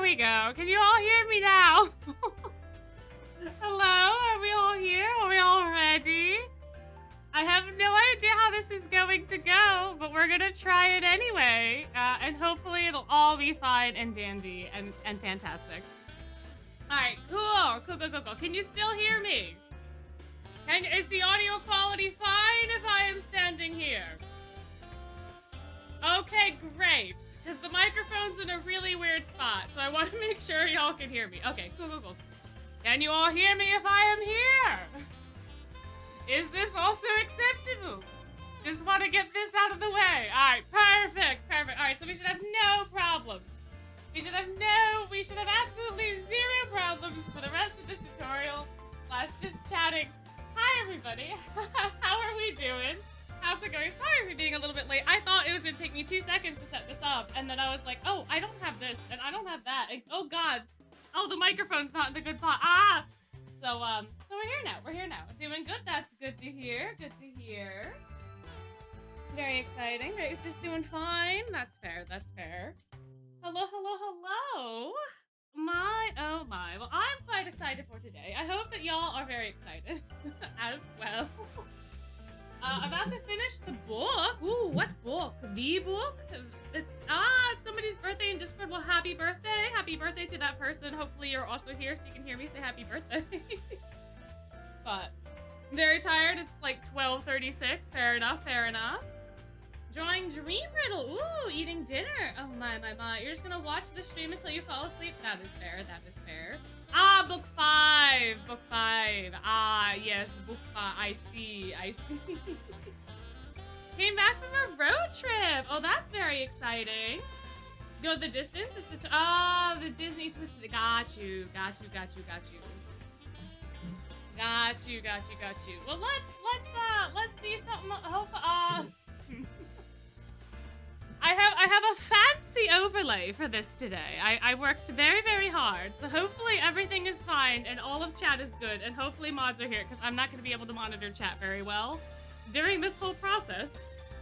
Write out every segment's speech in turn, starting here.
we go. Can you all hear me now? Hello, are we all here? Are we all ready? I have no idea how this is going to go, but we're gonna try it anyway, and hopefully it'll all be fine and dandy and fantastic. All right, cool. Can you still hear me? Is the audio quality fine if I am standing here? Okay, great. Because the microphone's in a really weird spot, so I want to make sure y'all can hear me. Okay, cool. Can you all hear me if I am here? Is this also acceptable? Just want to get this out of the way. All right, perfect. All right, so we should have no problems. We should have absolutely zero problems for the rest of this tutorial / just chatting. Hi, everybody. How are we doing? How's it going? Sorry for being a little bit late. I thought it was going to take me 2 seconds to set this up, and then I was like, oh, I don't have this, and I don't have that, and oh, God. Oh, the microphone's not in the good spot. Ah! So we're here now. Doing good. That's good to hear. Very exciting. Just doing fine. That's fair. Hello. Oh my. Well, I'm quite excited for today. I hope that y'all are very excited as well. About to finish the book. Ooh, what book? The book? It's somebody's birthday in Discord. Well, happy birthday. Happy birthday to that person. Hopefully you're also here so you can hear me say happy birthday. But I'm very tired. It's like 12:36. Fair enough. Drawing Dream Riddle. Ooh, eating dinner. Oh my. You're just gonna watch the stream until you fall asleep? That is fair. Ah, book 5. Ah, yes, book 5. I see. Came back from a road trip. Oh, that's very exciting. Go the distance? It's the Disney twisted. Got you. Well, let's see something. I have a fancy overlay for this today. I worked very, very hard, so hopefully everything is fine and all of chat is good, and hopefully mods are here, because I'm not going to be able to monitor chat very well during this whole process.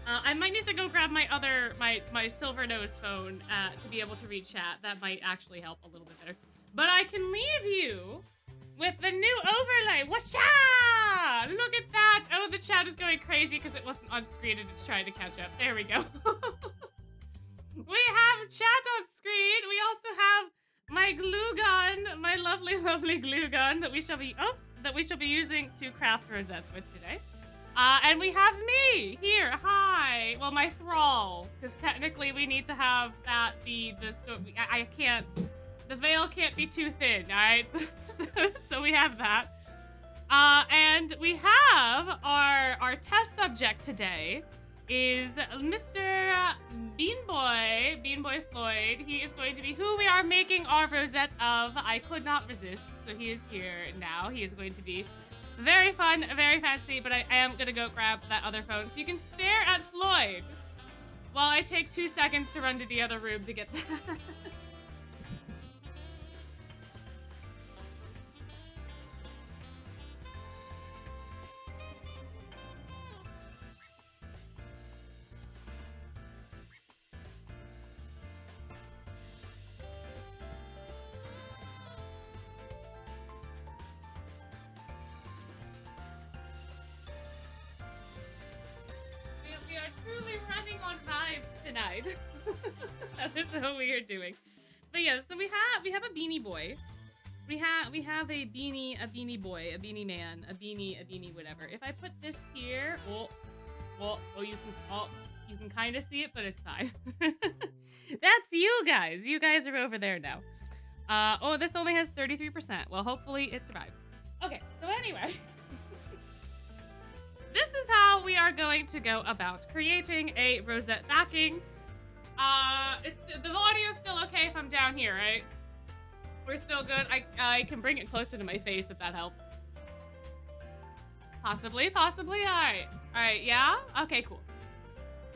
I might need to go grab my silver nose phone to be able to read chat. That might actually help a little bit better. But I can leave you with the new overlay. Washa! Look at that! Oh, the chat is going crazy because it wasn't on screen and it's trying to catch up. There we go. We have chat on screen. We also have my glue gun, my lovely glue gun that we shall be using to craft rosettes with today. And we have me here. Hi. Well, my thrall, because technically we need to have that be the story. I can't. The veil can't be too thin. All right. So we have that. And we have our test subject today is Mr. Beanboy Floyd. He is going to be who we are making our rosette of. I could not resist, so he is here now. He is going to be very fun, very fancy, but I am going to go grab that other phone so you can stare at Floyd while I take 2 seconds to run to the other room to get that. We are truly running on vibes tonight. That is what we are doing. But yeah, so we have a beanie boy. We have a beanie boy, a beanie man, a beanie whatever. If I put this here, you can kind of see it, but it's fine. That's you guys. You guys are over there now. Oh, this only has 33%. Well, hopefully it survived. Okay, so anyway. This is how we are going to go about creating a rosette backing. The audio's still okay if I'm down here, right? We're still good. I can bring it closer to my face if that helps. Possibly. All right, yeah? Okay, cool.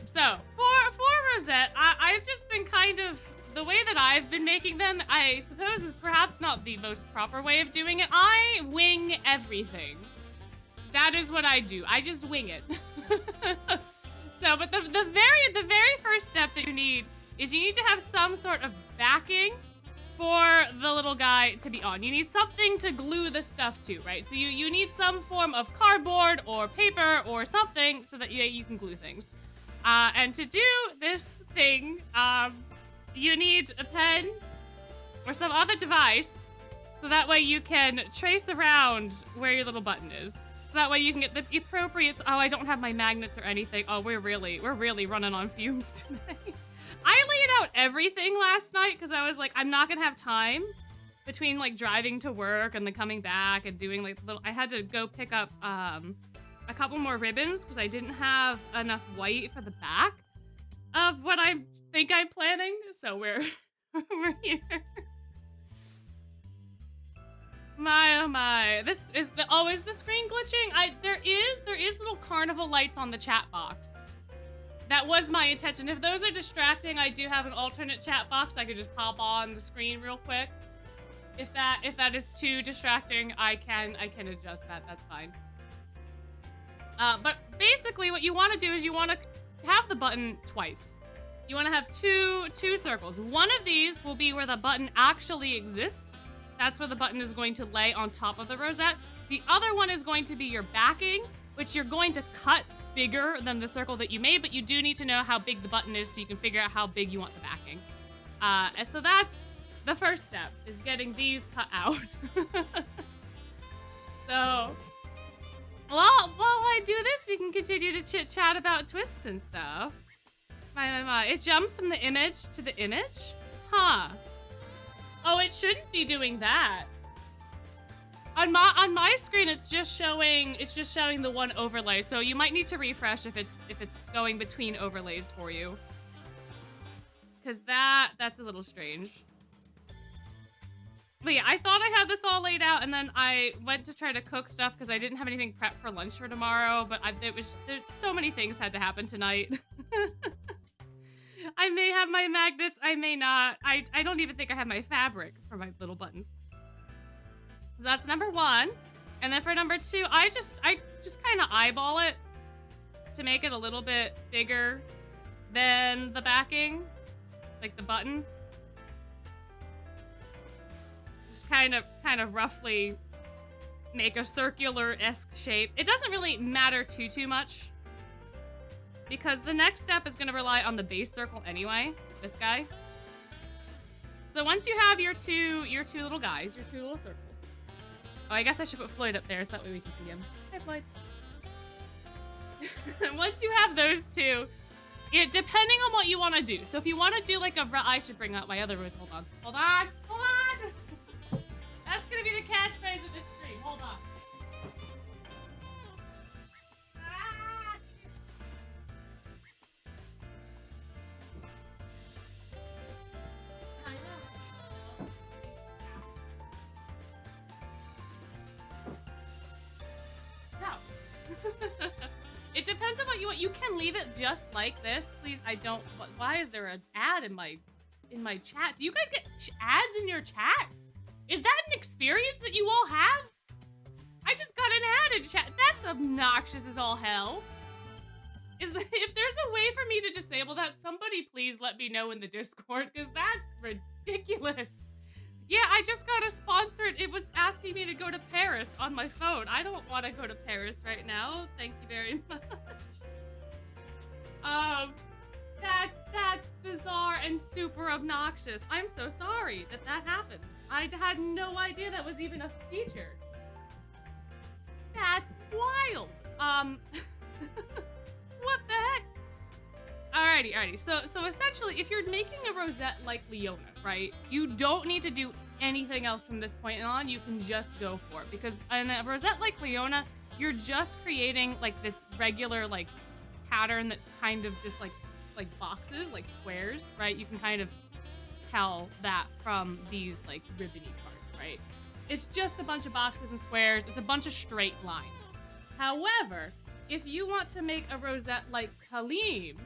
So, for rosette, I've just been kind of, the way that I've been making them, I suppose is perhaps not the most proper way of doing it. I wing everything. That is what I do. I just wing it. So, but the very first step that you need is you need to have some sort of backing for the little guy to be on. You need something to glue the stuff to, right? So you need some form of cardboard or paper or something so that you can glue things. And to do this thing, you need a pen or some other device so that way you can trace around where your little button is. So that way you can get the appropriate... Oh, I don't have my magnets or anything. Oh, we're really running on fumes today. I laid out everything last night because I was like, I'm not gonna have time between like driving to work and then coming back and doing like little... I had to go pick up a couple more ribbons because I didn't have enough white for the back of what I think I'm planning. So we're here. My oh my. This is is the screen glitching? There is little carnival lights on the chat box. That was my intention. If those are distracting, I do have an alternate chat box I could just pop on the screen real quick. If that is too distracting, I can adjust that. That's fine. But basically what you want to do is you want to have the button twice. You want to have two circles. One of these will be where the button actually exists. That's where the button is going to lay on top of the rosette. The other one is going to be your backing, which you're going to cut bigger than the circle that you made, but you do need to know how big the button is so you can figure out how big you want the backing. And so that's the first step, is getting these cut out. So, well, while I do this, we can continue to chit-chat about twists and stuff. My. It jumps from the image to the image? Huh. Oh, it shouldn't be doing that. On my screen, it's just showing the one overlay. So you might need to refresh if it's going between overlays for you. Cause that's a little strange. But yeah, I thought I had this all laid out, and then I went to try to cook stuff because I didn't have anything prepped for lunch for tomorrow. But so many things had to happen tonight. I may have my magnets, I may not. I don't even think I have my fabric for my little buttons. So that's number one. And then for number two, I just kind of eyeball it to make it a little bit bigger than the backing, like the button. Just kind of roughly make a circular-esque shape. It doesn't really matter too much because the next step is going to rely on the base circle anyway, this guy. So once you have your two little guys, your two little circles. Oh, I guess I should put Floyd up there so that way we can see him. Hi, Floyd. Once you have those two, depending on what you want to do. So if you want to do like I should bring out my other rose. Hold on. Hold on. Hold on. That's going to be the catchphrase of this stream. Hold on. Ah! I know. So, it depends on what you want. You can leave it just like this. Please, I don't. Why is there an ad in my chat? Do you guys get ads in your chat? Is that an experience that you all have? I just got an ad in chat. That's obnoxious as all hell. If there's a way for me to disable that, somebody please let me know in the Discord, because that's ridiculous. Yeah, I just got a sponsored. It was asking me to go to Paris on my phone. I don't want to go to Paris right now. Thank you very much. That's bizarre and super obnoxious. I'm so sorry that happens. I had no idea that was even a feature. That's wild. What the heck? Alrighty. So essentially, if you're making a rosette like Leona, right, you don't need to do anything else from this point on. You can just go for it, because in a rosette like Leona, you're just creating like this regular like pattern that's kind of just like boxes, like squares, right? You can kind of tell that from these like ribbony parts, right? It's just a bunch of boxes and squares. It's a bunch of straight lines. However, if you want to make a rosette like Kaleem,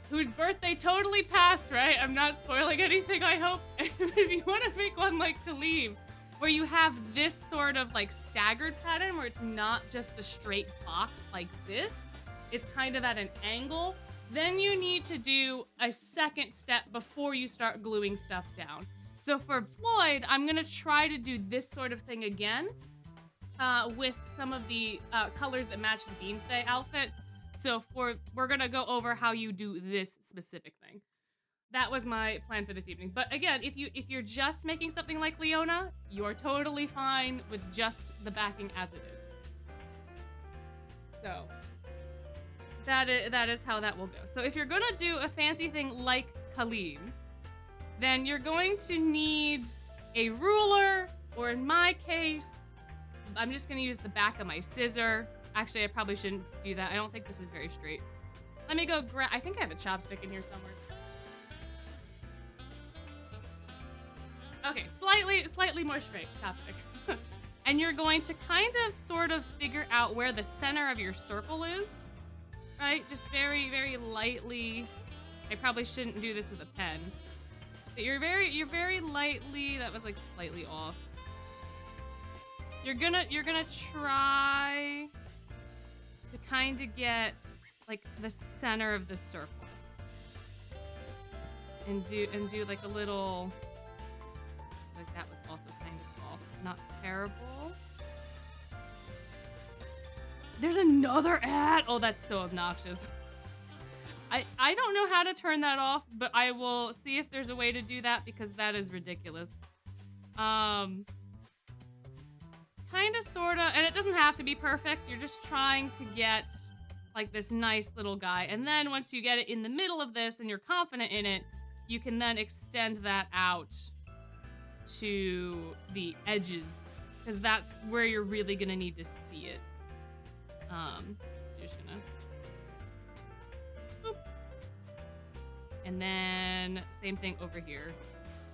whose birthday totally passed, right? I'm not spoiling anything, I hope. If you want to make one like Kaleem, where you have this sort of like staggered pattern where it's not just a straight box like this, it's kind of at an angle, then you need to do a second step before you start gluing stuff down. So for Floyd, I'm gonna try to do this sort of thing again with some of the colors that match the Beans Day outfit. So we're gonna go over how you do this specific thing. That was my plan for this evening. But again, if you're just making something like Leona, you're totally fine with just the backing as it is. So that is how that will go. So if you're gonna do a fancy thing like Kaleem, then you're going to need a ruler, or in my case, I'm just gonna use the back of my scissor. Actually, I probably shouldn't do that. I don't think this is very straight. Let me go grab, I think I have a chopstick in here somewhere. Okay, slightly more straight, chopstick. And you're going to kind of sort of figure out where the center of your circle is, right? Just very, very lightly. I probably shouldn't do this with a pen. But you're very lightly, that was like slightly off. You're gonna try to kind of get like the center of the circle. And do like a little, like that was also kind of off. Not terrible. There's another ad. Oh, that's so obnoxious. I don't know how to turn that off, but I will see if there's a way to do that because that is ridiculous. Kind of, sort of, and it doesn't have to be perfect. You're just trying to get like this nice little guy. And then once you get it in the middle of this and you're confident in it, you can then extend that out to the edges because that's where you're really gonna need to see it. So just gonna, boop. And then same thing over here.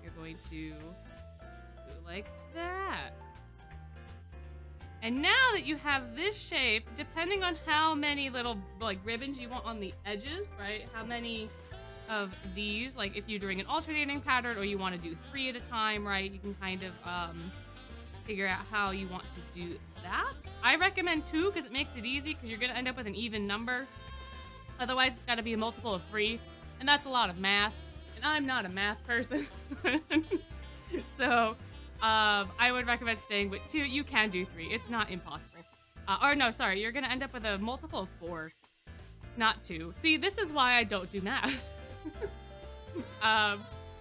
You're going to do like that. And now that you have this shape, depending on how many little like ribbons you want on the edges, right? How many of these, like if you're doing an alternating pattern or you want to do 3 at a time, right? You can kind of figure out how you want to do that. I recommend 2 because it makes it easy because you're going to end up with an even number. Otherwise, it's got to be a multiple of 3, and that's a lot of math. And I'm not a math person. So I would recommend staying with 2. You can do 3. It's not impossible. Or no, sorry. You're going to end up with a multiple of 4, not 2. See, this is why I don't do math.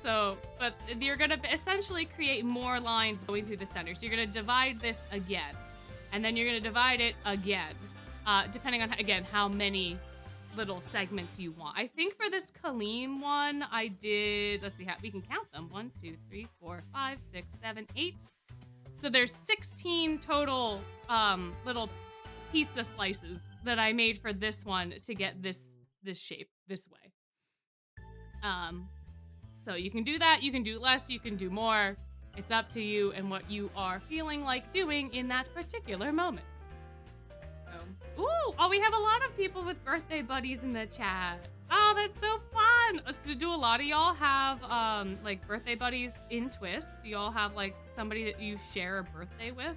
But you're going to essentially create more lines going through the center. So you're going to divide this again. And then you're going to divide it again. Depending on, again, how many little segments you want. I think for this Kaleem one, I did, let's see how we can count them. 1, 2, 3, 4, 5, 6, 7, 8. So there's 16 total little pizza slices that I made for this one to get this shape this way. So you can do that, you can do less, you can do more. It's up to you and what you are feeling like doing in that particular moment. Ooh, oh, we have a lot of people with birthday buddies in the chat. Oh, that's so fun. So do a lot of y'all have like birthday buddies in TWST? Do y'all have like somebody that you share a birthday with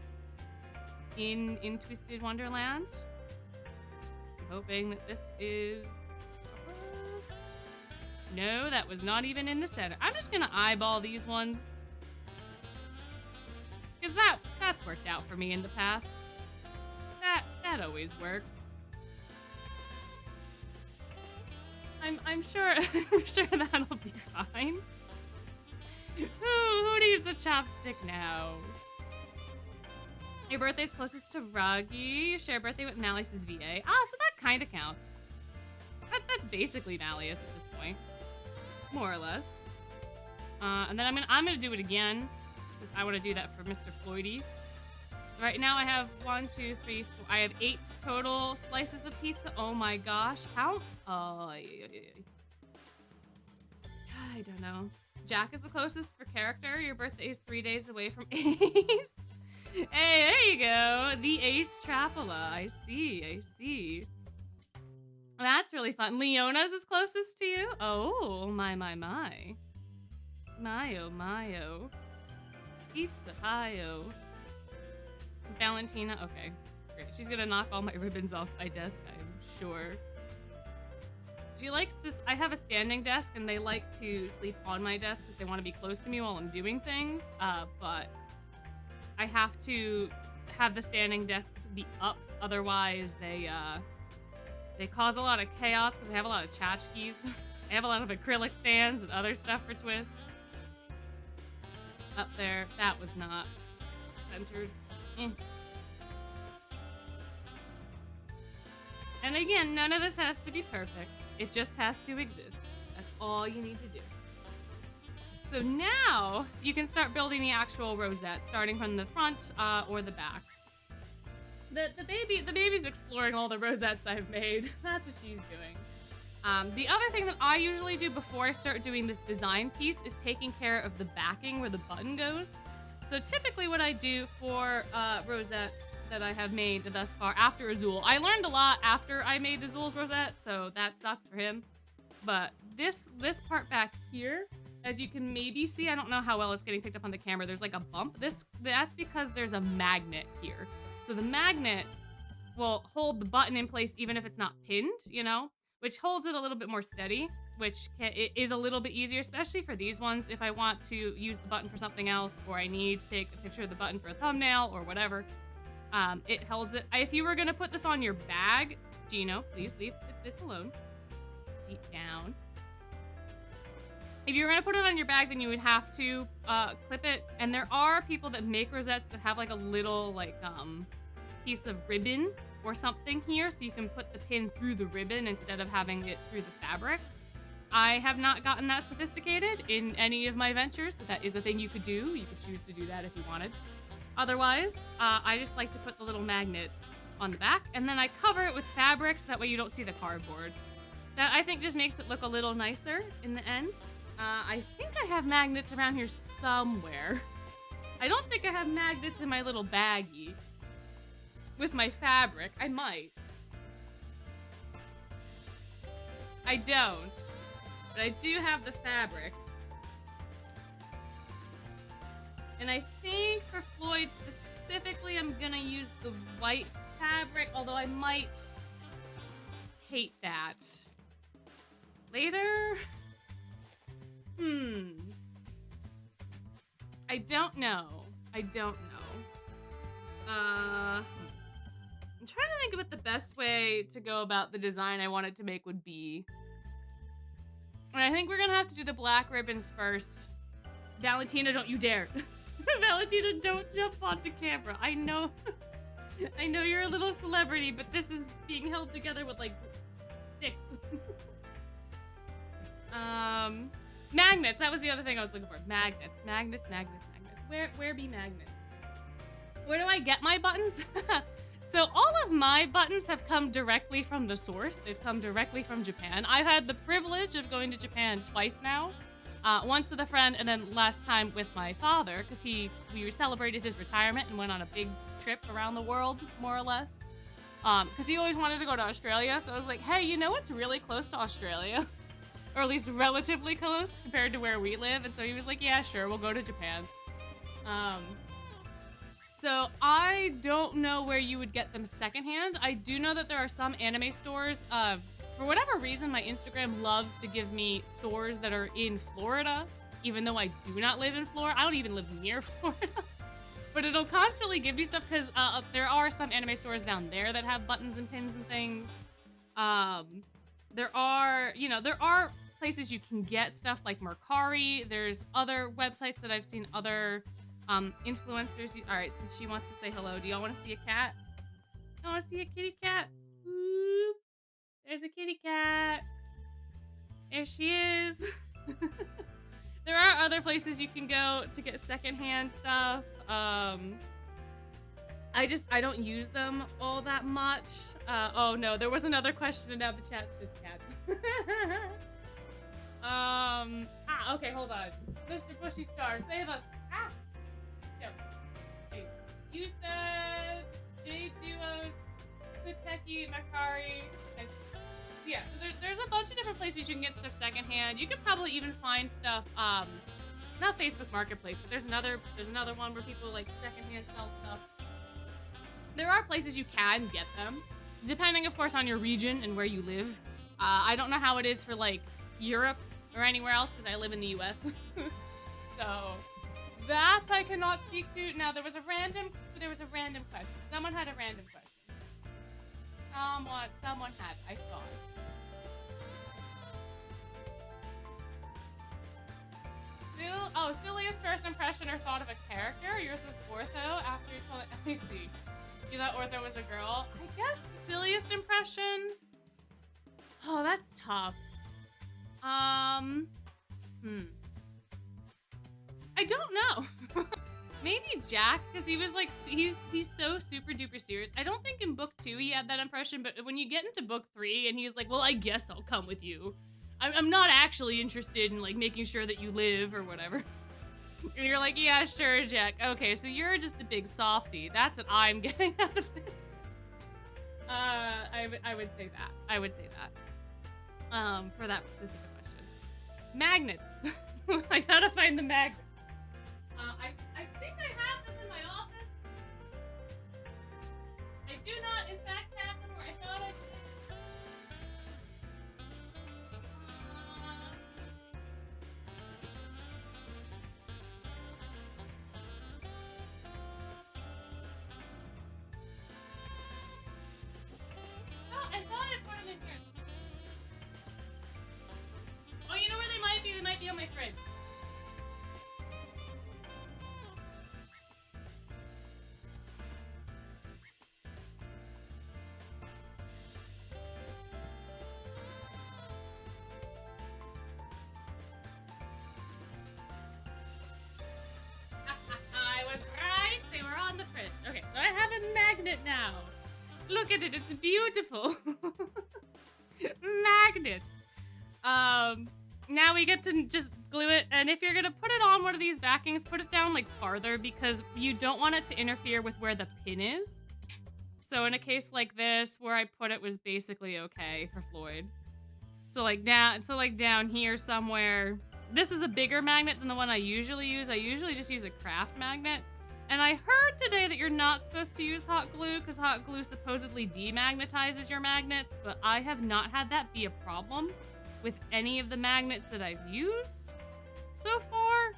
in Twisted Wonderland? I'm hoping that this is... No, that was not even in the center. I'm just gonna eyeball these ones. Because that's worked out for me in the past. That always works. I'm sure I'm sure that'll be fine. Who needs a chopstick now? Your birthday's closest to Ruggy. You share a birthday with Malleus's VA. Ah, so that kind of counts. That's basically Malleus at this point, more or less. And then I'm gonna do it again because I want to do that for Mr. Floydy. So right now I have 1, 2, 3, 4. I have 8 total slices of pizza. Oh my gosh, how? I don't know. Jack is the closest for character. Your birthday is 3 days away from Ace. Hey, there you go. The Ace Trapola. I see. That's really fun. Leona's is closest to you? Oh, my. Mayo. Pizza pie-o. Valentina, okay. Great. She's gonna knock all my ribbons off my desk, I'm sure. She likes to, I have a standing desk and they like to sleep on my desk because they want to be close to me while I'm doing things. But I have to have the standing desks be up. Otherwise they cause a lot of chaos because I have a lot of tchotchkes. I have a lot of acrylic stands and other stuff for Twist. Up there, that was not centered. And again, none of this has to be perfect. It just has to exist. That's all you need to do. So now you can start building the actual rosette, starting from the front or the back. The baby's exploring all the rosettes I've made. That's what she's doing. The other thing that I usually do before I start doing this design piece is taking care of the backing where the button goes. So typically what I do for rosettes that I have made thus far after Azul, I learned a lot after I made Azul's rosette, so that sucks for him. But this part back here, as you can maybe see, I don't know how well it's getting picked up on the camera, there's like a bump. That's because there's a magnet here. So the magnet will hold the button in place even if it's not pinned, you know? Which holds it a little bit more steady, which it is a little bit easier, especially for these ones if I want to use the button for something else or I need to take a picture of the button for a thumbnail or whatever. It holds it. If you were going to put this on your bag, Gino, please leave this alone. Deep down. If you were going to put it on your bag, then you would have to clip it. And there are people that make rosettes that have like a little like piece of ribbon or something here, so you can put the pin through the ribbon instead of having it through the fabric. I have not gotten that sophisticated in any of my ventures, but that is a thing you could do. You could choose to do that if you wanted. Otherwise, I just like to put the little magnet on the back, and then I cover it with fabric so that way you don't see the cardboard. That, I think, just makes it look a little nicer in the end. I think I have magnets around here somewhere. I don't think I have magnets in my little baggie. With my fabric, I might. I don't, but I do have the fabric. And I think for Floyd specifically, I'm gonna use the white fabric, although I might hate that. Later? I don't know. I'm trying to think of what the best way to go about the design I wanted to make would be. And I think we're gonna have to do the black ribbons first. Valentina, don't you dare. Valentina, don't jump onto camera. I know you're a little celebrity, but this is being held together with like sticks. Magnets, that was the other thing I was looking for. Magnets. Where be magnets? Where do I get my buttons? So all of my buttons have come directly from the source. They've come directly from Japan. I've had the privilege of going to Japan twice now. Once with a friend and then last time with my father because we celebrated his retirement and went on a big trip around the world, more or less. Because he always wanted to go to Australia. So I was like, hey, you know what's really close to Australia? Or at least relatively close compared to where we live. And so he was like, yeah, sure, we'll go to Japan. So I don't know where you would get them secondhand. I do know that there are some anime stores. For whatever reason, my Instagram loves to give me stores that are in Florida, even though I do not live in Florida. I don't even live near Florida. But it'll constantly give you stuff because there are some anime stores down there that have buttons and pins and things. There are places you can get stuff like Mercari. There's other websites that I've seen other influencers. All right, since she wants to say hello, do y'all want to see a cat? You want to see a kitty cat? Ooh, there's a kitty cat. There she is. There are other places you can go to get secondhand stuff. I don't use them all that much. Oh no, there was another question and now the chat's just cats. Okay, hold on. Mr. Bushy Star, save us. Yep. Okay. Use the J Duos, Kuteki, Makari. Okay. Yeah, so there's a bunch of different places you can get stuff secondhand. You could probably even find stuff, not Facebook Marketplace, but there's another one where people like secondhand sell stuff. There are places you can get them, depending, of course, on your region and where you live. I don't know how it is for like Europe or anywhere else because I live in the US. So that I cannot speak to. Now there was a random question. Someone had a random question. Someone had. I saw it. Silliest first impression or thought of a character. Yours was Ortho after you told it. Let me see. You thought Ortho was a girl? I guess silliest impression. Oh, that's tough. I don't know. Maybe Jack, because he was like, he's so super duper serious. I don't think in book 2 he had that impression, but when you get into book 3 and he's like, well, I guess I'll come with you. I'm not actually interested in like making sure that you live or whatever. And you're like, yeah, sure, Jack. Okay, so you're just a big softie. That's what I'm getting out of this. I would say that. I would say that. For that specific question. Magnets. I gotta find the magnet. I think I have them in my office. I do not, in fact, have them where I thought I did. I thought I put them in here. Oh, you know where they might be? They might be on my fridge. I was right. They were on the fridge. Okay, so I have a magnet now. Look at it. It's beautiful. Magnet. Now we get to just glue it. And if you're going to put it on one of these backings, put it down like farther because you don't want it to interfere with where the pin is. So in a case like this, where I put it was basically okay for Floyd. So like down here somewhere. This is a bigger magnet than the one I usually use. I usually just use a craft magnet. And I heard today that you're not supposed to use hot glue because hot glue supposedly demagnetizes your magnets, but I have not had that be a problem with any of the magnets that I've used so far.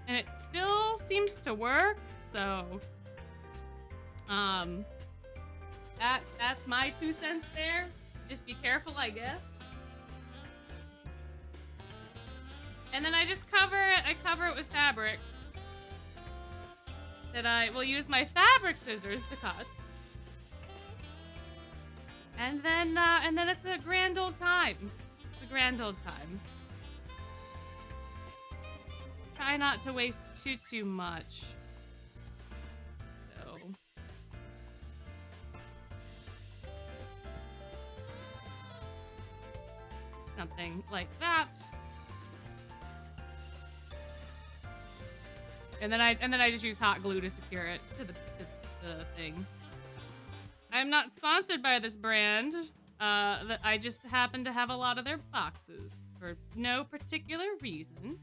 And it still seems to work, so that's my 2 cents there. Just be careful, I guess. And then I just cover it. I cover it with fabric. That I will use my fabric scissors to cut. And then it's a grand old time. It's a grand old time. Try not to waste too much. So. Something like that. And then I just use hot glue to secure it to the thing. I'm not sponsored by this brand. I just happen to have a lot of their boxes for no particular reason.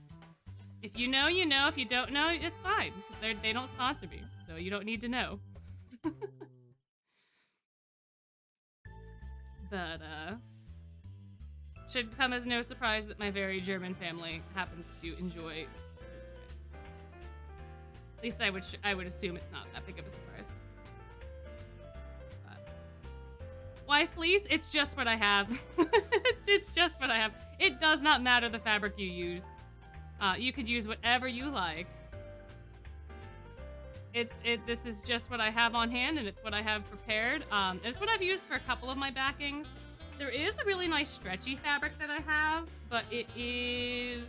If you know, you know. If you don't know, it's fine because they don't sponsor me, so you don't need to know. But should come as no surprise that my very German family happens to enjoy. At least I would assume it's not that big of a surprise. But why fleece? It's just what I have. it's just what I have. It does not matter the fabric you use. You could use whatever you like. This is just what I have on hand, and it's what I have prepared. It's what I've used for a couple of my backings. There is a really nice stretchy fabric that I have, but it's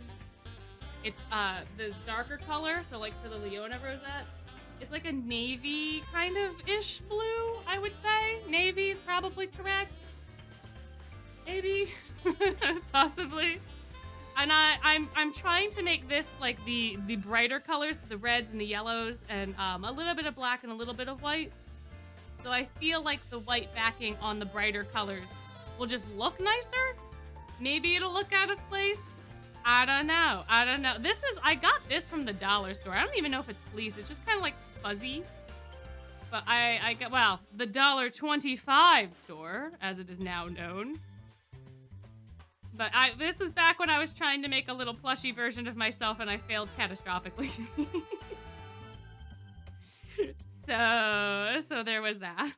the darker color, so like for the Leona Rosette, it's like a navy kind of ish blue, I would say. Navy is probably correct. Maybe, possibly. And I'm trying to make this like the brighter colors, the reds and the yellows, and a little bit of black and a little bit of white. So I feel like the white backing on the brighter colors will just look nicer. Maybe it'll look out of place. I don't know. I got this from the dollar store. I don't even know if it's fleece. It's just kind of like fuzzy. But I got, well, the $1.25 store, as it is now known. But this was back when I was trying to make a little plushy version of myself and I failed catastrophically. So there was that.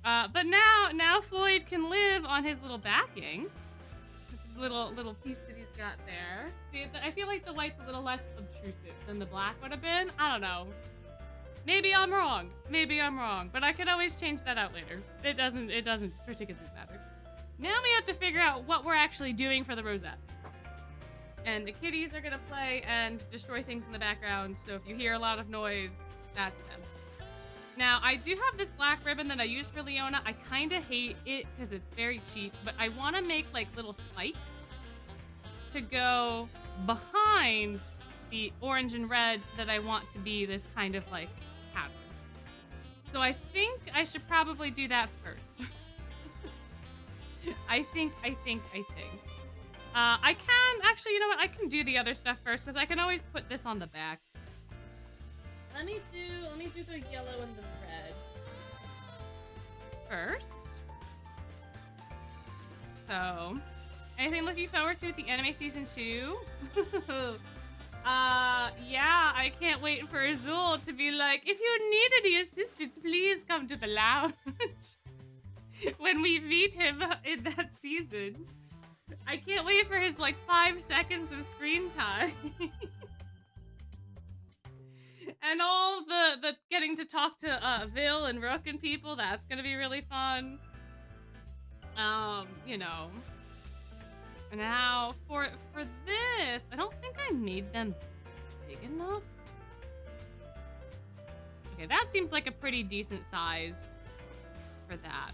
But now Floyd can live on his little backing. This little piece that he's got there. See, I feel like the white's a little less obtrusive than the black would have been. I don't know. Maybe I'm wrong. But I could always change that out later. It doesn't particularly matter. Now we have to figure out what we're actually doing for the Rosette. And the kitties are gonna play and destroy things in the background, so if you hear a lot of noise, that's them. Now, I do have this black ribbon that I use for Leona. I kind of hate it because it's very cheap, but I want to make like little spikes to go behind the orange and red that I want to be this kind of like pattern. So I think I should probably do that first. I think. I can, actually, you know what? I can do the other stuff first because I can always put this on the back. Let me do the yellow and the red first. So, anything looking forward to at the anime season 2? Yeah, I can't wait for Azul to be like, if you need any assistance, please come to the lounge. When we meet him in that season. I can't wait for his, like, 5 seconds of screen time. And all the getting to talk to Vil and Rook and people, that's gonna be really fun. You know. Now, for this, I don't think I made them big enough. Okay, that seems like a pretty decent size for that.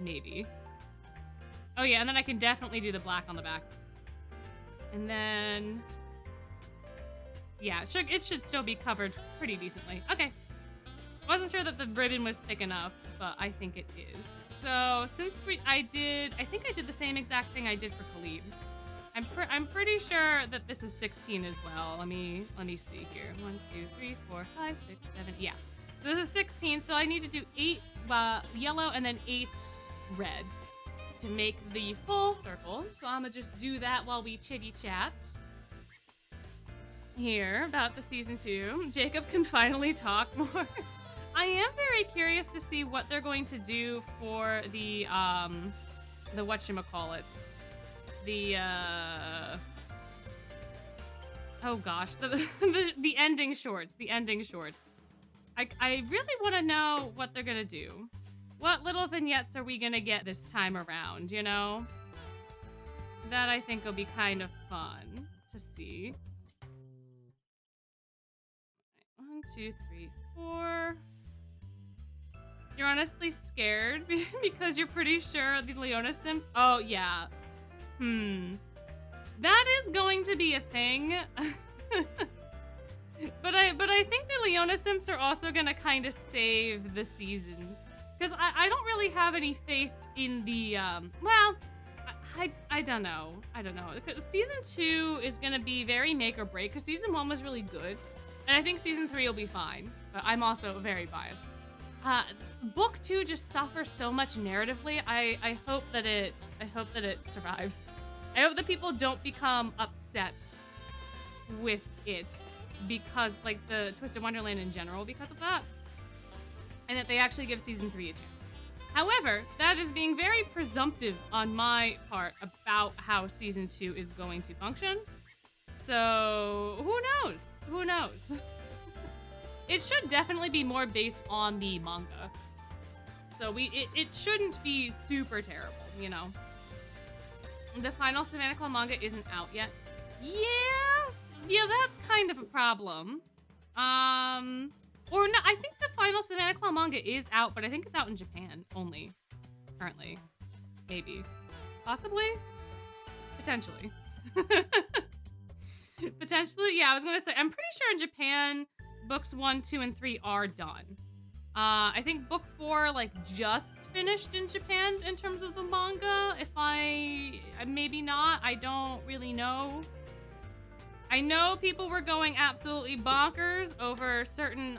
Maybe. Oh yeah, and then I can definitely do the black on the back. And then... yeah, it should still be covered pretty decently. Okay. Wasn't sure that the ribbon was thick enough, but I think it is. So, since I think I did the same exact thing I did for Khalid. I'm pretty sure that this is 16 as well. Let me see here. 1, 2, 3, 4, 5, 6, 7. Yeah. So this is 16, so I need to do 8 yellow and then 8 red to make the full circle. So I'm gonna just do that while we chitty chat here about the season 2. Jacob can finally talk more. I am very curious to see what they're going to do for the whatchamacallits. The oh gosh, the ending shorts. I really want to know what they're gonna do. What little vignettes are we gonna get this time around, you know? That I think will be kind of fun to see. 1, 2, 3, 4. You're honestly scared because you're pretty sure the Leona Sims. Oh yeah. That is going to be a thing. But I think the Leona Sims are also gonna kind of save the season. Because I don't really have any faith in the, well, I don't know. Because season 2 is going to be very make or break, because season 1 was really good. And I think season 3 will be fine. But I'm also very biased. Book 2 just suffers so much narratively. I hope that it survives. I hope that people don't become upset with it because, like, the Twisted Wonderland in general because of that. And that they actually give season 3 a chance. However, that is being very presumptive on my part about how season 2 is going to function. So, who knows? It should definitely be more based on the manga. So it shouldn't be super terrible, you know? The final Savannah Claw manga isn't out yet. Yeah, that's kind of a problem. Or no, I think the final Savannah Claw manga is out, but I think it's out in Japan only, currently. Maybe. Possibly? Potentially. Potentially, yeah, I was gonna say, I'm pretty sure in Japan, books 1, 2, and 3 are done. I think book 4, like, just finished in Japan in terms of the manga. Maybe not, I don't really know. I know people were going absolutely bonkers over certain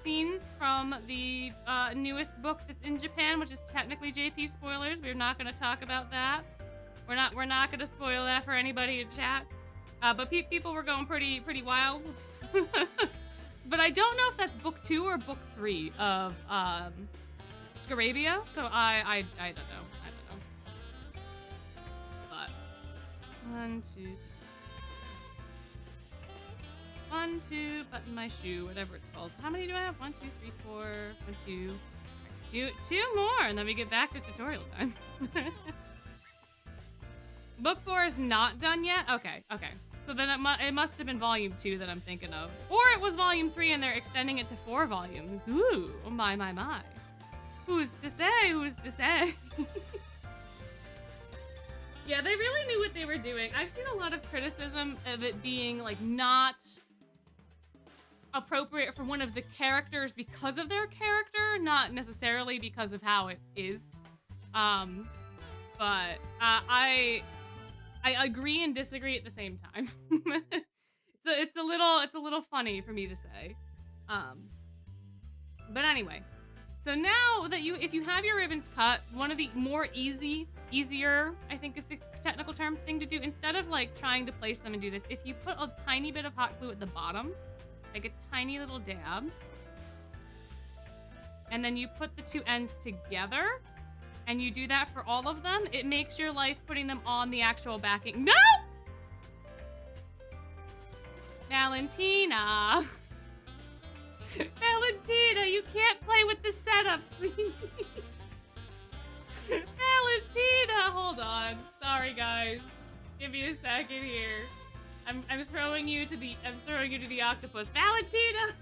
scenes from the newest book that's in Japan, which is technically JP spoilers. We're not going to talk about that. We're not going to spoil that for anybody in chat. But people were going pretty wild. But I don't know if that's book 2 or book 3 of Scarabia, so I don't know. I don't know. But 1, 2, 1, 2, button my shoe, whatever it's called. How many do I have? 1, 2, 3, 4, 1, 2, 2 more, and then we get back to tutorial time. Book 4 is not done yet? Okay. So then it must have been volume 2 that I'm thinking of. Or it was volume 3 and they're extending it to 4 volumes. Ooh, oh my. Who's to say? Yeah, they really knew what they were doing. I've seen a lot of criticism of it being like not appropriate for one of the characters because of their character, not necessarily because of how it is. But I agree and disagree at the same time. It's a little funny for me to say. But anyway, so now that if you have your ribbons cut, one of the more easier, I think is the technical term thing to do, instead of like trying to place them and do this, if you put a tiny bit of hot glue at the bottom, like a tiny little dab, and then you put the 2 ends together, and you do that for all of them, it makes your life putting them on the actual backing. No! Valentina! Valentina, you can't play with the setup, sweetie. Valentina, hold on. Sorry, guys. Give me a second here. I'm throwing you to the octopus. Valentina!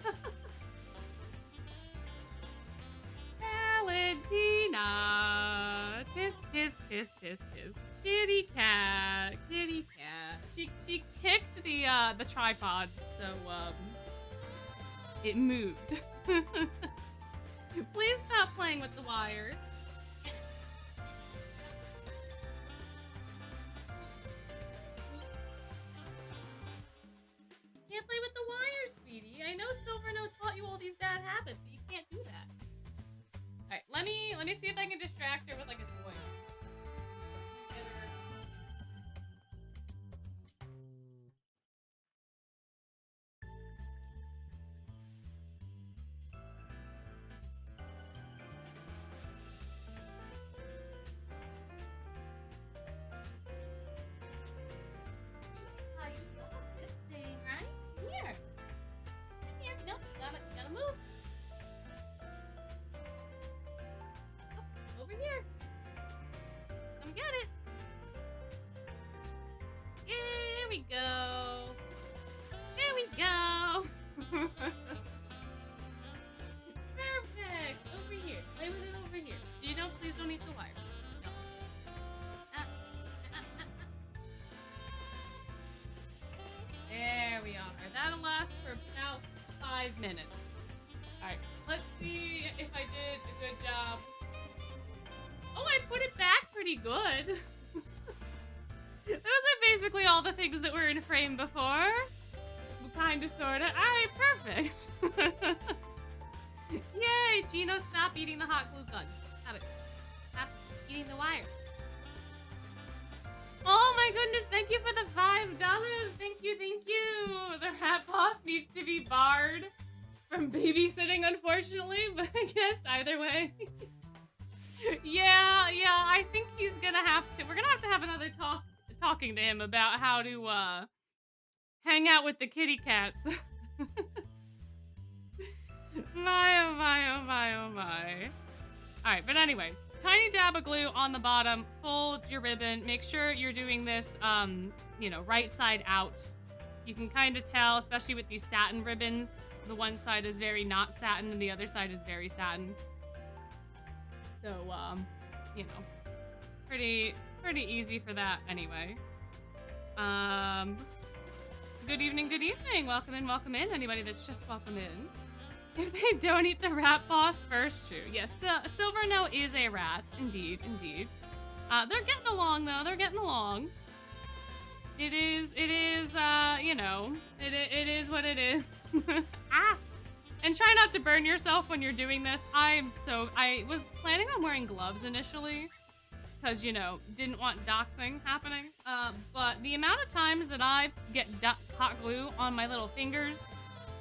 Valentina, tisk, tisk, tisk, tisk, tisk. Kitty cat. She kicked the tripod, so it moved. Please stop playing with the wires. Can't play with the wires, sweetie. I know Silverno taught you all these bad habits, but you can't do that. Alright, let me see if I can distract her with like a toy. You got this thing, right? Here. Nope, you gotta move. Over here. Come get it. There we go. Perfect. Over here. Play with it over here. Gino, please don't eat the wires. No. There we are. That'll last for about 5 minutes. Alright, let's see if I did a good job. Oh, I put it back pretty good. Those are basically all the things that were in frame before. Kinda, sorta. Alright, perfect. Yay, Gino, stop eating the hot glue gun. Stop it. Stop eating the wire. Oh my goodness, thank you for the $5. Thank you. The rat boss needs to be barred from babysitting, unfortunately, but I guess either way. Yeah, I think he's gonna have to, we're gonna have to have another talking to him about how to, hang out with the kitty cats. My. Alright, but anyway, tiny dab of glue on the bottom, fold your ribbon, make sure you're doing this, right side out. You can kind of tell, especially with these satin ribbons, the one side is very not satin and the other side is very satin. So, pretty easy for that anyway. Good evening. Welcome in. Anybody that's just welcome in. If they don't eat the rat boss first, true. Yes, Silverno is a rat. Indeed. They're getting along, though. You know, it is what it is. Ah! And try not to burn yourself when you're doing this. I was planning on wearing gloves initially, because, you know, didn't want doxing happening. But the amount of times that I get hot glue on my little fingers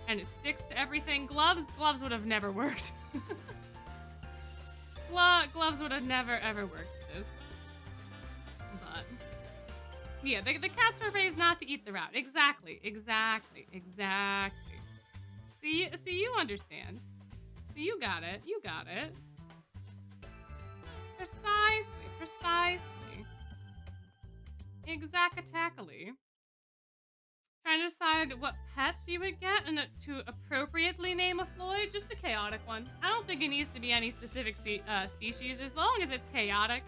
and it sticks to everything, gloves would have never worked. Gloves would have never ever worked for this. But yeah, the cat's were raised not to eat the rat. Exactly. See, you understand. See, you got it. Precisely. Exactly. Trying to decide what pets you would get and to appropriately name a Floyd, just a chaotic one. I don't think it needs to be any specific species, as long as it's chaotic.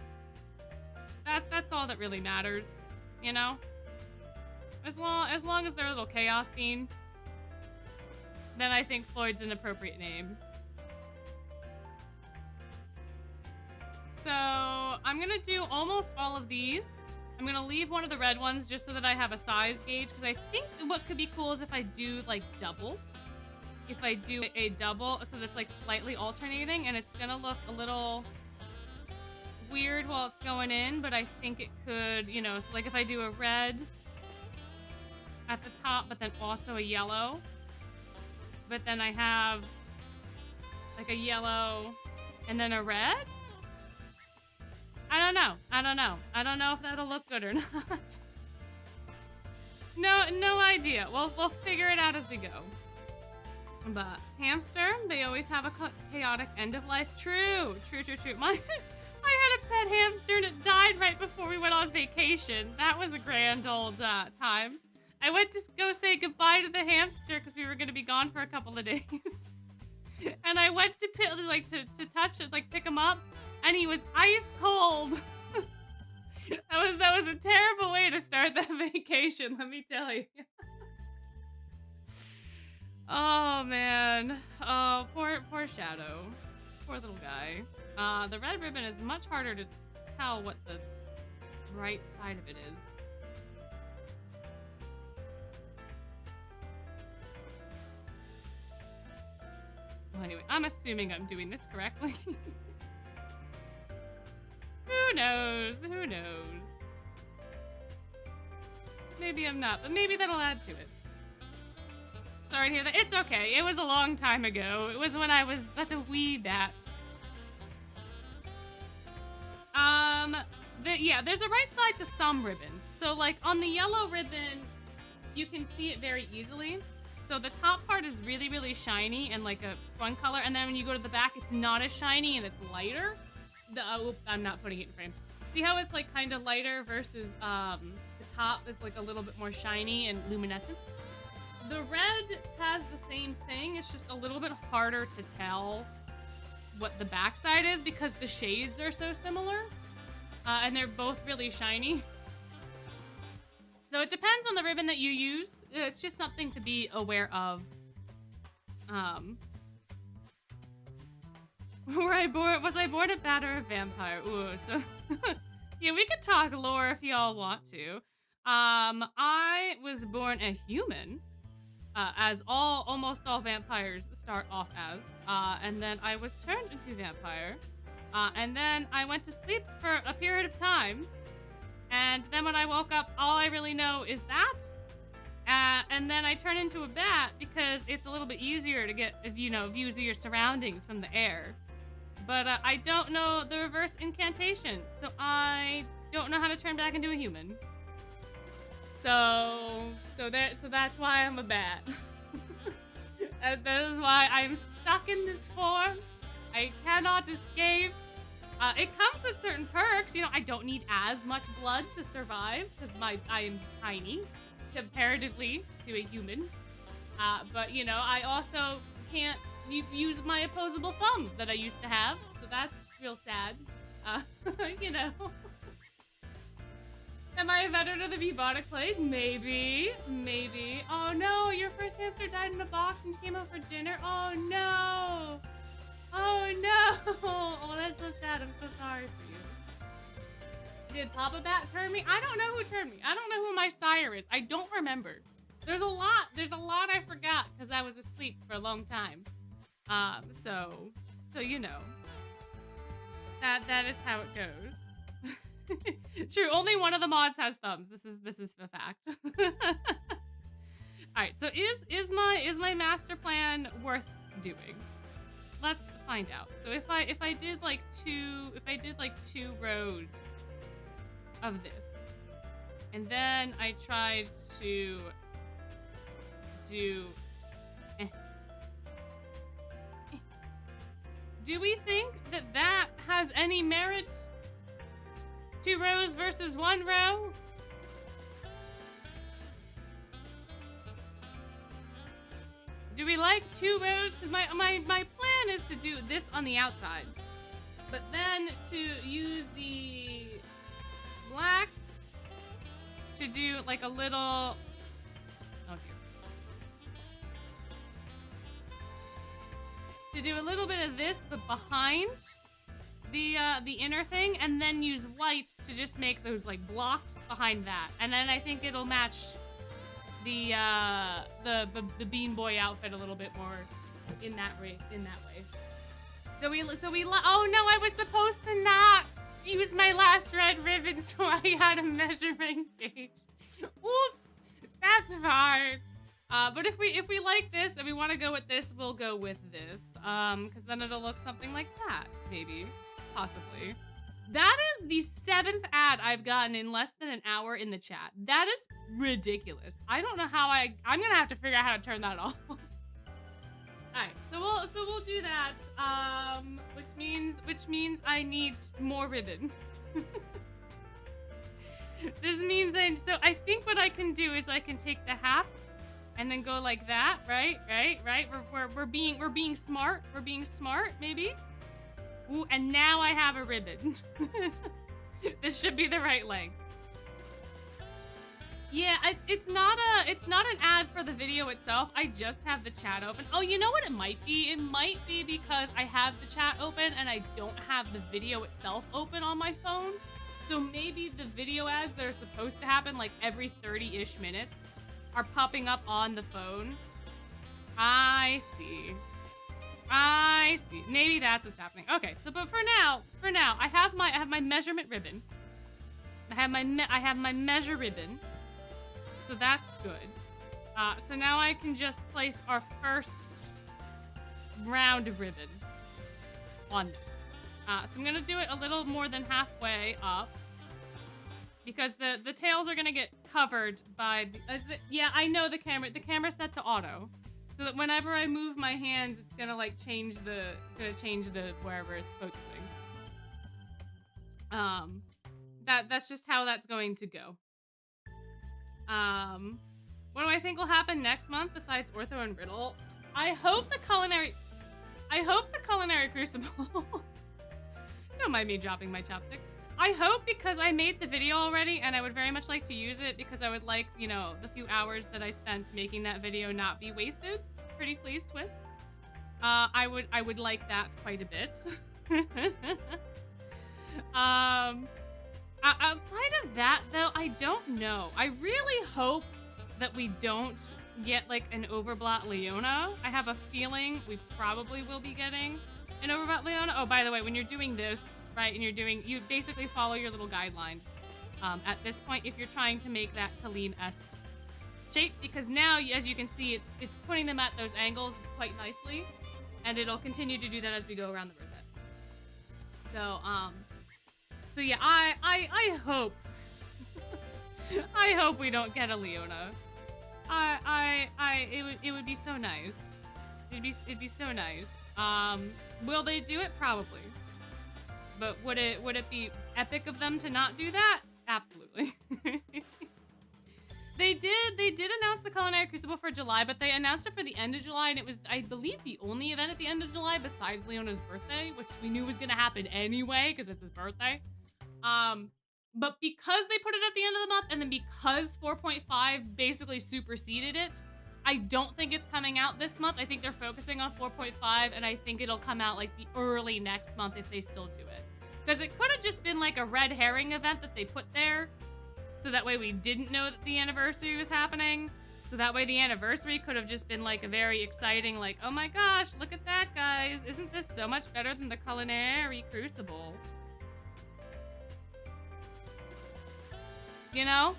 That's all that really matters, you know? As long as they're a little chaos bean, then I think Floyd's an appropriate name. So I'm gonna do almost all of these. I'm gonna leave one of the red ones just so that I have a size gauge, because I think what could be cool is if I do like double. If I do a double, so that's like slightly alternating, and it's gonna look a little weird while it's going in, but I think it could, you know, so like if I do a red at the top, but then also a yellow, but then I have like a yellow and then a red. I don't know. I don't know if that'll look good or not. No idea. We'll figure it out as we go. But hamster, they always have a chaotic end of life. True. I had a pet hamster and it died right before we went on vacation. That was a grand old time. I went to go say goodbye to the hamster because we were going to be gone for a couple of days. And I went to to touch it, like pick him up, and he was ice cold. That was a terrible way to start that vacation, let me tell you. Oh man. Oh, poor Shadow. Poor little guy. The red ribbon is much harder to tell what the right side of it is. Well, anyway, I'm assuming I'm doing this correctly. Who knows? Maybe I'm not, but maybe that'll add to it. Sorry to hear that. It's okay. It was a long time ago. It was when I was but a wee bat. Yeah, there's a right side to some ribbons. So, like, on the yellow ribbon, you can see it very easily. So the top part is really, really shiny and like a fun color, and then when you go to the back, it's not as shiny and it's lighter. I'm not putting it in frame. See how it's like kind of lighter versus the top is like a little bit more shiny and luminescent? The red has the same thing. It's just a little bit harder to tell what the backside is because the shades are so similar, and they're both really shiny. So it depends on the ribbon that you use. It's just something to be aware of. Was I born a bat or a vampire? Ooh, so yeah, we could talk lore if y'all want to. I was born a human, as almost all vampires start off as, and then I was turned into a vampire, and then I went to sleep for a period of time. And then when I woke up, all I really know is that. And then I turn into a bat because it's a little bit easier to get, views of your surroundings from the air. But I don't know the reverse incantation, so I don't know how to turn back into a human. So that's why I'm a bat. And that is why I'm stuck in this form. I cannot escape. It comes with certain perks. I don't need as much blood to survive because I am tiny comparatively to a human. But I also can't use my opposable thumbs that I used to have, so that's real sad. Am I a veteran of the bubonic plague? Maybe. Oh no, your first hamster died in a box and you came home for dinner? Oh no! Oh, that's so sad. I'm so sorry for you. Did Papa Bat turn me? I don't know who turn me. I don't know who my sire is. I don't remember. There's a lot I forgot because I was asleep for a long time. So you know. That is how it goes. True, only one of the mods has thumbs. This is a fact. Alright, so is my master plan worth doing? Let's find out. So if I did like two rows of this, and then I tried to do do we think that has any merit? 2 rows versus 1 row? Do we like 2 rows? Because my plan is to do this on the outside, but then to use the black to do like a little. Oh dear. To do a little bit of this, but behind the inner thing, and then use white to just make those like blocks behind that, and then I think it'll match the Bean Boy outfit a little bit more in that way. So we oh no, I was supposed to not use my last red ribbon, so I had a measuring tape. Oops, that's hard. But if we like this and we want to go with this, we'll go with this. Because then it'll look something like that, maybe, possibly. That is the 7th ad I've gotten in less than an hour in the chat. That is ridiculous. I don't know how I'm gonna have to figure out how to turn that off. Alright, so we'll do that. Which means I need more ribbon. This means I think what I can do is I can take the half and then go like that, right? We're being smart. We're being smart, maybe. Ooh, and now I have a ribbon. This should be the right length. Yeah, it's not an ad for the video itself. I just have the chat open. Oh, you know what it might be? It might be because I have the chat open and I don't have the video itself open on my phone. So maybe the video ads that are supposed to happen like every 30-ish minutes are popping up on the phone. I see. Maybe that's what's happening. Okay, so but for now, I have my measurement ribbon. I have my measure ribbon. So that's good. So now I can just place our first round of ribbons on this. So I'm gonna do it a little more than halfway up because the tails are gonna get covered by yeah, I know the camera's set to auto. So that whenever I move my hands, it's gonna like change the wherever it's focusing. That's just how that's going to go. What do I think will happen next month besides Ortho and Riddle? I hope the culinary crucible. Don't mind me dropping my chopstick. I hope, because I made the video already and I would very much like to use it because I would like, you know, the few hours that I spent making that video not be wasted. Pretty please, Twist. I would like that quite a bit. Outside of that, though, I don't know. I really hope that we don't get like an Overblot Leona. I have a feeling we probably will be getting an Overblot Leona. Oh, by the way, when you're doing this, right, and you basically follow your little guidelines at this point if you're trying to make that Kaleem-esque shape, because now, as you can see, it's putting them at those angles quite nicely, and it'll continue to do that as we go around the rosette. So yeah, I hope I hope we don't get a Leona. It would be so nice. It'd be so nice. Will they do it? Probably. But would it be epic of them to not do that? Absolutely. They did announce the Culinary Crucible for July, but they announced it for the end of July, and it was, I believe, the only event at the end of July besides Leona's birthday, which we knew was gonna happen anyway because it's his birthday. But because they put it at the end of the month, and then because 4.5 basically superseded it, I don't think it's coming out this month. I think they're focusing on 4.5, and I think it'll come out like the early next month if they still do it. Because it could have just been like a red herring event that they put there so that way we didn't know that the anniversary was happening. So that way the anniversary could have just been like a very exciting, like, oh my gosh, look at that, guys. Isn't this so much better than the Culinary Crucible? You know?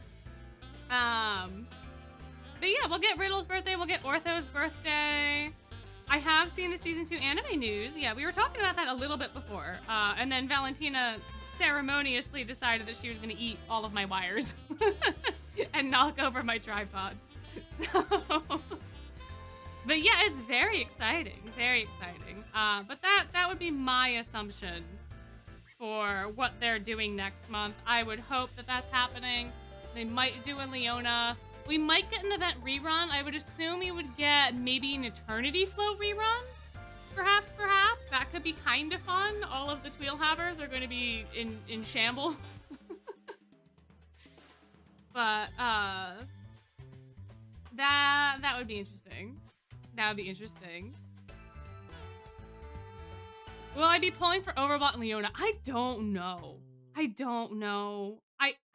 But yeah, we'll get Riddle's birthday, we'll get Ortho's birthday. I have seen the season 2 anime news. Yeah, we were talking about that a little bit before. And then Valentina ceremoniously decided that she was going to eat all of my wires and knock over my tripod. So, but yeah, it's very exciting, very exciting. But that would be my assumption for what they're doing next month. I would hope that that's happening. They might do a Leona. We might get an event rerun. I would assume we would get maybe an Eternity Float rerun. Perhaps. That could be kind of fun. All of the Tweelhavers are going to be in shambles. But, that would be interesting. That would be interesting. Will I be pulling for Overblock and Leona? I don't know.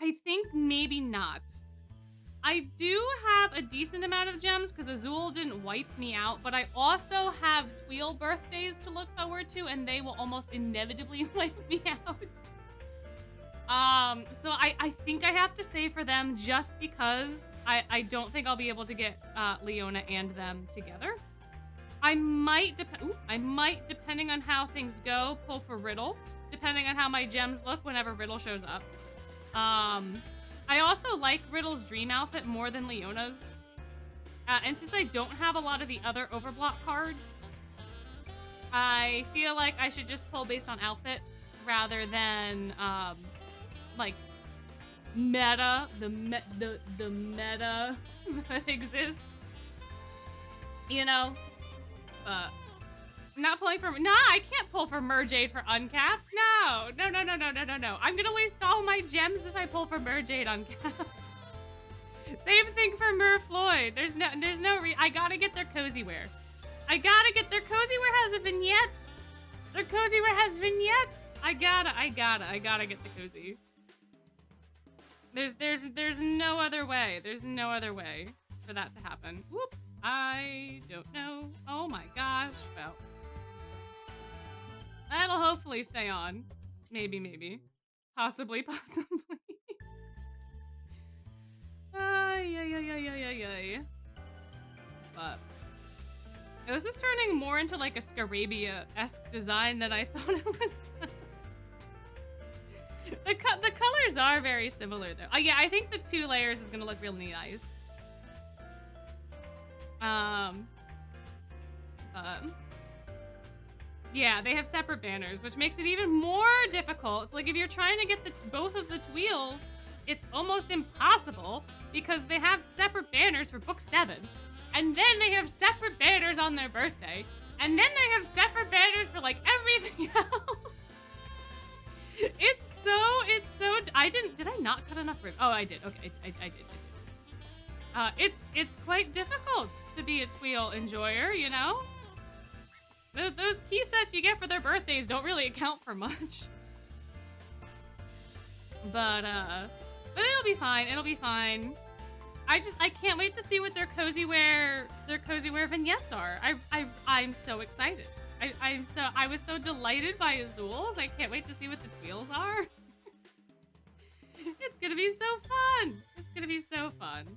I think maybe not. I do have a decent amount of gems because Azul didn't wipe me out, but I also have Tweel birthdays to look forward to, and they will almost inevitably wipe me out. So I think I have to say for them just because I don't think I'll be able to get Leona and them together. I might, depending on how things go, pull for Riddle, depending on how my gems look whenever Riddle shows up. I also like Riddle's dream outfit more than Leona's. And since I don't have a lot of the other Overblock cards, I feel like I should just pull based on outfit rather than, like, meta, the meta that exists. You know? Not pulling for, nah, I can't pull for Merjade for uncaps. No. I'm gonna waste all my gems if I pull for Merjade uncaps. Same thing for Merfloyd. There's no I gotta get their cozy wear. Their cozy wear has a vignette. Their cozy wear has vignettes. I gotta get the cozy. There's no other way. There's no other way for that to happen. Whoops. I don't know. Oh my gosh. Well. That'll hopefully stay on. Maybe. Possibly. Ay. But this is turning more into like a Scarabia-esque design than I thought it was gonna. The colors are very similar though. Yeah, I think the 2 layers is gonna look really nice. Yeah, they have separate banners, which makes it even more difficult. It's like if you're trying to get both of the Tweels, it's almost impossible because they have separate banners for Book 7. And then they have separate banners on their birthday. And then they have separate banners for like everything else. It's so, did I not cut enough ribbon? Oh, I did. Okay, I did. It's quite difficult to be a Tweel enjoyer, you know? Those key sets you get for their birthdays don't really account for much. But it'll be fine. I can't wait to see what their cozy wear vignettes are. I'm so excited. I was so delighted by Azul's. I can't wait to see what the Tweels are. It's gonna be so fun.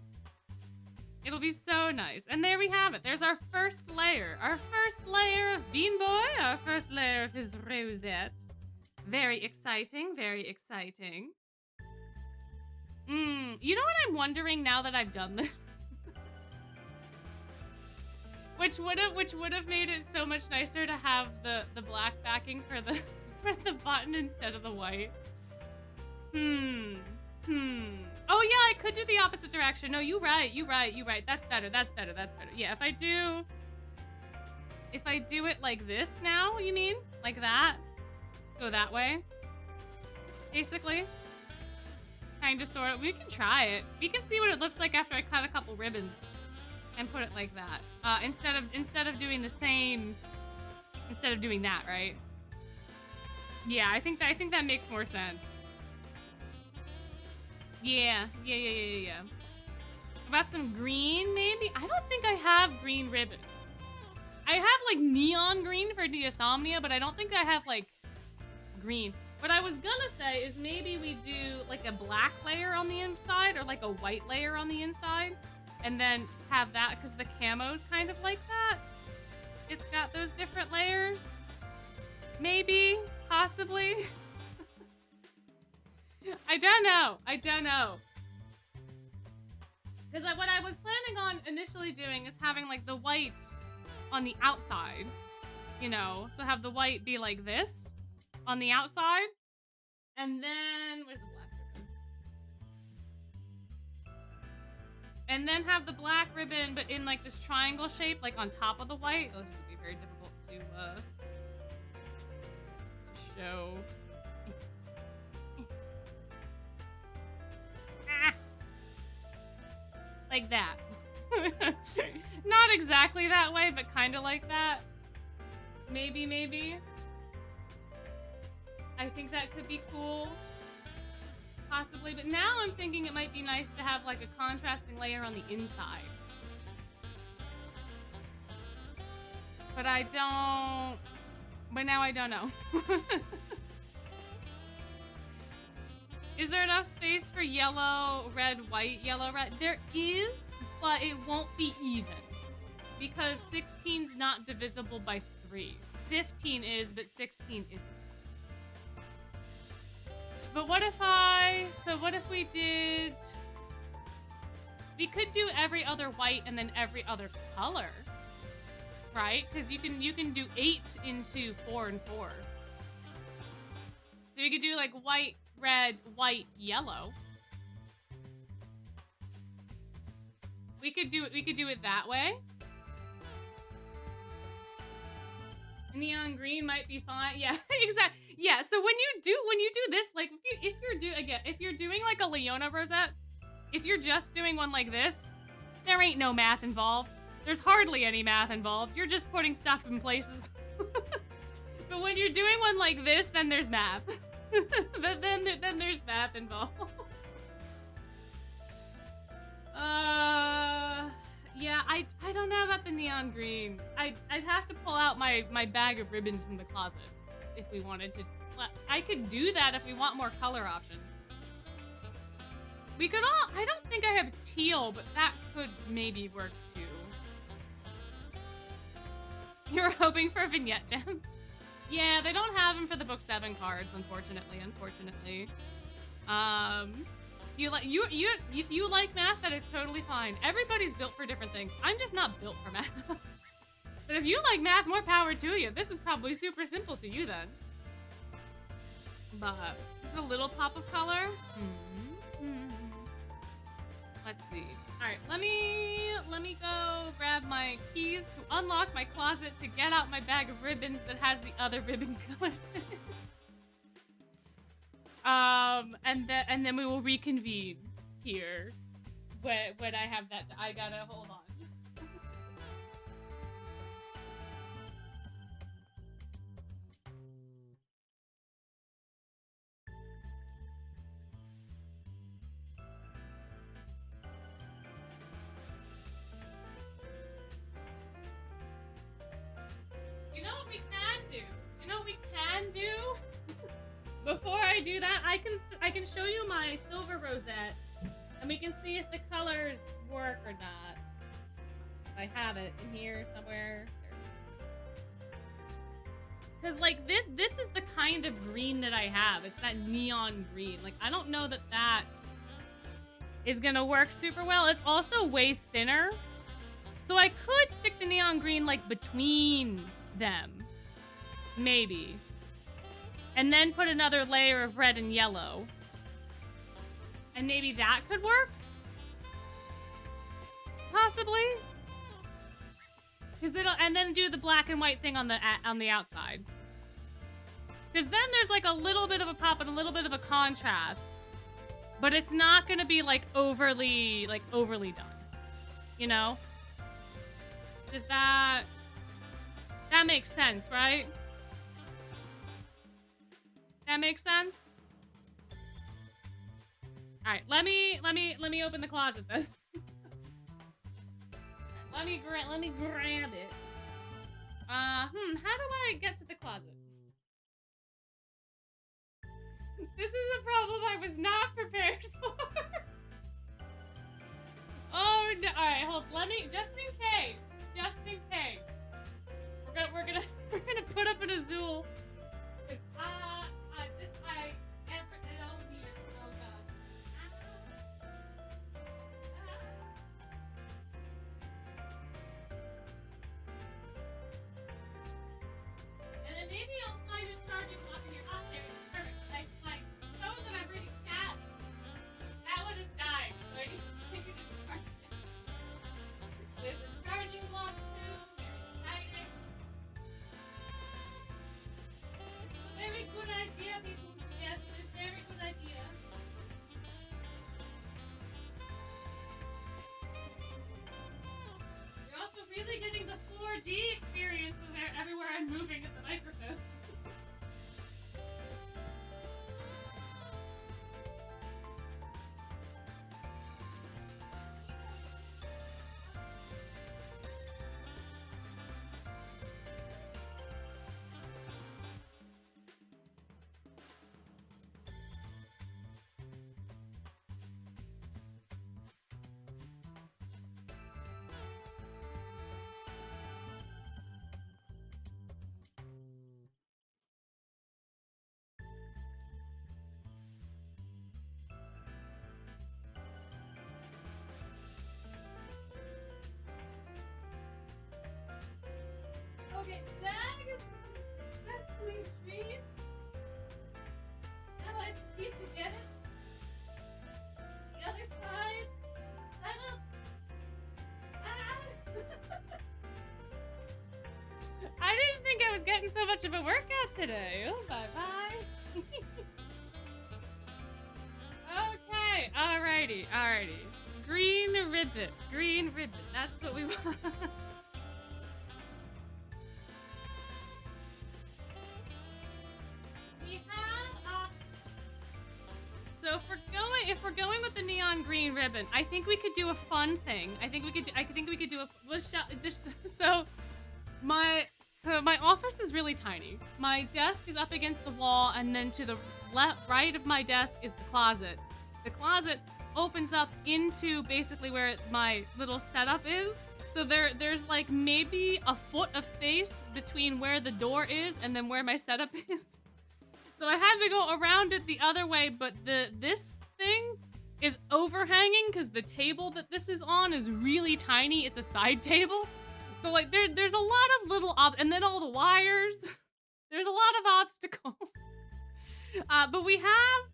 It'll be so nice. And there we have it. There's our first layer. Our first layer of Bean Boy. Our first layer of his Rosette. Very exciting. You know what I'm wondering now that I've done this? which would have made it so much nicer to have the black backing for the button instead of the white. Oh yeah, I could do the opposite direction. No, you right. That's better. Yeah, if I do it like this now, you mean? Like that? Go that way? Basically? Kinda, sorta. We can try it. We can see what it looks like after I cut a couple ribbons and put it like that. Instead of doing the same, instead of doing that, right? Yeah, I think that makes more sense. Yeah. About some green, maybe? I don't think I have green ribbon. I have, like, neon green for Insomnia, but I don't think I have, like, green. What I was gonna say is maybe we do, like, a black layer on the inside or, like, a white layer on the inside. And then have that, because the camo's kind of like that. It's got those different layers. Maybe. Possibly. I don't know. Because what I was planning on initially doing is having, like, the white on the outside, you know? So have the white be like this on the outside. And then, where's the black ribbon? And then have the black ribbon, but in, like, this triangle shape, like, on top of the white. Oh, this would be very difficult to show. Like that. Not exactly that way, but kind of like that. Maybe. I think that could be cool. Possibly, but now I'm thinking it might be nice to have, like, a contrasting layer on the inside. But now I don't know. Is there enough space for yellow, red, white, yellow, red? There is, but it won't be even. Because 16's not divisible by 3. 15 is, but 16 isn't. But what if we did... We could do every other white and then every other color. Right? Because you can do 8 into 4 and 4. So you could do, like, white, red, white, yellow. We could do it that way. Neon green might be fine. Yeah, exactly. Yeah, so when you do this, like, if you're doing, like, a Leona Rosette, if you're just doing one like this, there ain't no math involved. There's hardly any math involved. You're just putting stuff in places. But when you're doing one like this, then there's math. then there's math involved. Yeah, I don't know about the neon green. I'd have to pull out my bag of ribbons from the closet if we wanted to. I could do that if we want more color options. We could all... I don't think I have teal, but that could maybe work too. You're hoping for vignette gems? Yeah, they don't have them for the book 7 cards, unfortunately. If you like math, that is totally fine. Everybody's built for different things. I'm just not built for math. But if you like math, more power to you. This is probably super simple to you then. But just a little pop of color. Let's see. All right, let me go grab my keys to unlock my closet to get out my bag of ribbons that has the other ribbon colors in it. And then we will reconvene here when I have that. I gotta hold on. You know what we can do? Before I do that, I can show you my silver rosette, and we can see if the colors work or not. I have it in here somewhere. Because, like, this is the kind of green that I have. It's that neon green. Like, I don't know that is gonna work super well. It's also way thinner. So I could stick the neon green, like, between them. Maybe. And then put another layer of red and yellow. And maybe that could work? Possibly? And then do the black and white thing on the outside. Because then there's, like, a little bit of a pop and a little bit of a contrast. But it's not going to be, like, overly done. You know? Does that makes sense, right? That makes sense? All right, let me open the closet then. Let me grab it. How do I get to the closet? This is a problem I was not prepared for. Oh no! All right, hold. Let me just in case. We're gonna put up an Azul. Cause I ever and all years. Oh god. And then maybe I'll find a charging block in your hot there. Perfect. Like so that I'm reading chat. That one is dying. So I need to take it to charge it. There's a charging block too. Very exciting. This is a very good idea, people suggested. Very good idea. You're also really getting the 4D experience with everywhere I'm moving at the microphone. Okay, that is successfully retrieved. Now I just need to get it. The other side. Set up. I didn't think I was getting so much of a workout today. Oh, bye-bye. Okay, alrighty. Green ribbon. That's what we want. So if we're going with the neon green ribbon, I think we could do a fun thing. I think we could do a so my office is really tiny. My desk is up against the wall, and then to the right of my desk is the closet. The closet opens up into basically where my little setup is. So there's like maybe a foot of space between where the door is and then where my setup is. So I had to go around it the other way, but this thing is overhanging because the table that this is on is really tiny. It's a side table. So like there's a lot of little and then all the wires. There's a lot of obstacles. But we have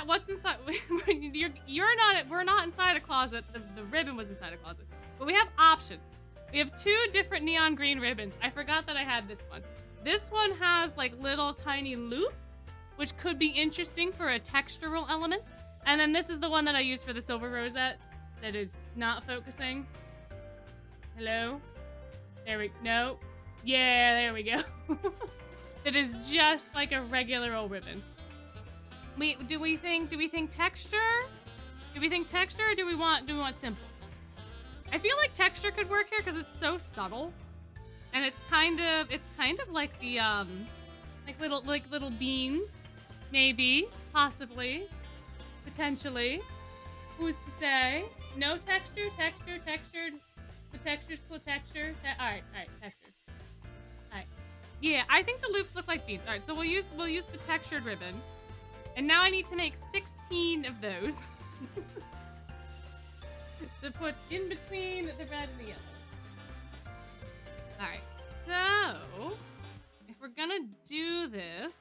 what's inside. We're not inside a closet. The ribbon was inside a closet. But we have options. We have 2 different neon green ribbons. I forgot that I had this one. This one has like little tiny loops, which could be interesting for a textural element. And then this is the one that I use for the silver rosette that is not focusing. Hello? No. Yeah, there we go. It is just like a regular old ribbon. Do we think texture? Do we think texture or do we want simple? I feel like texture could work here because it's so subtle. And it's kind of like the like little beans, maybe, possibly, potentially. Who's to say? No texture. The texture's cool texture. All right, texture. All right. Yeah, I think the loops look like beans. All right, so we'll use the textured ribbon, and now I need to make 16 of those to put in between the red and the yellow. Alright, so if we're gonna do this,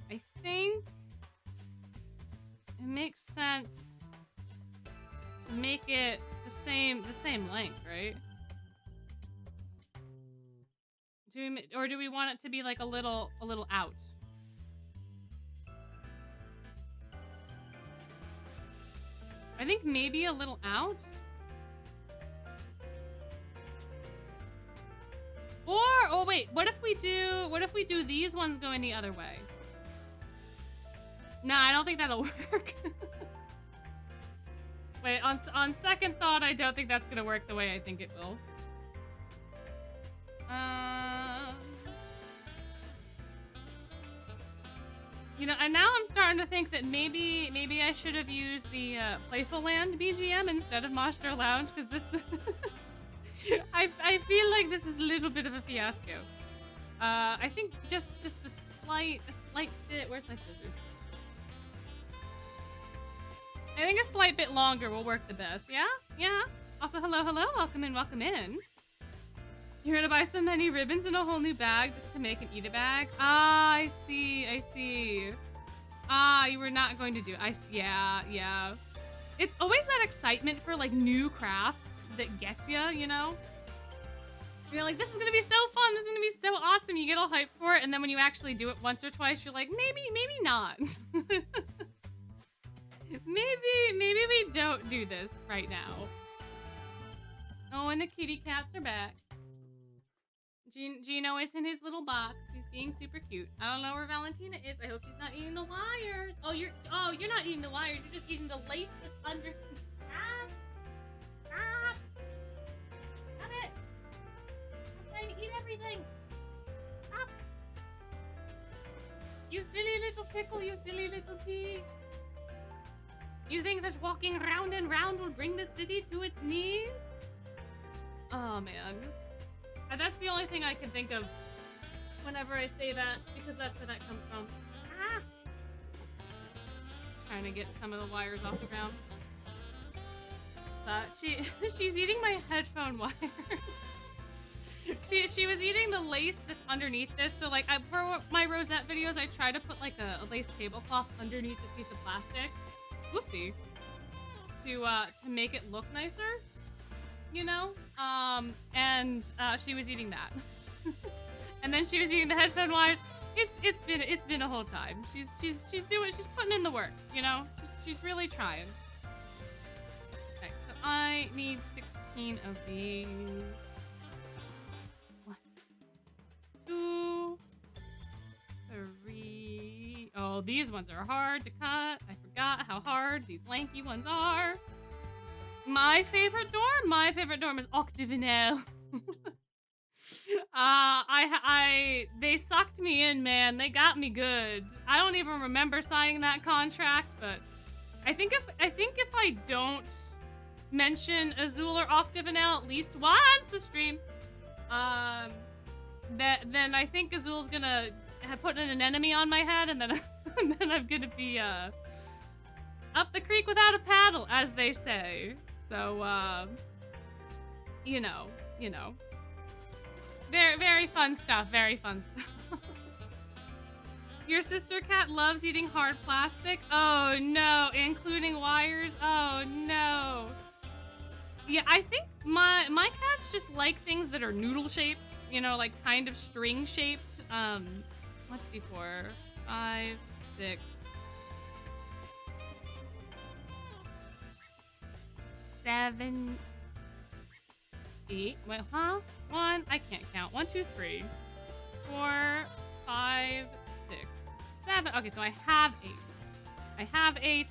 I think it makes sense to make it the same length, right? Do we want it to be like a little out? I think maybe a little out. Oh wait, what if we do these ones going the other way? No, I don't think that'll work. Wait, on second thought, I don't think that's gonna work the way I think it will. You know, and now I'm starting to think that maybe I should have used the Playful Land BGM instead of Monster Lounge, because this I feel like this is a little bit of a fiasco. I think just a slight bit. Where's my scissors? I think a slight bit longer will work the best. Yeah, yeah. Also, hello, welcome in, welcome in. You're gonna buy so many ribbons and a whole new bag just to make an eat-a-bag? Ah, I see. Ah, you were not going to do it. Yeah. It's always that excitement for, like, new crafts that gets you know? You're like, this is gonna be so fun, this is gonna be so awesome. You get all hyped for it, and then when you actually do it once or twice, you're like, maybe not. maybe we don't do this right now. Oh, and the kitty cats are back. Gino is in his little box. He's being super cute. I don't know where Valentina is. I hope she's not eating the wires. Oh, you're not eating the wires. You're just eating the lace that's under. Stop! Stop it! I'm trying to eat everything. Stop! You silly little pickle. You silly little pig. You think that walking round and round will bring the city to its knees? Oh man. That's the only thing I can think of whenever I say that, because that's where that comes from. Ah! Trying to get some of the wires off the ground. She's eating my headphone wires. She was eating the lace that's underneath this. So like for my Rosette videos, I try to put like a lace tablecloth underneath this piece of plastic. Whoopsie. To make it look nicer. You know, and she was eating that, and then she was eating the headphone wires. It's been a whole time. She's putting in the work. You know, she's really trying. Okay, so I need 16 of these. 1, 2, 3. Oh, these ones are hard to cut. I forgot how hard these lanky ones are. My favorite dorm is Octavinelle. They sucked me in, man. They got me good. I don't even remember signing that contract, but I think if I don't mention Azul or Octavinelle at least once to stream, then I think Azul's gonna put an enemy on my head, and then I'm gonna be up the creek without a paddle, as they say. So, you know. Very fun stuff, Your sister cat loves eating hard plastic? Oh no, including wires? Oh no. Yeah, I think my cats just like things that are noodle shaped, you know, like kind of string shaped. What's before? 5, 6, 7, 8. Wait, huh? 1. I can't count. 1, 2, 3, 4, 5, 6, 7. Okay, so I have 8.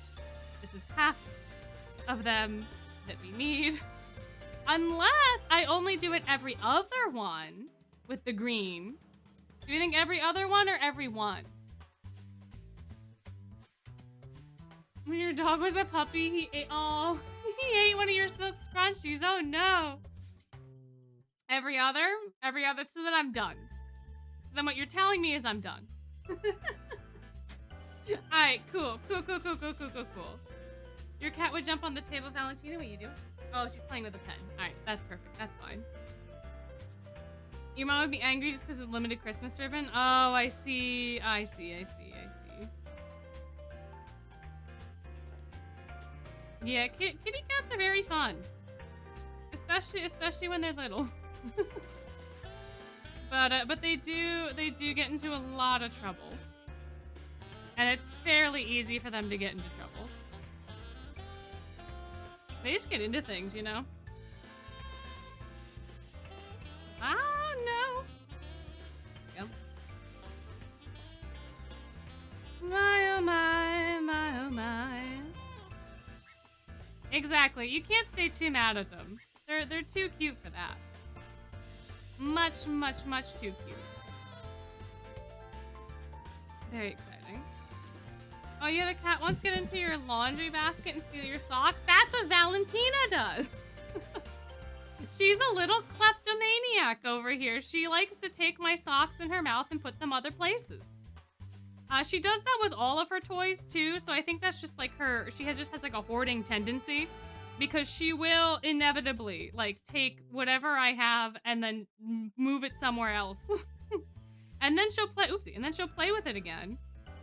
This is half of them that we need. Unless I only do it every other one with the green. Do you think every other one or every one? When your dog was a puppy, he ate one of your silk scrunchies. Oh no. Every other, so that I'm done. Then what you're telling me is I'm done. Alright, cool. Your cat would jump on the table, Valentina. What you do? Oh, she's playing with a pen. Alright, that's perfect. That's fine. Your mom would be angry just because of limited Christmas ribbon? Oh, I see. Yeah, kitty cats are very fun. Especially when they're little. But they do get into a lot of trouble. And it's fairly easy for them to get into trouble. They just get into things, you know? Oh, no. Yep. My, oh, my. Exactly. You can't stay too mad at them. They're too cute for that. Much, much, much too cute. Very exciting. Oh, yeah, the cat wants to get into your laundry basket and steal your socks? That's what Valentina does. She's a little kleptomaniac over here. She likes to take my socks in her mouth and put them other places. She does that with all of her toys, too, so I think that's just like her... She just has like a hoarding tendency, because she will inevitably, like, take whatever I have and then move it somewhere else. And then she'll play... Oopsie. And then she'll play with it again.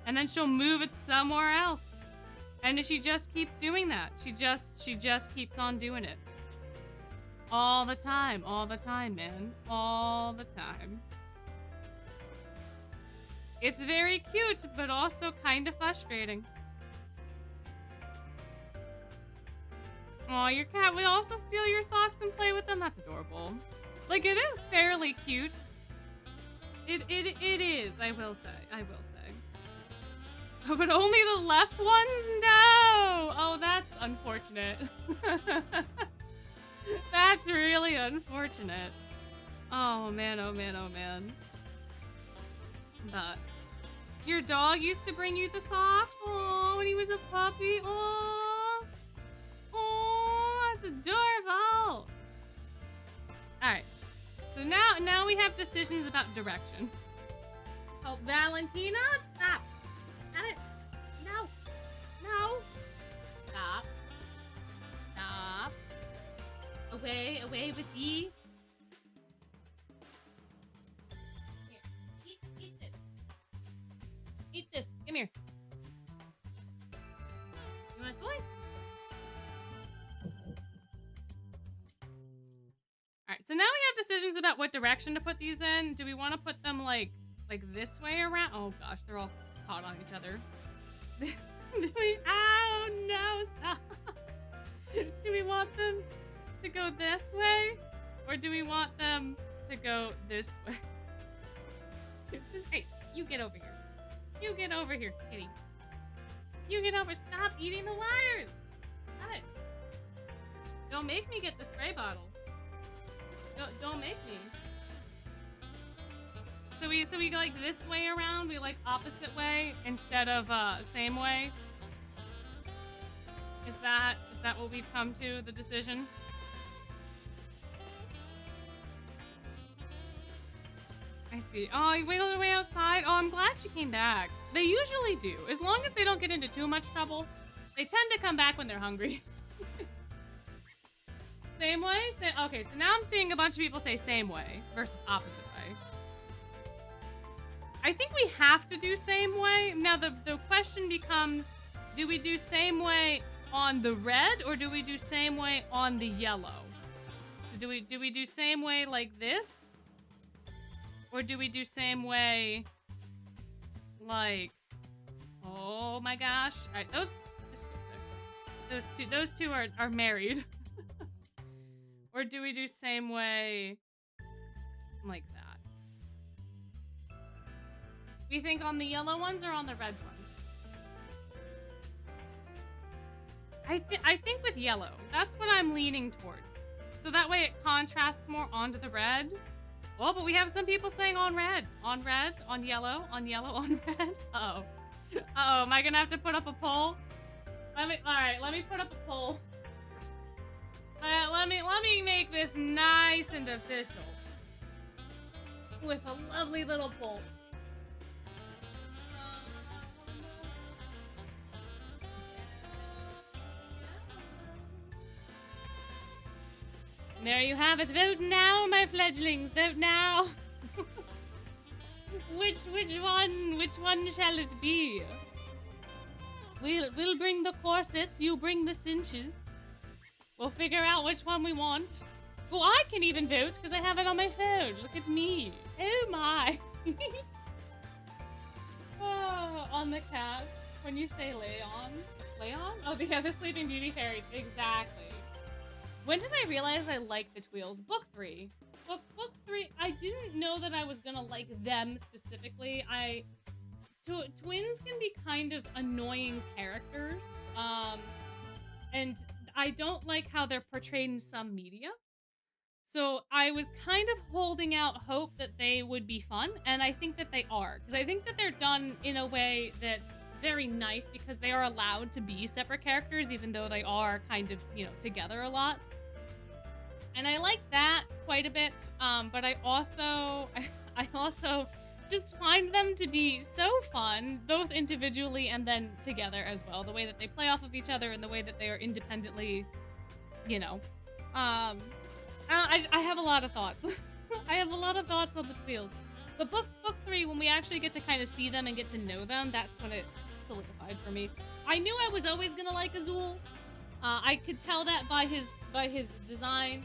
And then she'll move it somewhere else. And she just keeps doing that. She just keeps on doing it. All the time, man. All the time. It's very cute, but also kind of frustrating. Aw, your cat would also steal your socks and play with them? That's adorable. Like, it is fairly cute. It is, I will say. Oh, but only the left ones? No! Oh, that's unfortunate. That's really unfortunate. Oh, man, oh, man, oh, man. But your dog used to bring you the socks? Oh, when he was a puppy? Oh, that's adorable. Alright. So now we have decisions about direction. Oh, Valentina, stop. Stop it. No. No. Stop. Stop. Away with thee. Here, eat this. Eat this. Come here. You want a toy? Alright, so now we have decisions about what direction to put these in. Do we want to put them like this way around? Oh gosh, they're all caught on each other. Ow, no, stop. Do we want them to go this way? Or do we want them to go this way? Hey, you get over here. You get over here, kitty. You get over. Stop eating the wires. Stop it. Don't make me get the spray bottle. Don't make me. So we go like this way around. We like opposite way instead of same way. Is that what we've come to, the decision? I see. Oh, you wiggled her way outside. Oh, I'm glad she came back. They usually do. As long as they don't get into too much trouble, they tend to come back when they're hungry. Same way? Okay, so now I'm seeing a bunch of people say same way versus opposite way. I think we have to do same way. Now the question becomes, do we do same way on the red or do we do same way on the yellow? So do we do same way like this? Or do we do same way like, oh my gosh. All right, just go there. Those two are married. Or do we do same way like that? Do you think on the yellow ones or on the red ones? I think with yellow. That's what I'm leaning towards. So that way it contrasts more onto the red. Well, but we have some people saying on red, on yellow, on red. Uh-oh. Uh-oh, am I gonna have to put up a poll? All right, let me put up a poll. Let me make this nice and official with a lovely little poll. There you have it. Vote now, my fledglings. Vote now. Which one shall it be? We'll bring the corsets. You bring the cinches. We'll figure out which one we want. Oh, I can even vote because I have it on my phone. Look at me. Oh my. Oh, on the couch. When you say Leon. Leon? Oh, yeah, the Sleeping Beauty fairies. Exactly. When did I realize I liked the Tweels? Book 3. Book 3, I didn't know that I was gonna like them specifically. Twins can be kind of annoying characters. And I don't like how they're portrayed in some media. So I was kind of holding out hope that they would be fun, and I think that they are, because I think that they're done in a way that's very nice because they are allowed to be separate characters, even though they are kind of, together a lot. And I like that quite a bit. But I also, I also just find them to be so fun, both individually and then together as well. The way that they play off of each other and the way that they are independently, you know. Um, I have a lot of thoughts. I have a lot of thoughts on the Tweels. But book 3, when we actually get to kind of see them and get to know them, that's when it solidified for me. I knew I was always gonna like Azul. I could tell that by his design.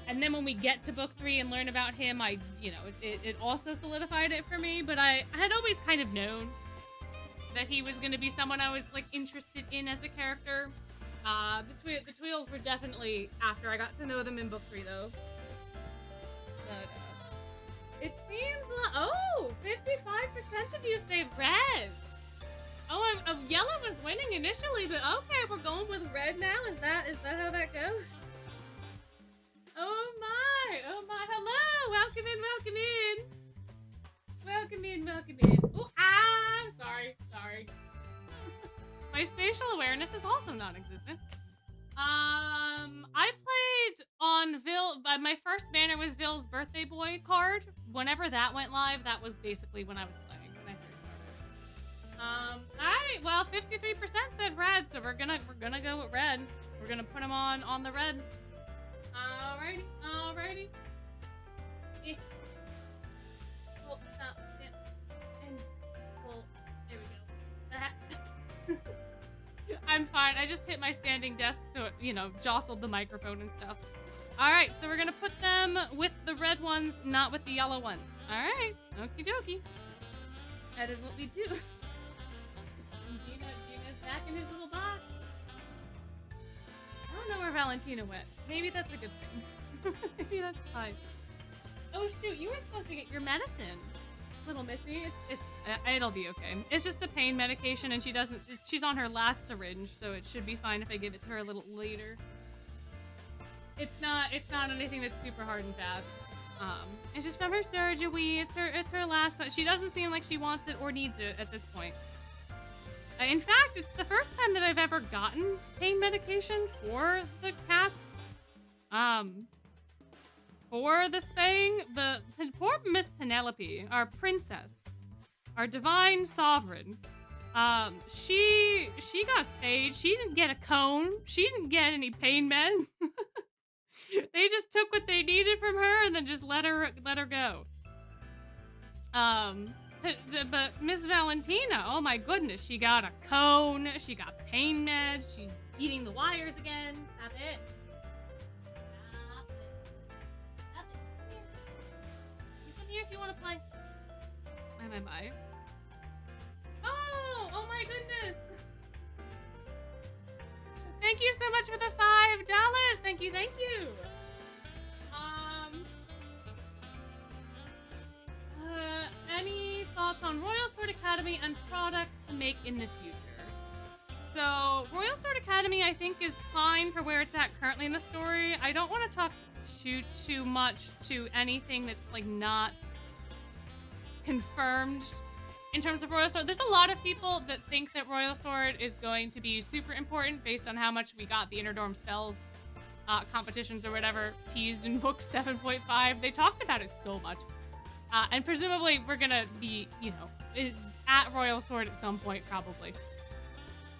And then when we get to book 3 and learn about him, it also solidified it for me. But I had always kind of known that he was going to be someone I was like interested in as a character. The Tweels were definitely after I got to know them in book 3 though. But it seems like 55% of you say red. Oh, yellow was winning initially, but okay, we're going with red now. Is that how that goes? Oh my! Hello! Welcome in. Oh, sorry. My spatial awareness is also non-existent. I played on my first banner was Vill's birthday boy card. Whenever that went live, that was basically when I was playing, when I first started. Alright, well, 53% said red, so we're gonna go with red. We're gonna put him on the red. Alrighty. Yeah. Well, there we go. I'm fine. I just hit my standing desk, so it, jostled the microphone and stuff. Alright, so we're gonna put them with the red ones, not with the yellow ones. Alright, okie dokie. That is what we do. Gina's back in his little box. I don't know where Valentina went. Maybe that's a good thing. Maybe that's fine. Oh shoot, you were supposed to get your medicine, little Missy. It'll be okay. It's just a pain medication, and she's on her last syringe, so it should be fine if I give it to her a little later. It's not anything that's super hard and fast. It's just from her surgery. It's her last one. She doesn't seem like she wants it or needs it at this point. In fact, it's the first time that I've ever gotten pain medication for the cats. For the spaying, poor Miss Penelope, our princess, our divine sovereign. She got spayed. She didn't get a cone. She didn't get any pain meds. They just took what they needed from her and then just let her go. But Miss Valentina, oh my goodness, she got a cone, she got pain meds, she's eating the wires again. Stop it. You come here if you want to play. My. Oh my goodness. Thank you so much for the $5. Thank you. Any thoughts on Royal Sword Academy and products to make in the future? So, Royal Sword Academy, I think, is fine for where it's at currently in the story. I don't want to talk too much to anything that's, like, not confirmed in terms of Royal Sword. There's a lot of people that think that Royal Sword is going to be super important based on how much we got the Interdorm Spells competitions or whatever teased in book 7.5. They talked about it so much. And presumably we're gonna be, at Royal Sword at some point, probably.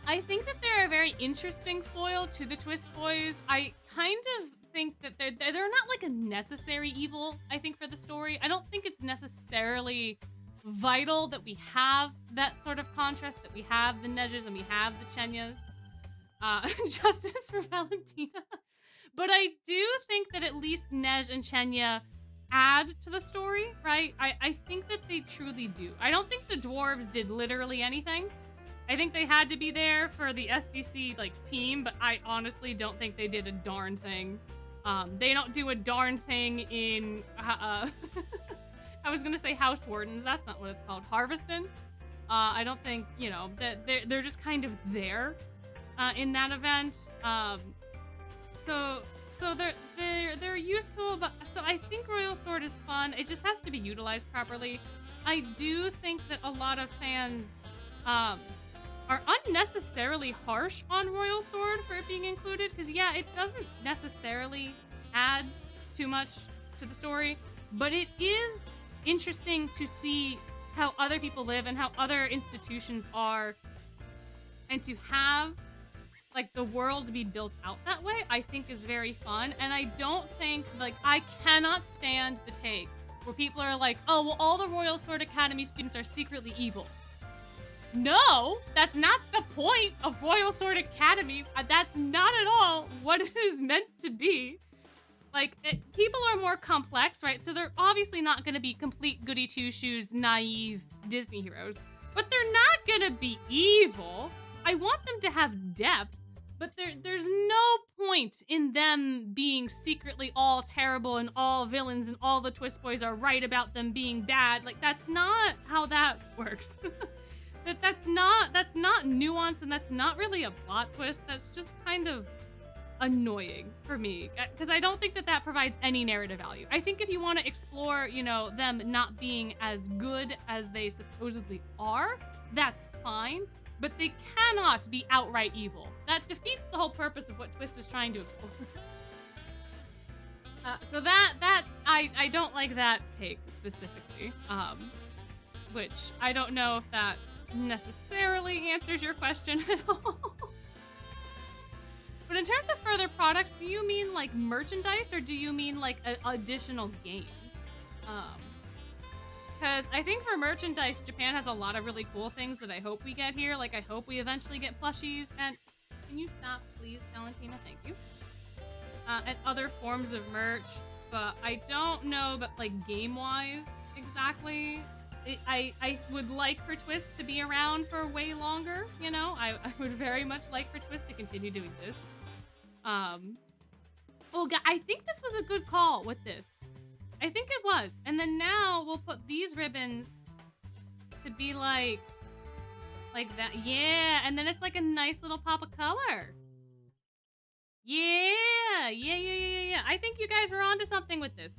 I think that they're a very interesting foil to the Twist Boys. I kind of think that they're not like a necessary evil, I think, for the story. I don't think it's necessarily vital that we have that sort of contrast, that we have the Neges and we have the Chenyas. Justice for Valentina. But I do think that at least Nej and Chenya add to the story, right? I think that they truly do. I don't think the dwarves did literally anything. I think they had to be there for the SDC team, but I honestly don't think they did a darn thing. They don't do a darn thing in I was gonna say House Wardens. That's not what it's called. Harveston. I don't think that they're just kind of there in that event. So they're useful, but so I think Royal Sword is fun. It just has to be utilized properly. I do think that a lot of fans um are unnecessarily harsh on Royal Sword for it being included, because yeah, it doesn't necessarily add too much to the story, but it is interesting to see how other people live and how other institutions are, and to have like the world be built out that way, I think is very fun. And I don't think, like, I cannot stand the take where people are like, oh, well, all the Royal Sword Academy students are secretly evil. No, that's not the point of Royal Sword Academy. That's not at all what it is meant to be. Like, people are more complex, right? So they're obviously not going to be complete goody two-shoes, naive Disney heroes, but they're not going to be evil. I want them to have depth, but there's no point in them being secretly all terrible and all villains and all the Twist Boys are right about them being bad. Like, that's not how that works. That's not nuance, and that's not really a plot twist. That's just kind of annoying for me, because I don't think that provides any narrative value. I think if you want to explore, you know, them not being as good as they supposedly are, that's fine, but they cannot be outright evil. That defeats the whole purpose of what Twist is trying to explore. So I don't like that take specifically, which I don't know if that necessarily answers your question at all. But in terms of further products, do you mean like merchandise, or do you mean like additional games? Because I think for merchandise, Japan has a lot of really cool things that I hope we get here. Like, I hope we eventually get plushies. And can you stop, please, Valentina? Thank you. And other forms of merch. But I don't know, but like game-wise, exactly. I would like for Twist to be around for way longer, you know? I would very much like for Twist to continue to exist. Oh, I think this was a good call with this. I think it was. And then now we'll put these ribbons to be like that. Yeah, and then it's like a nice little pop of color. Yeah. I think you guys were onto something with this.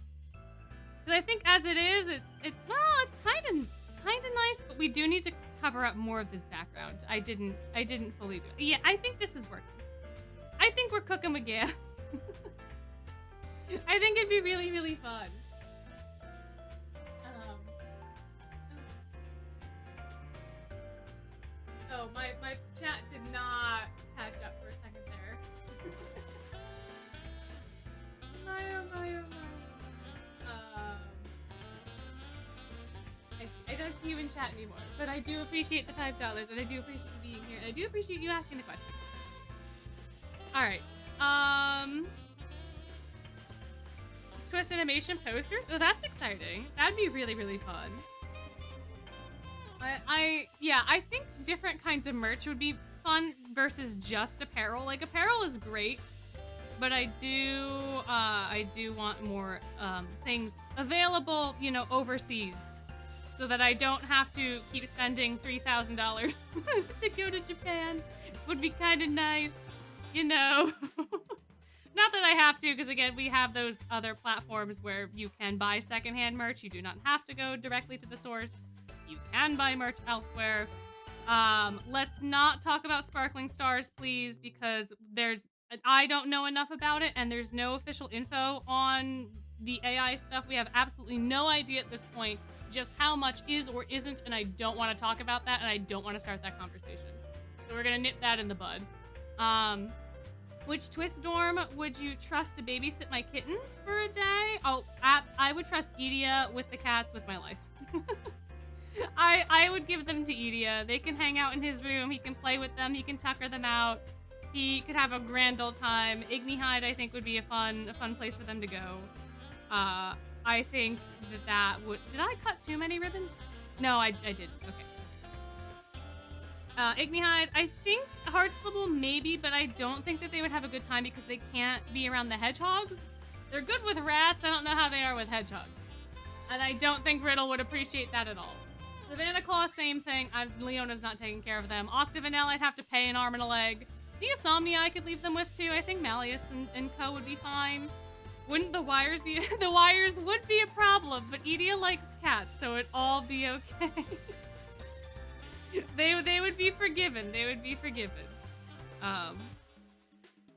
Because I think as it is, it's kind of nice, but we do need to cover up more of this background. I didn't fully do it. Yeah, I think this is working. I think we're cooking with gas. I think it'd be really, really fun. Oh, my chat did not catch up for a second there. Maya. I don't see you in chat anymore, but I do appreciate the $5, and I do appreciate you being here, and I do appreciate you asking the question. All right. Twist animation posters? Oh, that's exciting. That'd be really, really fun. I think different kinds of merch would be fun versus just apparel. Like, apparel is great, but I do want more things available, you know, overseas, so that I don't have to keep spending $3,000 to go to Japan. Would be kind of nice, you know. Not that I have to, because again, we have those other platforms where you can buy secondhand merch. You do not have to go directly to the source. You can buy merch elsewhere. Let's not talk about Sparkling Stars, please, because I don't know enough about it, and there's no official info on the AI stuff. We have absolutely no idea at this point just how much is or isn't, and I don't want to talk about that, and I don't want to start that conversation. So we're gonna nip that in the bud. Which Twist dorm would you trust to babysit my kittens for a day? Oh, I would trust Edia with the cats with my life. I would give them to Edia. They can hang out in his room. He can play with them. He can tucker them out. He could have a grand old time. Ignihide, I think, would be a fun place for them to go. I think that would... Did I cut too many ribbons? No, I did. Okay. Ignihide, I think Heartslibble maybe, but I don't think that they would have a good time because they can't be around the hedgehogs. They're good with rats. I don't know how they are with hedgehogs. And I don't think Riddle would appreciate that at all. Savannah Claw, same thing. Leona's not taking care of them. Octavanel, I'd have to pay an arm and a leg Deosomnia I could leave them with too. I think Malleus and co would be fine. Wouldn't the wires be? The wires would be a problem, but Edia likes cats, so it'd all be okay. They would be forgiven. They would be forgiven.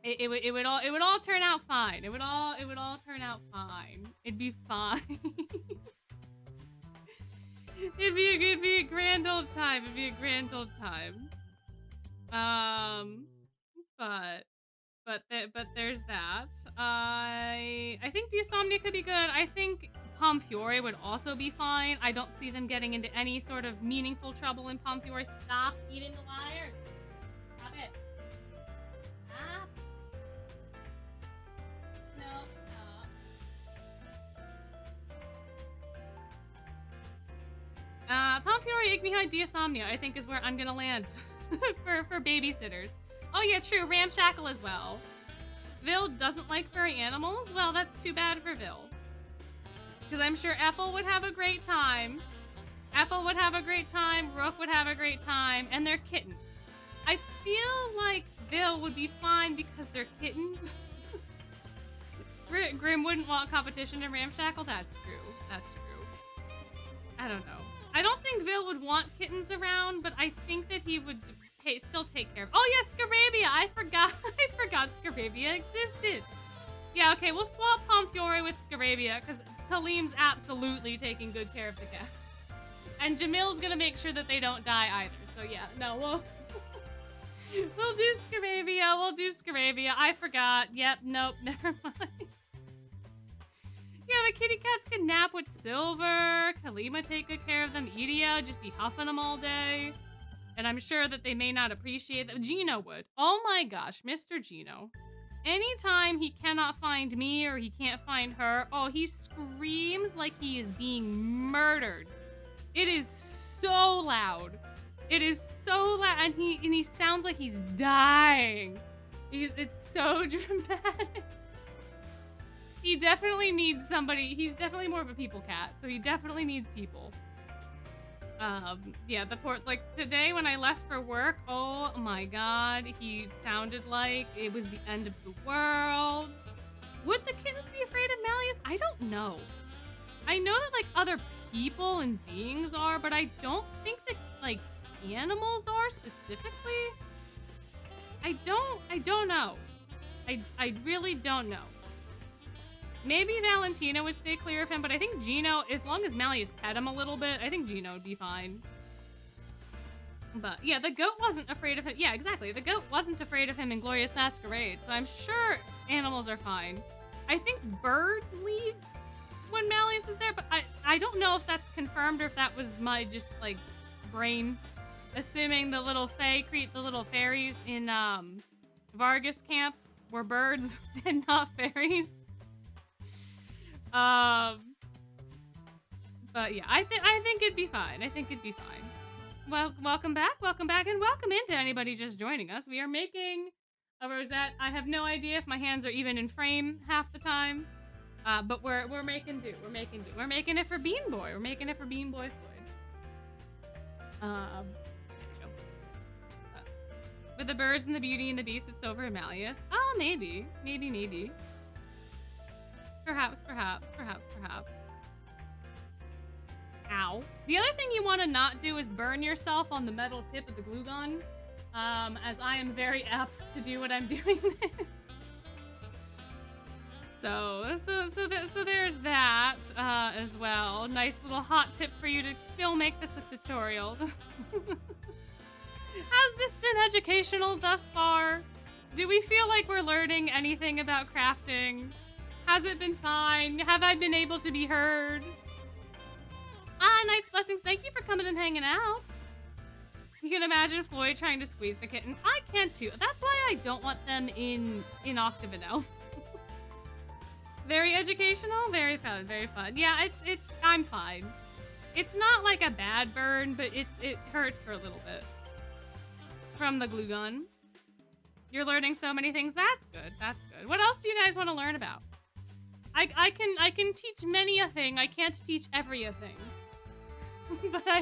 It would all turn out fine. It would all turn out fine. It'd be fine. It'd be a grand old time. It'd be a grand old time. But there's that. I think Deosomnia could be good. I think Pomfiore would also be fine. I don't see them getting into any sort of meaningful trouble in Pomfiore. Stop eating the wire. Stop it. Stop. No, stop. Pomfiore, Ignihide, Deosomnia, I think is where I'm gonna land for babysitters. Oh yeah, true. Ramshackle as well. Vil doesn't like furry animals? Well, that's too bad for Vil. Because I'm sure Ethel would have a great time. Ethel would have a great time. Rook would have a great time. And they're kittens. I feel like Vil would be fine because they're kittens. Grim wouldn't want competition in Ramshackle? That's true. That's true. I don't know. I don't think Vil would want kittens around, but I think that he would still take care of. Oh yeah, Scarabia! I forgot. I forgot Scarabia existed. Yeah, okay, we'll swap Pomfiore with Scarabia because Kaleem's absolutely taking good care of the cat, and Jamil's gonna make sure that they don't die either. So yeah, no, we'll do Scarabia. We'll do Scarabia. I forgot. Yep. Nope. Never mind. Yeah, the kitty cats can nap with Silver. Kalima take good care of them. Edia just be huffing them all day. And I'm sure that they may not appreciate that. Gino would. Oh my gosh, Mr. Gino. Anytime he cannot find me or he can't find her, oh, he screams like he is being murdered. It is so loud. It is so loud, and he sounds like he's dying. It's so dramatic. He definitely needs somebody. He's definitely more of a people cat, so he definitely needs people. Yeah, the poor, like, today when I left for work, oh my god, he sounded like it was the end of the world. Would the kittens be afraid of Malleus? I don't know. I know that, like, other people and beings are, but I don't think that, like, animals are specifically. I don't know. I really don't know. Maybe Valentina would stay clear of him, but I think Gino, as long as Malleus pet him a little bit, I think Gino would be fine. But yeah, the goat wasn't afraid of him. Yeah, exactly. The goat wasn't afraid of him in Glorious Masquerade, so I'm sure animals are fine. I think birds leave when Malleus is there, but I don't know if that's confirmed or if that was my just, like, brain assuming the little the little fairies in Vargas camp were birds and not fairies. But yeah, I think it'd be fine. I think it'd be fine. Well, welcome back, and welcome into anybody just joining us. We are making a Rosette. I have no idea if my hands are even in frame half the time, but we're making do. We're making do. We're making it for Bean Boy. We're making it for Bean Boy Floyd. There you go. With the birds and the Beauty and the Beast with Silver and Malleus. Oh, maybe. Perhaps. Ow. The other thing you want to not do is burn yourself on the metal tip of the glue gun, as I am very apt to do when I'm doing this. So there's that as well. Nice little hot tip for you to still make this a tutorial. Has this been educational thus far? Do we feel like we're learning anything about crafting? Has it been fine? Have I been able to be heard? Knight's Blessings, thank you for coming and hanging out. You can imagine Floyd trying to squeeze the kittens. I can too. That's why I don't want them in Octavino. Very educational, very fun, very fun. Yeah, I'm fine. It's not like a bad burn, but it hurts for a little bit. From the glue gun. You're learning so many things. That's good. That's good. What else do you guys want to learn about? I can teach many a thing. I can't teach every a thing. but I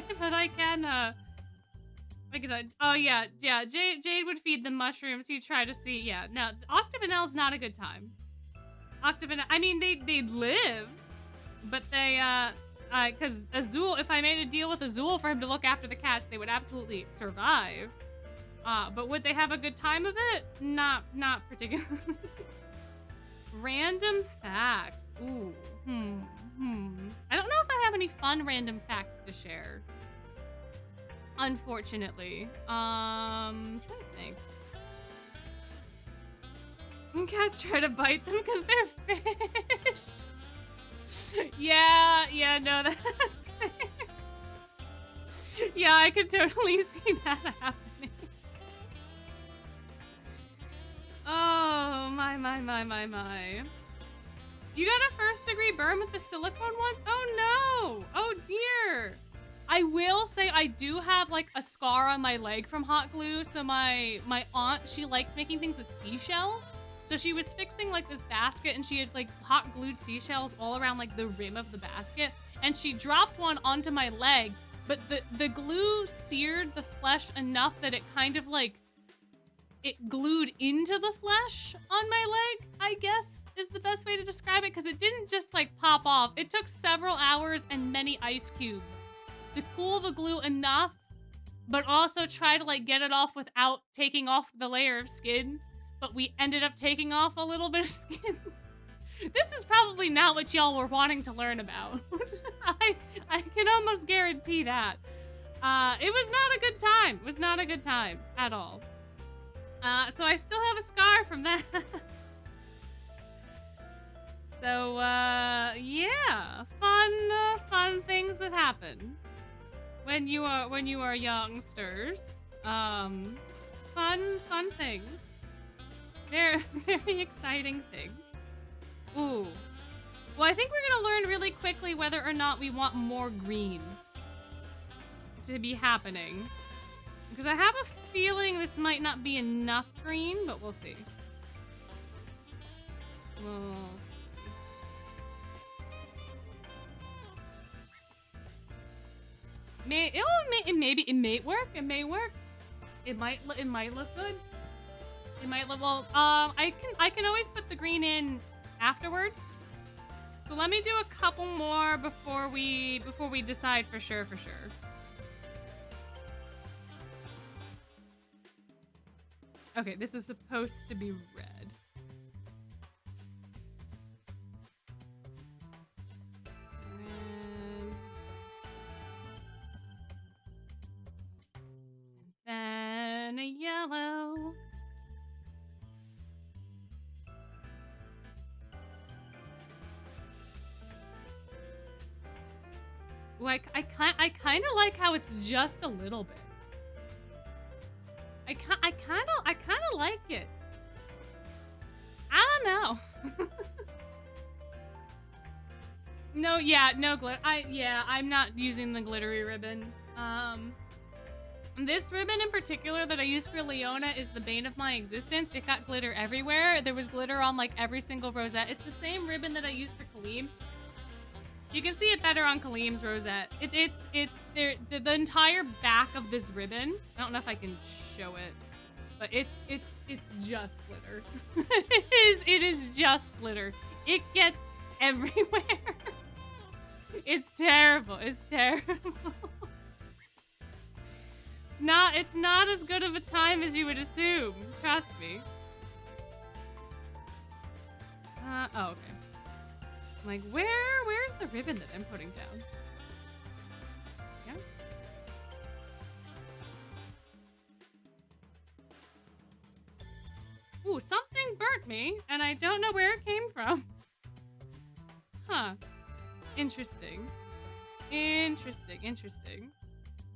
Like, oh yeah, yeah. Jade would feed them mushrooms. He'd try to see. Yeah, no, Octavanel's not a good time. Octavanel. I mean, they'd live, but they because Azul. If I made a deal with Azul for him to look after the cats, they would absolutely survive. But would they have a good time of it? Not particularly. Random facts. Ooh. I don't know if I have any fun random facts to share. Unfortunately. Trying to think. Cats try to bite them because they're fish. Yeah, no, that's fair. Yeah, I could totally see that happening. Oh, my. You got a first degree burn with the silicone ones? Oh no! Oh dear! I will say I do have like a scar on my leg from hot glue. So my aunt, she liked making things with seashells. So she was fixing like this basket and she had like hot glued seashells all around like the rim of the basket. And she dropped one onto my leg, but the glue seared the flesh enough that it kind of like, it glued into the flesh on my leg, I guess is the best way to describe it, because it didn't just like pop off. It took several hours and many ice cubes to cool the glue enough, but also try to like get it off without taking off the layer of skin. But we ended up taking off a little bit of skin. This is probably not what y'all were wanting to learn about. I can almost guarantee that. It was not a good time. It was not a good time at all. So I still have a scar from that. So, yeah, fun things that happen when you are youngsters. Fun things. Very, very exciting things. Ooh. Well, I think we're gonna learn really quickly whether or not we want more green to be happening. Because I have a feeling this might not be enough green, but we'll see. We'll see. It may work. It may work. It might look good. It might look well. I can always put the green in afterwards. So let me do a couple more before we decide for sure. Okay, this is supposed to be red. And then a yellow. Like I kind of like how it's just a little bit. I kind of like it. I don't know. No, yeah, no glitter. I'm not using the glittery ribbons. This ribbon in particular that I used for Leona is the bane of my existence. It got glitter everywhere. There was glitter on like every single rosette. It's the same ribbon that I used for Kaleem. You can see it better on Kaleem's rosette. It's the entire back of this ribbon. I don't know if I can show it, but it's just glitter. It is just glitter. It gets everywhere. It's terrible. It's terrible. It's not as good of a time as you would assume. Trust me. Oh, okay. I'm like, where's the ribbon that I'm putting down? Yeah. Ooh, something burnt me, and I don't know where it came from. Huh. Interesting.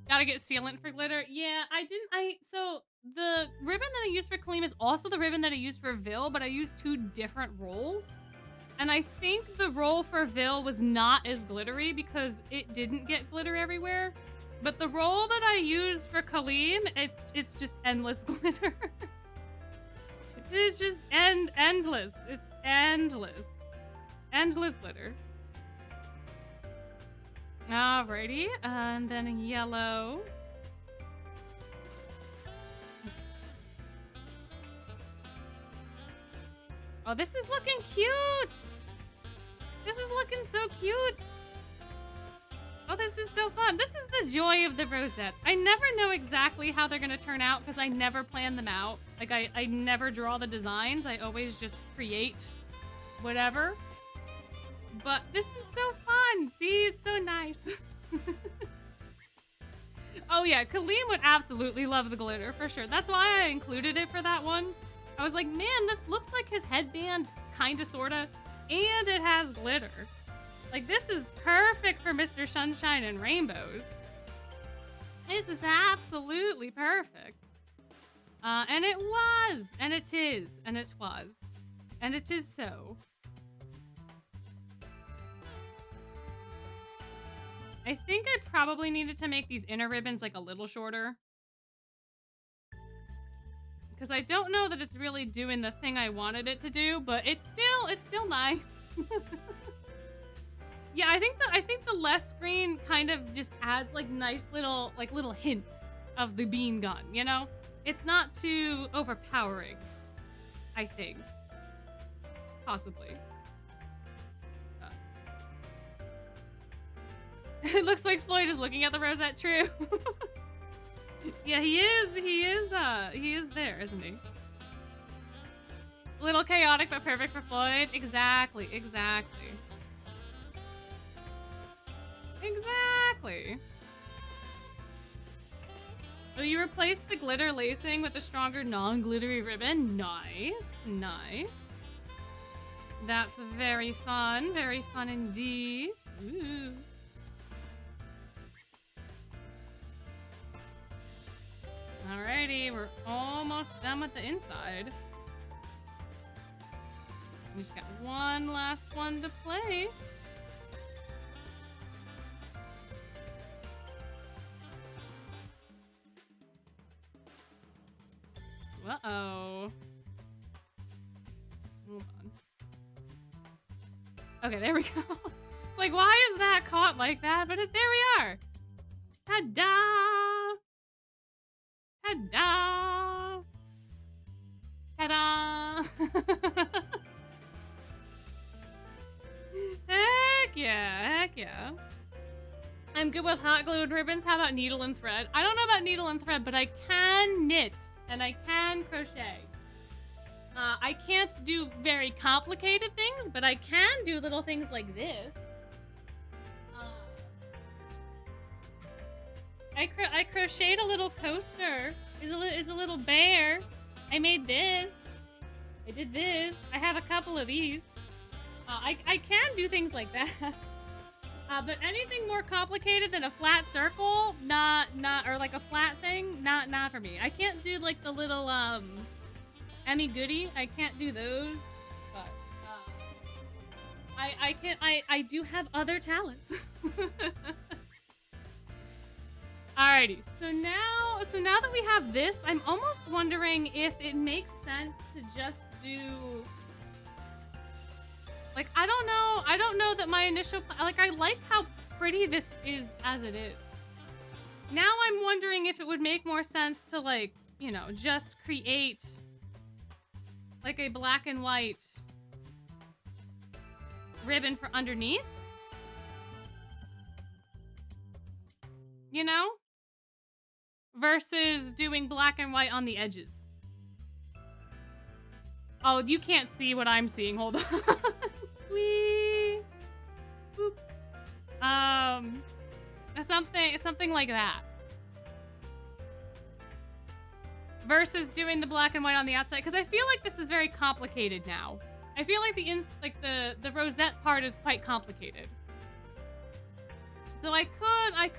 Gotta get sealant for glitter. Yeah, so the ribbon that I used for Kaleem is also the ribbon that I used for Vil, but I used two different rolls. And I think the roll for Vil was not as glittery because it didn't get glitter everywhere. But the roll that I used for Kaleem, it's just endless glitter. It's just endless. It's endless. Endless glitter. Alrighty, and then a yellow. Oh, this is looking cute. This is looking so cute. Oh, this is so fun. This is the joy of the Rosettes. I never know exactly how they're gonna turn out because I never plan them out. Like, I never draw the designs. I always just create whatever. But this is so fun. See, it's so nice. Oh yeah, Kaleem would absolutely love the glitter for sure. That's why I included it for that one. I was like, man, this looks like his headband, kinda, sorta, and it has glitter. Like, this is perfect for Mr. Sunshine and Rainbows. This is absolutely perfect. And it was, and it is, and it was, and it is so. I think I probably needed to make these inner ribbons like a little shorter. Because I don't know that it's really doing the thing I wanted it to do, but it's still nice. Yeah, I think the less green kind of just adds like nice little hints of the bean gun, you know? It's not too overpowering, I think. Possibly. It looks like Floyd is looking at the Rosette, true. Yeah, he is there, isn't he? A little chaotic, but perfect for Floyd. Exactly. Oh, you replaced the glitter lacing with a stronger non-glittery ribbon. Nice. That's very fun indeed. Ooh. Alrighty, we're almost done with the inside. We just got one last one to place. Uh-oh. Hold on. Okay, there we go. It's like, why is that caught like that? But there we are. Ta-da! Ta-da! Ta-da! Heck yeah. I'm good with hot glued ribbons. How about needle and thread? I don't know about needle and thread, but I can knit and I can crochet. I can't do very complicated things, but I can do little things like this. I crocheted a little coaster. Is a little bear. I made this. I did this. I have a couple of these. I can do things like that. But anything more complicated than a flat circle, not or like a flat thing, not for me. I can't do like the little Emmy Goody. I can't do those. But I do have other talents. Alrighty, so now that we have this, I'm almost wondering if it makes sense to just do, like, I don't know that my initial, like, I like how pretty this is as it is. Now I'm wondering if it would make more sense to, like, you know, just create, like, a black and white ribbon for underneath. You know? Versus doing black and white on the edges. Oh, you can't see what I'm seeing. Hold on. Whee! Boop. Something like that. Versus doing the black and white on the outside, because I feel like this is very complicated now. I feel like the rosette part is quite complicated. So I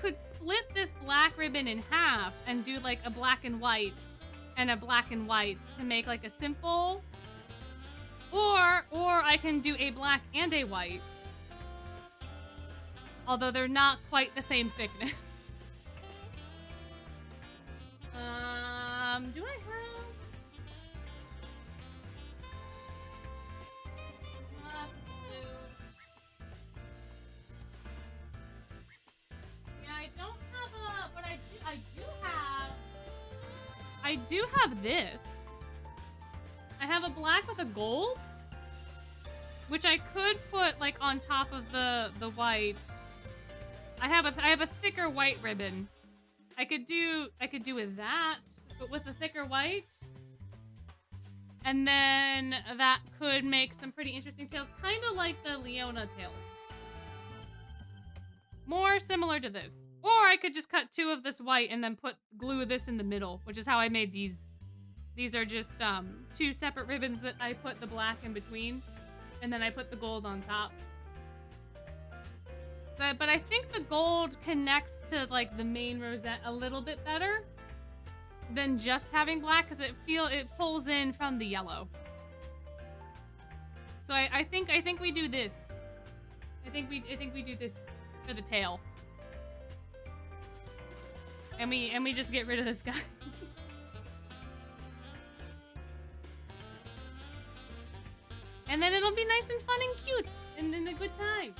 could split this black ribbon in half and do like a black and white and a black and white to make like a simple, or I can do a black and a white. Although they're not quite the same thickness. Do I have? I don't have a, but I do have this. I have a black with a gold, which I could put like on top of the white. I have a thicker white ribbon. I could do with that, but with a thicker white. And then that could make some pretty interesting tails, kind of like the Leona tails. More similar to this. Or I could just cut 2 of this white and then glue this in the middle, which is how I made these. These are just 2 separate ribbons that I put the black in between, and then I put the gold on top. But I think the gold connects to like the main rosette a little bit better than just having black, because it pulls in from the yellow. So I think we do this. I think we do this for the tail. And we just get rid of this guy. And then it'll be nice and fun and cute and in a good time.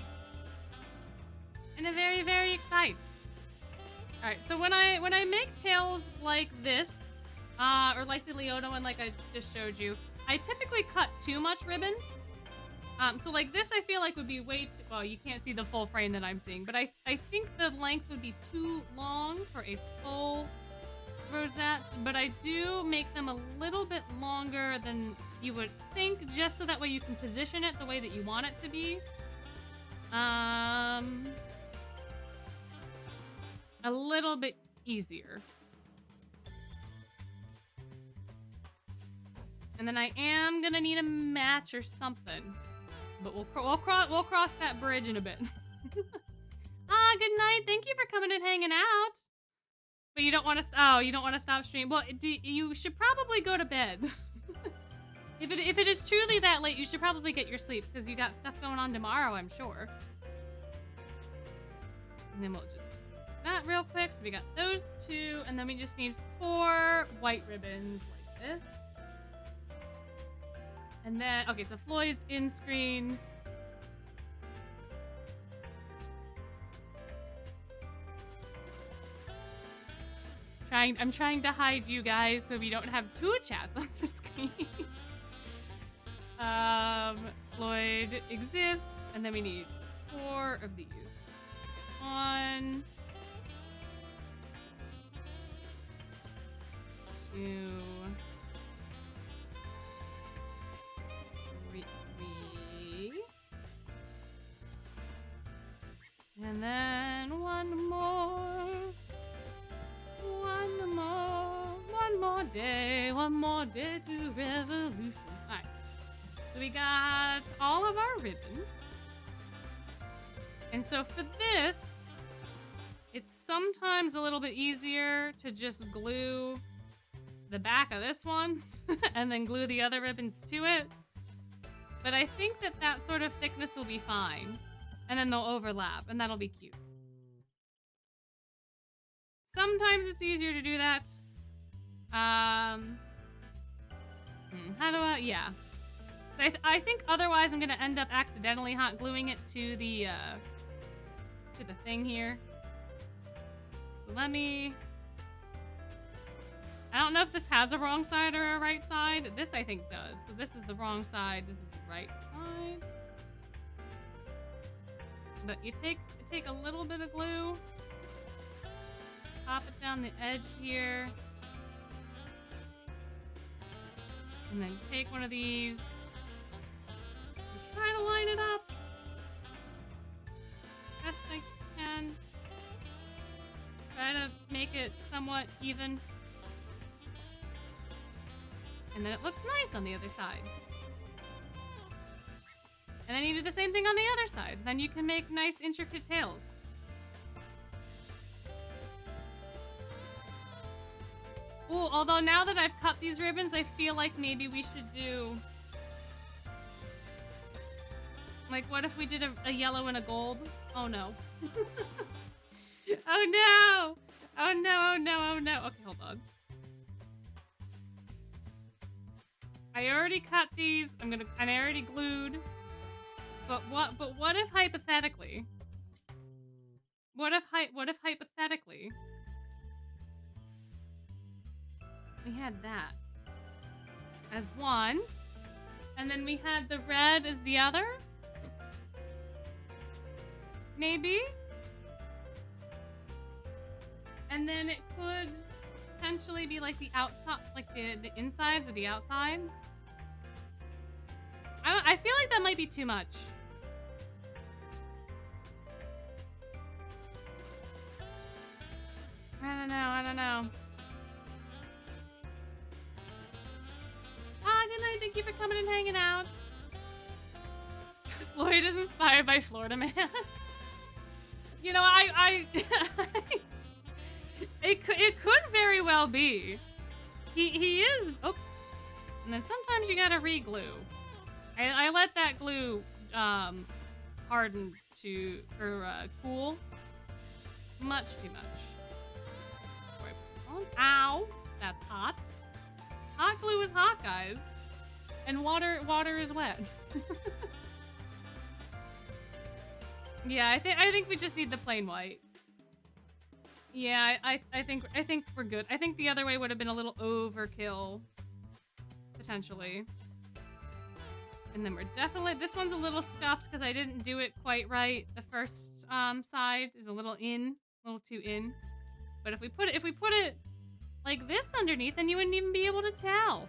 And a very, very exciting. Alright, so when I make tails like this, or like the Leona one like I just showed you, I typically cut too much ribbon. So like this I feel like would be way too, well, you can't see the full frame that I'm seeing, but I think the length would be too long for a full rosette, but I do make them a little bit longer than you would think, just so that way you can position it the way that you want it to be. A little bit easier. And then I am gonna need a match or something, but we'll cross that bridge in a bit. Good night. Thank you for coming and hanging out. But you don't want to. Oh, you don't want to stop stream. Well, you should probably go to bed. If it is truly that late, you should probably get your sleep, because you got stuff going on tomorrow, I'm sure. And then we'll just do that real quick. So we got those 2, and then we just need 4 white ribbons like this. And then, okay, so Floyd's in screen. I'm trying to hide you guys so we don't have 2 chats on the screen. Floyd exists, and then we need 4 of these. 1, 2, 3, and then 1 more. One more day to revolution. Alright. So we got all of our ribbons. And so for this, it's sometimes a little bit easier to just glue the back of this one and then glue the other ribbons to it. But I think that sort of thickness will be fine. And then they'll overlap, and that'll be cute. Sometimes it's easier to do that. How do I, yeah. So I think otherwise I'm gonna end up accidentally hot gluing it to the thing here. So let me, I don't know if this has a wrong side or a right side. This I think does. So this is the wrong side, this is the right side. But you take a little bit of glue, pop it down the edge here, and then take one of these, just try to line it up best I can. Try to make it somewhat even. And then it looks nice on the other side. And then you do the same thing on the other side. Then you can make nice intricate tails. Ooh, although now that I've cut these ribbons, I feel like maybe we should do... Like, what if we did a yellow and a gold? Oh no. Oh no! Oh no, oh no, oh no. Okay, hold on. I already cut these. And I already glued. But what if hypothetically? What if hypothetically we had that as one, And then we had the red as the other. Maybe. And then it could potentially be like the outside, like the insides or the outsides. I feel like that might be too much. I don't know. Ah, good night. Thank you for coming and hanging out. Floyd is inspired by Florida Man. You know, it could very well be. He is. Oops. And then sometimes you gotta re-glue. I let that glue harden or cool. Much too much. Ow, that's hot. Hot glue is hot, guys. And water is wet. Yeah, I think we just need the plain white. Yeah, I think we're good. I think the other way would have been a little overkill, potentially. And then we're definitely, this one's a little scuffed because I didn't do it quite right. The first side is a little too in. But if we put it like this underneath, then you wouldn't even be able to tell.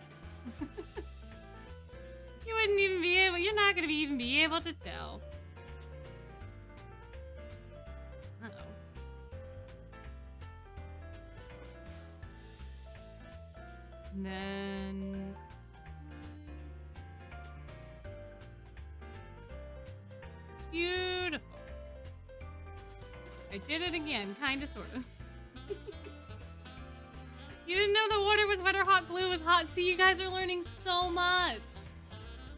You wouldn't even be able, you're not going to even be able to tell. Uh-oh. And then... Beautiful. I did it again, kinda, sorta. You didn't know the water was wet or hot glue was hot. See, you guys are learning so much.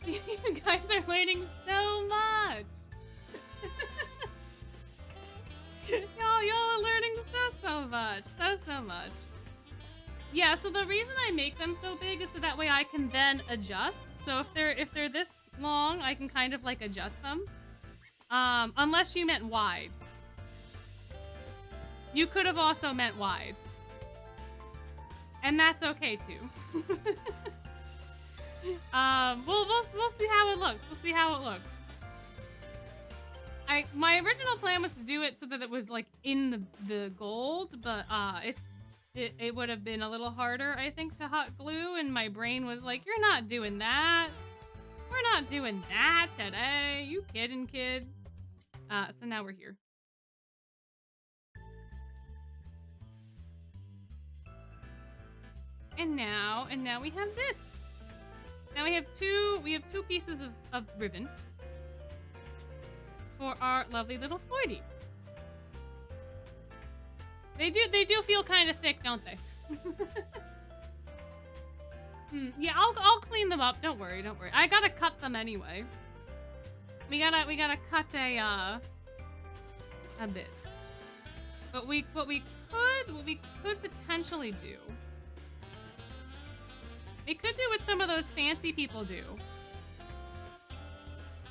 You guys are learning so much. Y'all are learning so much. So much. Yeah, so the reason I make them so big is so that way I can then adjust. So if they're this long, I can kind of like adjust them. Unless you meant wide. You could have also meant wide. And that's okay too. We'll see how it looks. We'll see how it looks. My original plan was to do it so that it was like in the gold, but it would have been a little harder, I think, to hot glue, and my brain was like, "You're not doing that. We're not doing that today. You kidding, kid?" So now we're here. And now we have this. Now we have two pieces of ribbon for our lovely little Floydie. They do feel kind of thick, don't they? Yeah, I'll clean them up. Don't worry. I gotta cut them anyway. We gotta cut a bit. But what we could potentially do. We could do what some of those fancy people do.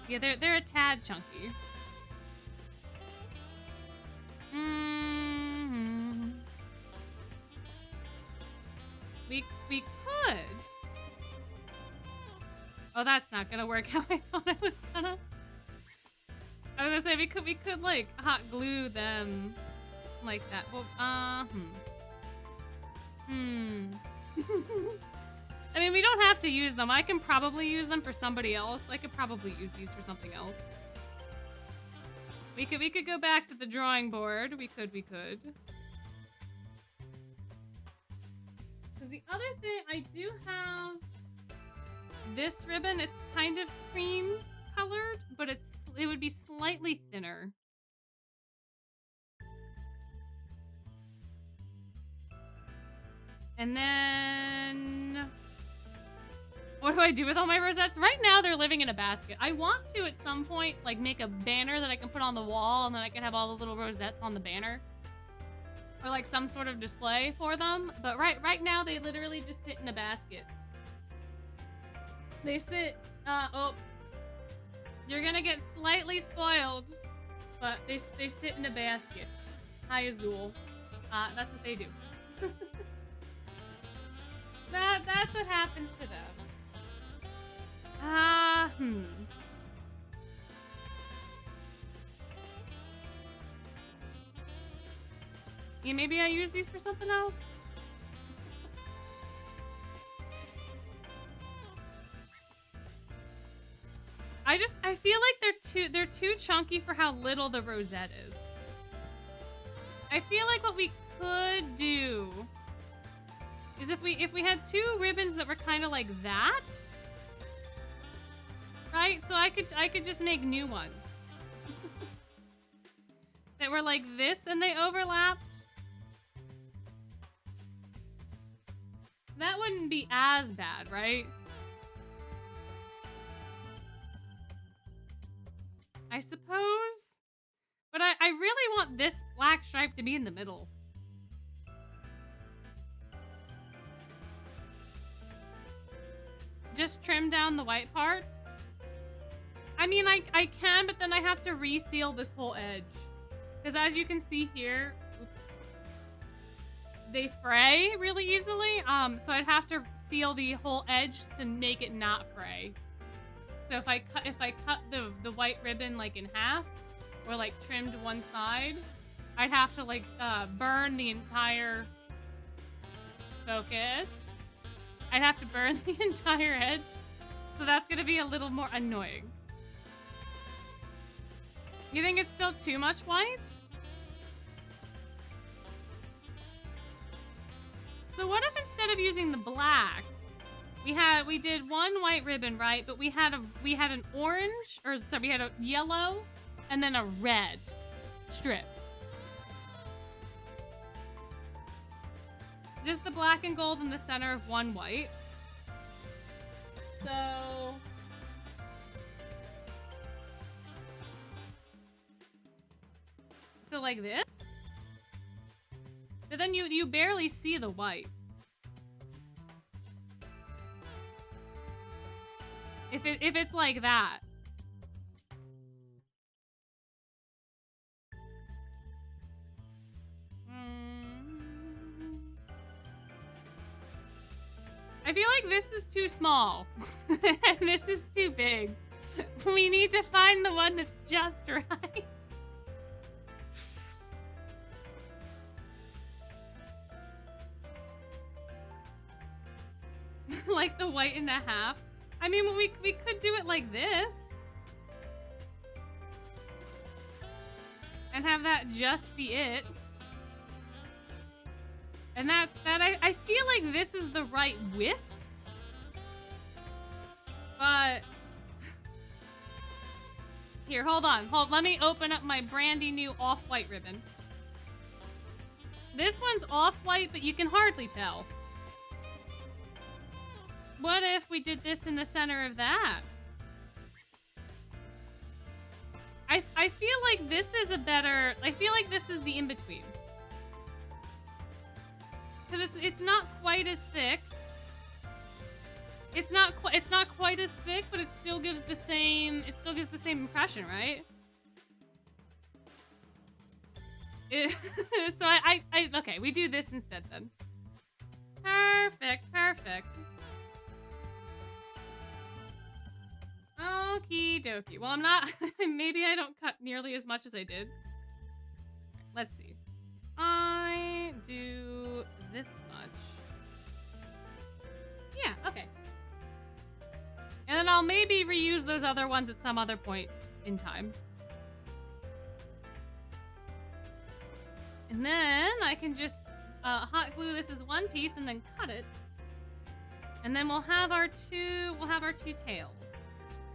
Yeah, they're a tad chunky. We could. Oh, that's not gonna work how I thought it was gonna. I was gonna say we could like hot glue them like that. Well, I mean, we don't have to use them. I can probably use them for somebody else. I could probably use these for something else. We could go back to the drawing board. We could. Because the other thing, I do have this ribbon. It's kind of cream colored, but it would be slightly thinner. And then... what do I do with all my rosettes? Right now, they're living in a basket. I want to, at some point, like, make a banner that I can put on the wall, and then I can have all the little rosettes on the banner. Or, like, some sort of display for them. But right now, they literally just sit in a basket. They sit... oh. You're gonna get slightly spoiled. But they sit in a basket. Hi, Azul. That's what they do. That's what happens to them. Hmm. Yeah, maybe I use these for something else? I feel like they're too chunky for how little the rosette is. I feel like what we could do is if we had 2 ribbons that were kind of like that, right? So I could just make new ones that were like this and they overlapped. That wouldn't be as bad, right? I suppose. But I really want this black stripe to be in the middle. Just trim down the white parts. I mean, I can, but then I have to reseal this whole edge. Because as you can see here, they fray really easily. So I'd have to seal the whole edge to make it not fray. So if I cut the white ribbon like in half, or like trimmed one side, I'd have to like burn the entire focus. I'd have to burn the entire edge. So that's gonna be a little more annoying. You think it's still too much white? So what if instead of using the black, we did one white ribbon, right? But we had an orange, or sorry, we had a yellow and then a red strip. Just the black and gold in the center of one white. So like this. But then you barely see the white. If it's like that. I feel like this is too small. And this is too big. We need to find the one that's just right. Like the white and a half. I mean, we could do it like this. And have that just be it. And I feel like this is the right width. But here, hold on. Let me open up my brandy new off-white ribbon. This one's off-white, but you can hardly tell. What if we did this in the center of that? I feel like this is a better... I feel like this is the in-between. Because it's not quite as thick. It's not quite as thick, but it still gives the same impression, right? So okay, we do this instead then. Perfect. Okie dokie. Well, I'm not... Maybe I don't cut nearly as much as I did. Let's see. I do this much. Yeah, okay. And then I'll maybe reuse those other ones at some other point in time. And then I can just hot glue this as one piece and then cut it. And then we'll have our two tails.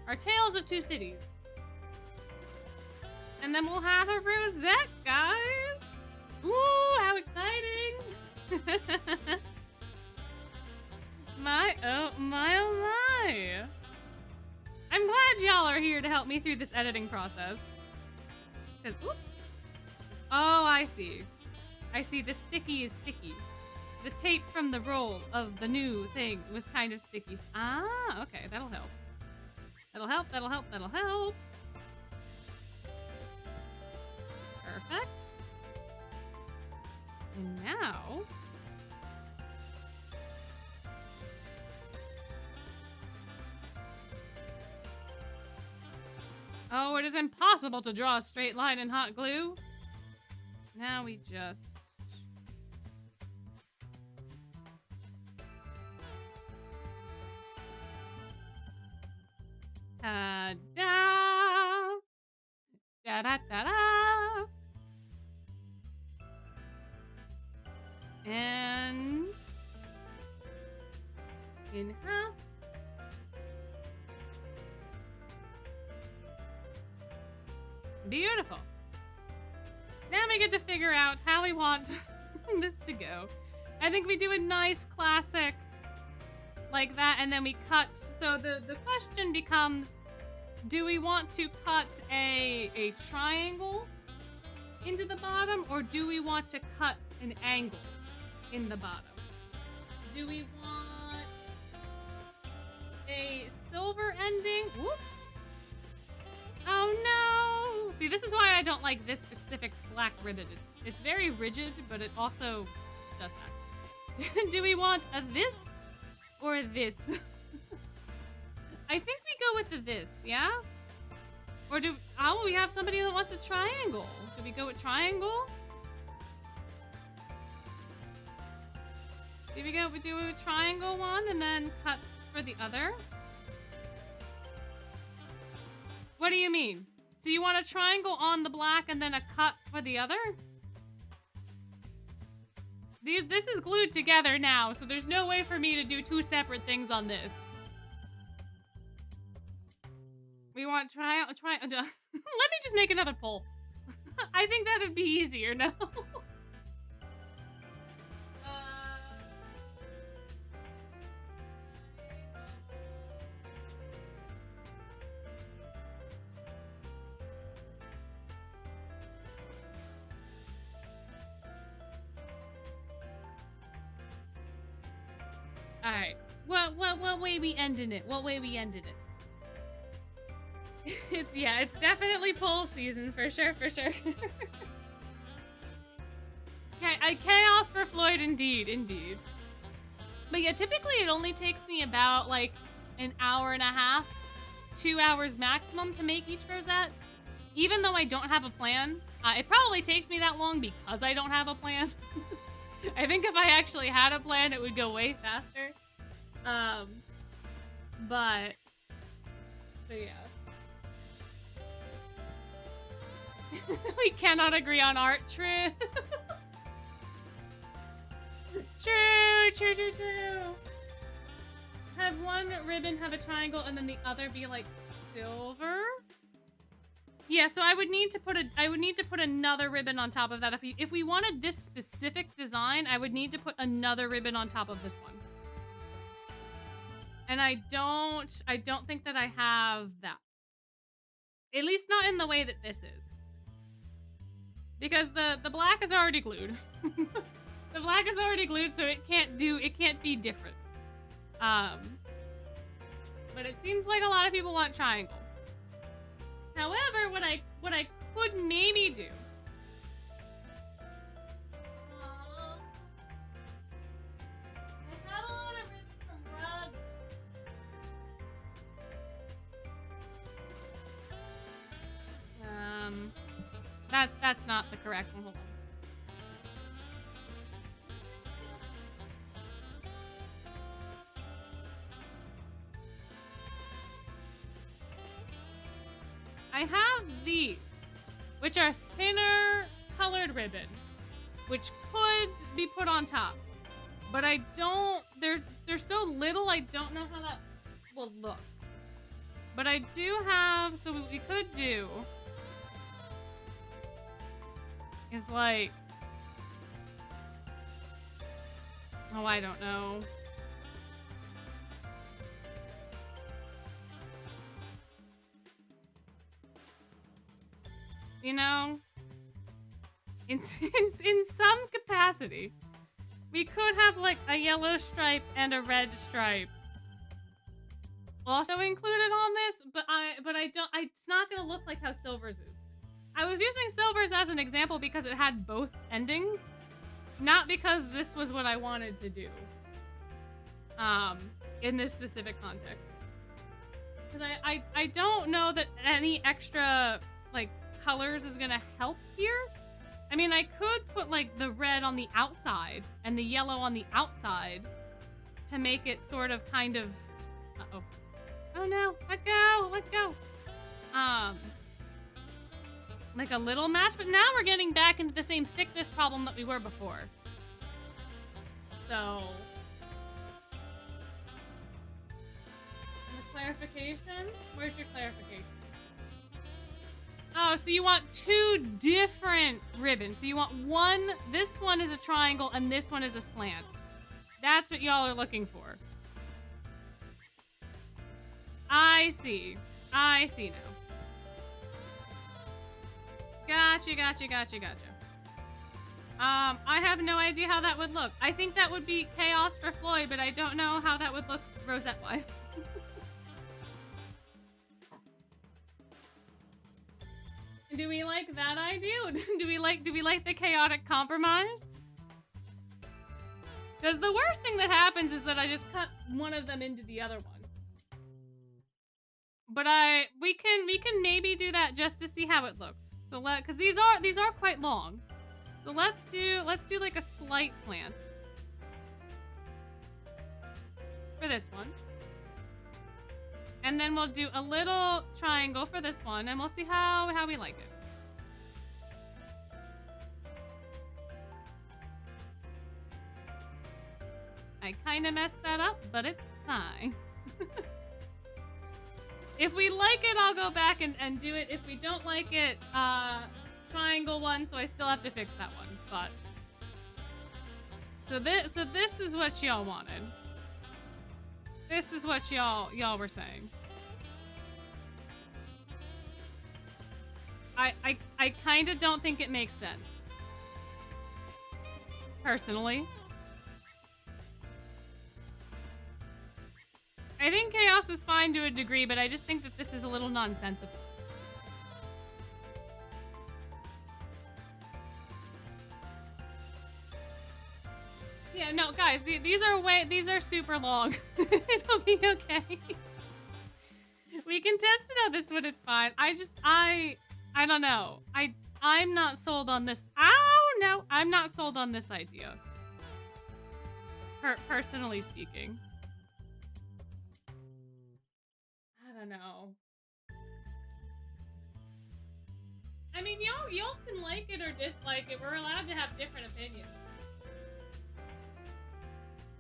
Our tales of 2 cities. And then we'll have a rosette, guys. Ooh, how exciting. My. I'm glad y'all are here to help me through this editing process. Oh, I see. The sticky is sticky. The tape from the roll of the new thing was kind of sticky. Ah, okay, that'll help. That'll help. Perfect. And now... Oh, it is impossible to draw a straight line in hot glue. Now we just... Ta-da! Da-da-da-da! And... in half. Beautiful. Now we get to figure out how we want this to go. I think we do a nice classic like that, and then we cut. So the question becomes, do we want to cut a triangle into the bottom, or do we want to cut an angle in the bottom? Do we want a silver ending? Whoop. Oh no! See, this is why I don't like this specific black ribbon. It's very rigid, but it also does that. Do we want a this or this? I think we go with the this, yeah? Or we have somebody that wants a triangle. Do we go with triangle? Do we do a triangle one and then cut for the other? What do you mean? So you want a triangle on the black and then a cut for the other? This is glued together now, so there's no way for me to do two separate things on this. We want let me just make another poll. I think that'd be easier, no? Alright. What way we ending it? What way we ended it? It's definitely poll season for sure. Okay, chaos for Floyd, indeed. But yeah, typically it only takes me about like an hour and a half, 2 hours maximum to make each rosette. Even though I don't have a plan, it probably takes me that long because I don't have a plan. I think if I actually had a plan, it would go way faster. But yeah. We cannot agree on art. True. True. Have one ribbon have a triangle and then the other be like silver? Yeah, so I would need to put another ribbon on top of that. If we wanted this specific design, I would need to put another ribbon on top of this one. And I don't think that I have that. At least not in the way that this is. Because the black is already glued. The black is already glued, so it can't be different. But it seems like a lot of people want triangle. However, what I could maybe do. I have a lot of ribbon from Rosette. That's not the correct one. Hold on. I have these, which are thinner colored ribbon, which could be put on top, but I don't, they're so little, I don't know how that will look. But I do have, so what we could do is like, oh, I don't know. You know, in some capacity, we could have like a yellow stripe and a red stripe also included on this, but it's not gonna look like how silver's is. I was using silver's as an example because it had both endings, not because this was what I wanted to do. In this specific context. because I don't know that any extra, like, colors is gonna help here. I mean, I could put, like, the red on the outside and the yellow on the outside to make it sort of kind of... Uh-oh. Oh, no. Let go. Let go. Like a little match, but now we're getting back into the same thickness problem that we were before. So... The clarification? Where's your clarification? Oh, so you want two different ribbons. So you want one, this one is a triangle and this one is a slant. That's what y'all are looking for. I see. I see now. Gotcha, gotcha, gotcha, gotcha. I have no idea how that would look. I think that would be chaos for Floyd, but I don't know how that would look Rosette-wise. Do we like that idea? Do we like the chaotic compromise? Because the worst thing that happens is that I just cut one of them into the other one. But we can maybe do that just to see how it looks. So because these are quite long. So let's do like a slight slant for this one. And then we'll do a little triangle for this one, and we'll see how we like it. I kind of messed that up, but it's fine. If we like it, I'll go back and do it. If we don't like it, triangle one, so I still have to fix that one. But so this is what y'all wanted. This is what y'all were saying. I kind of don't think it makes sense. Personally. I think chaos is fine to a degree, but I just think that this is a little nonsensical. Yeah, no, guys, these are super long. It'll be okay. We can test it on this one, it's fine. I don't know. I'm not sold on this. Oh, no, I'm not sold on this idea. Personally speaking. I don't know. I mean, y'all can like it or dislike it. We're allowed to have different opinions.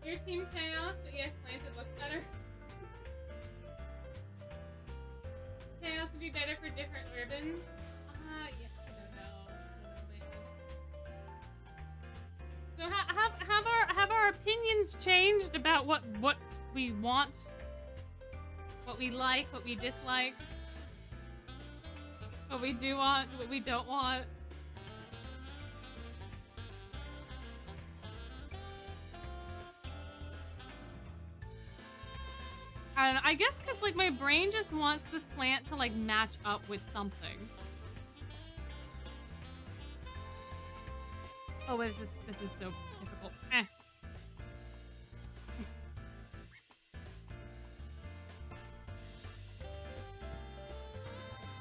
Your team chaos, but yes, slanted looks better. Chaos would be better for different ribbons. Yeah, I don't know, man. So have our opinions changed about what we want, what we like, what we dislike, what we do want, what we don't want? And I guess because, like, my brain just wants the slant to, like, match up with something. Oh, what is this? This is so difficult.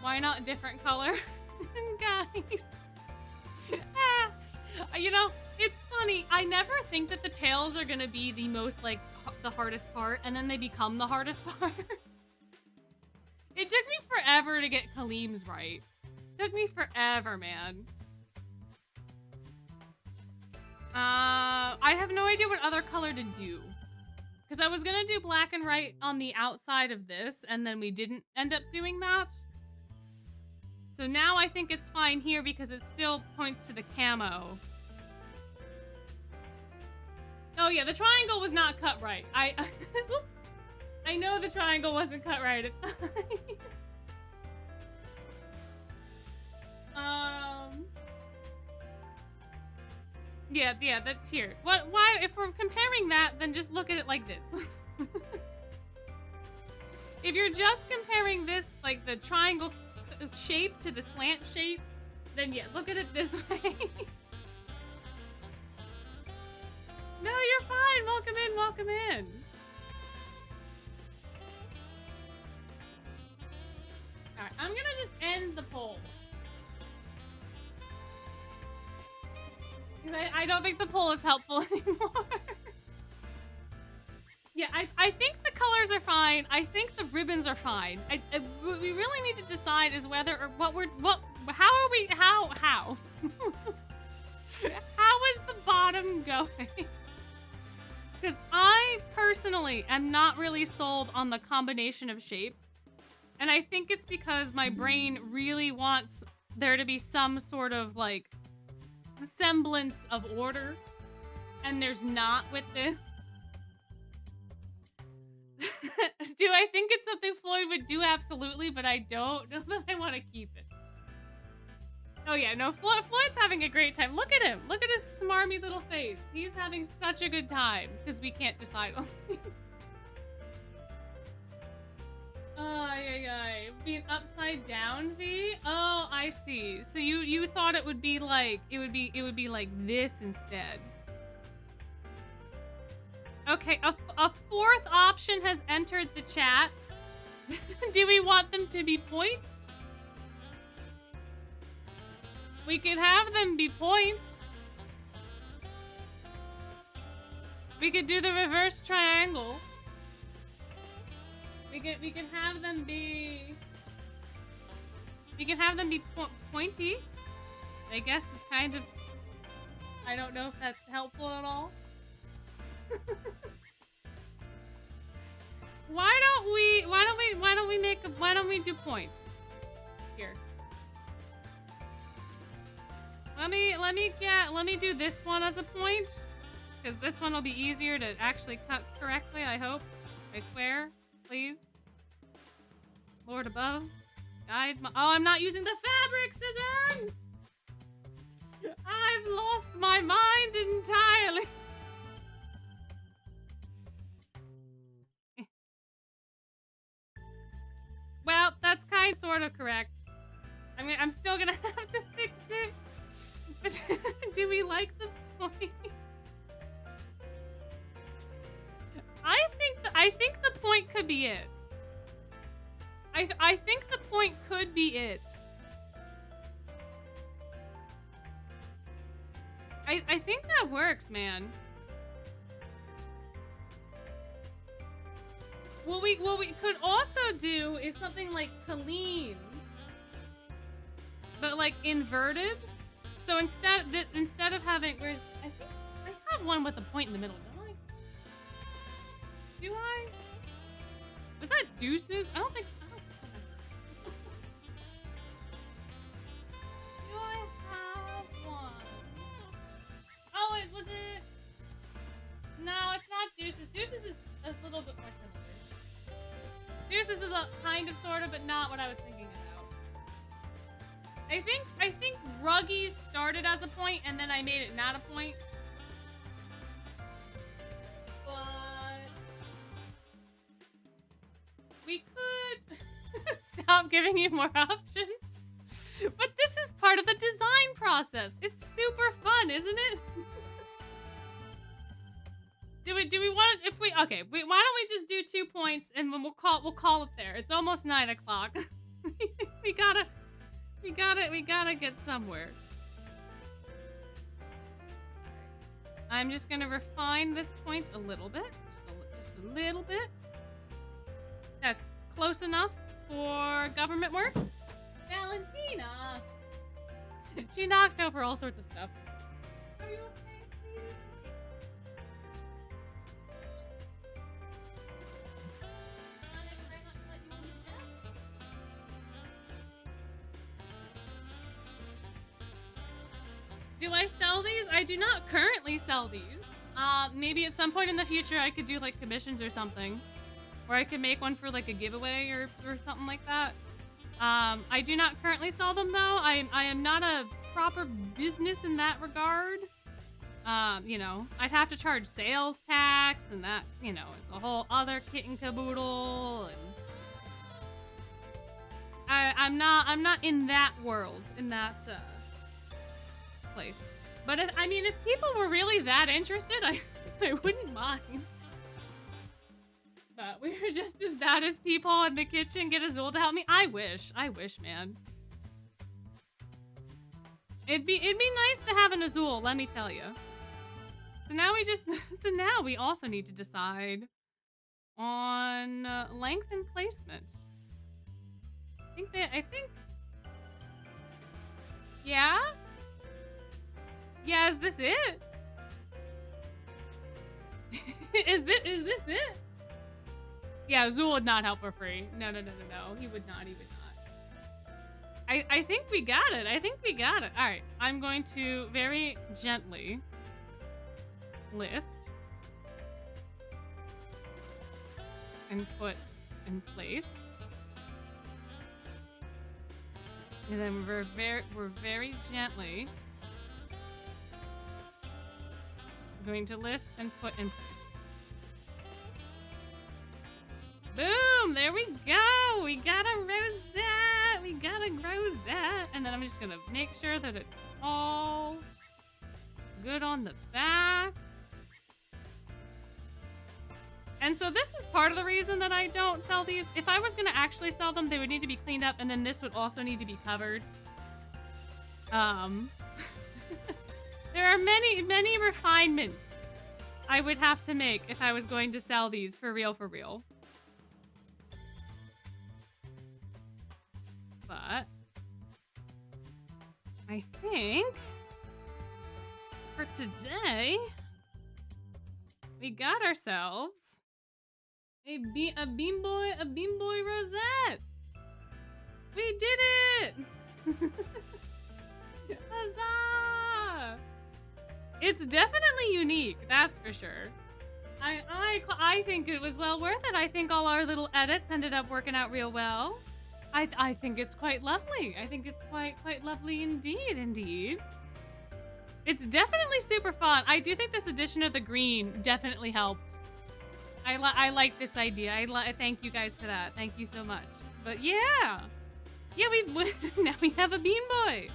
Why not a different color? Guys. You know, it's funny. I never think that the tails are gonna be the most, like, the hardest part, and then they become the hardest part. It took me forever to get Kaleem's right. Took me forever, man. I have no idea what other color to do. Because I was gonna do black and white on the outside of this, and then we didn't end up doing that. So now I think it's fine here because it still points to the camo. Oh yeah, the triangle was not cut right. I know the triangle wasn't cut right. It's fine. Yeah, that's here. Why, if we're comparing that, then just look at it like this. If you're just comparing this, like the triangle shape to the slant shape, then yeah, look at it this way. No, you're fine. Welcome in, welcome in. Alright, I'm gonna just end the poll. I don't think the poll is helpful anymore. Yeah, I think the colors are fine. I think the ribbons are fine. What we really need to decide is whether or how are we, how? How is the bottom going? Because I personally am not really sold on the combination of shapes. And I think it's because my brain really wants there to be some sort of like semblance of order. And there's not with this. Do I think it's something Floyd would do? Absolutely, but I don't know that I want to keep it. Oh yeah, no, Floyd's having a great time. Look at him. Look at his smarmy little face. He's having such a good time because we can't decide on things. Being upside down V? Oh, I see. So you thought it would be like it would be like this instead. Okay, a fourth option has entered the chat. Do we want them to be points? We could have them be points. We could do the reverse triangle. We can have them be. We can have them be pointy. I guess it's kind of. I don't know if that's helpful at all. Why don't we do points here? Let me do this one as a point, because this one will be easier to actually cut correctly, I hope. I swear, please. Lord above, guide my— oh, I'm not using the fabric scissors! I've lost my mind entirely. Well, that's kind of sort of correct. I mean, I'm still gonna have to fix it. But do we like the point? I think the point could be it. I think the point could be it. I think that works, man. What we could also do is something like Colleen's, but like inverted. So instead of having, I think I have one with a point in the middle, don't I? Do I? Was that deuces? I don't think. Do I have one? Oh, was it? No, it's not deuces. Deuces is a little bit more simple. Deuces is a kind of, sort of, but not what I was thinking about. I think Ruggies started as a point, and then I made it not a point. But we could stop giving you more options. But this is part of the design process. It's super fun, isn't it? Do we want to, why don't we just do 2 points and then we'll call it there. It's almost 9 o'clock. we gotta get somewhere. I'm just gonna refine this point a little bit. Just a little bit. That's close enough for government work. Valentina! She knocked over all sorts of stuff. Are you okay, sweetie? Do I sell these? I do not currently sell these. Maybe at some point in the future I could do like commissions or something. Or I could make one for like a giveaway or something like that. I do not currently sell them though. I am not a proper business in that regard. You know, I'd have to charge sales tax and that, you know, it's a whole other kit and caboodle, and I'm not in that world, in that place. But if people were really that interested, I wouldn't mind. But we were just as bad as people in the kitchen. Get Azul to help me. I wish, man. It'd be nice to have an Azul, let me tell you. So now we also need to decide on length and placement. Yeah? Yeah, is this it? Is this it? Yeah, Azul would not help for free. No. He would not. I think we got it. All right, I'm going to very gently lift and put in place. And then we're very gently going to lift and put in place. Boom! There we go! We got a rosette! And then I'm just gonna make sure that it's all good on the back. And so this is part of the reason that I don't sell these. If I was gonna actually sell them, they would need to be cleaned up, and then this would also need to be covered. There are many refinements I would have to make if I was going to sell these for real. But I think for today we got ourselves a bean boy rosette. We did it! Huzzah! It's definitely unique, that's for sure. I think it was well worth it. I think all our little edits ended up working out real well. I think it's quite lovely. I think it's quite lovely indeed. It's definitely super fun. I do think this addition of the green definitely helped. I like this idea. I thank you guys for that. Thank you so much. But yeah, now we have a bean boy.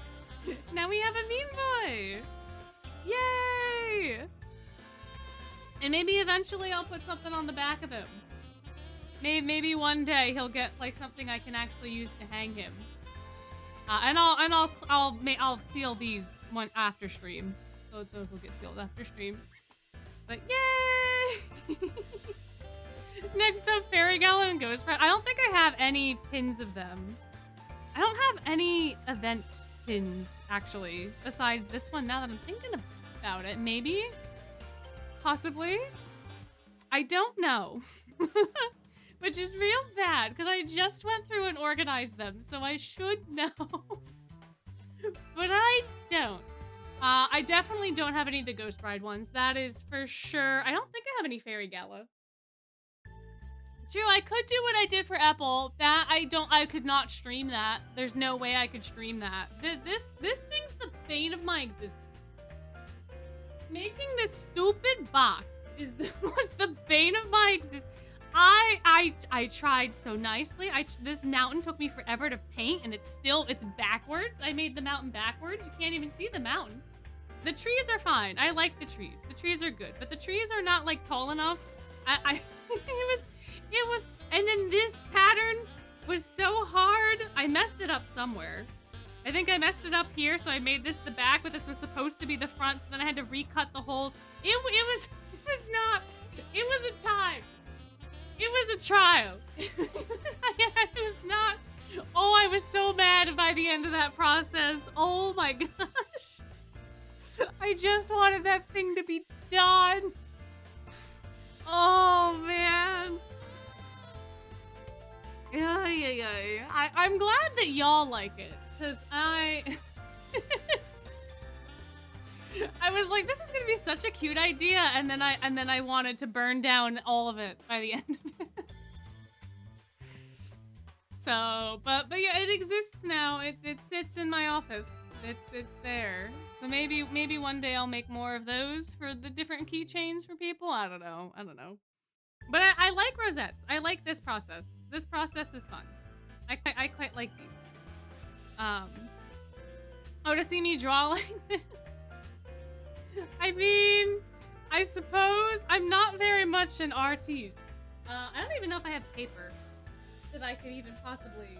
Yay! And maybe eventually I'll put something on the back of him. Maybe one day he'll get like something I can actually use to hang him. And I'll seal these one after stream. Those will get sealed after stream. But yay! Next up, Fairy Gala and Ghost Pride. I don't think I have any pins of them. I don't have any event pins actually, besides this one. Now that I'm thinking about it, maybe, possibly. I don't know. Which is real bad, because I just went through and organized them, so I should know. But I don't. I definitely don't have any of the Ghost Bride ones. That is for sure. I don't think I have any Fairy Gala. True, I could do what I did for Apple. That I could not stream that. There's no way I could stream that. This thing's the bane of my existence. Making this stupid box was the bane of my existence. I tried so nicely. This mountain took me forever to paint, and it's backwards. I made the mountain backwards. You can't even see the mountain. The trees are fine. I like the trees. The trees are good, but the trees are not like tall enough. It was, and then this pattern was so hard. I messed it up somewhere. I think I messed it up here, so I made this the back, but this was supposed to be the front, so then I had to recut the holes. It was a time. It was a trial. It was not. Oh, I was so mad by the end of that process. Oh my gosh. I just wanted that thing to be done. Oh man. Yeah. I'm glad that y'all like it, because I was like, this is gonna be such a cute idea, and then I wanted to burn down all of it by the end of it. So, but yeah, it exists now. It sits in my office. It's there. So maybe one day I'll make more of those for the different keychains for people. I don't know. But I like rosettes. I like this process. This process is fun. I quite like these. Oh, to see me draw like this? I mean, I suppose I'm not very much an artiste. I don't even know if I have paper that I could even possibly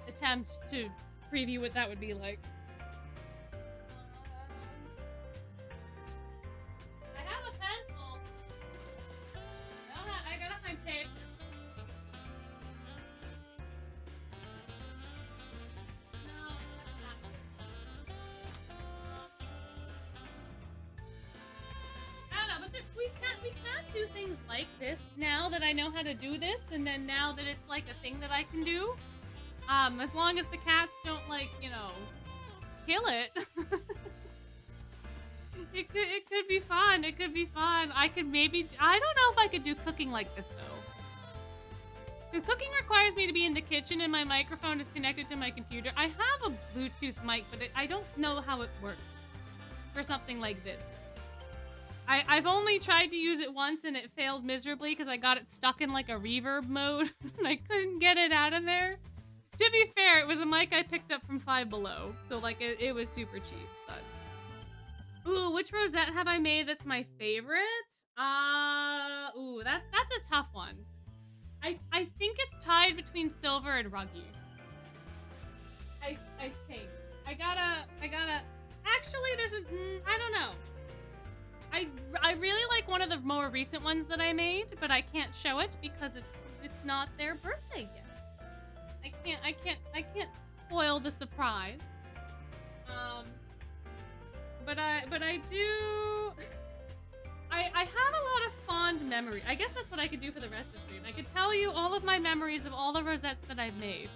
attempt to preview what that would be like. I have a pencil. I gotta find paper. No, that's not. I don't know, but we can't do things like this now that I know how to do this, and then now that it's like a thing that I can do. As long as the cats don't, like, you know, kill it. It could be fun. It could be fun. I don't know if I could do cooking like this though. Because cooking requires me to be in the kitchen and my microphone is connected to my computer. I have a Bluetooth mic, but I don't know how it works for something like this. I've only tried to use it once and it failed miserably because I got it stuck in like a reverb mode and I couldn't get it out of there. To be fair, it was a mic I picked up from Five Below, so like it was super cheap. But ooh, which Rosette have I made that's my favorite? Ooh, that's a tough one. I think it's tied between Silver and Ruggy. I think I gotta. Actually, I don't know. I really like one of the more recent ones that I made, but I can't show it because it's not their birthday yet. I can't spoil the surprise. But I do. I have a lot of fond memory. I guess that's what I could do for the rest of the stream. I could tell you all of my memories of all the Rosettes that I've made.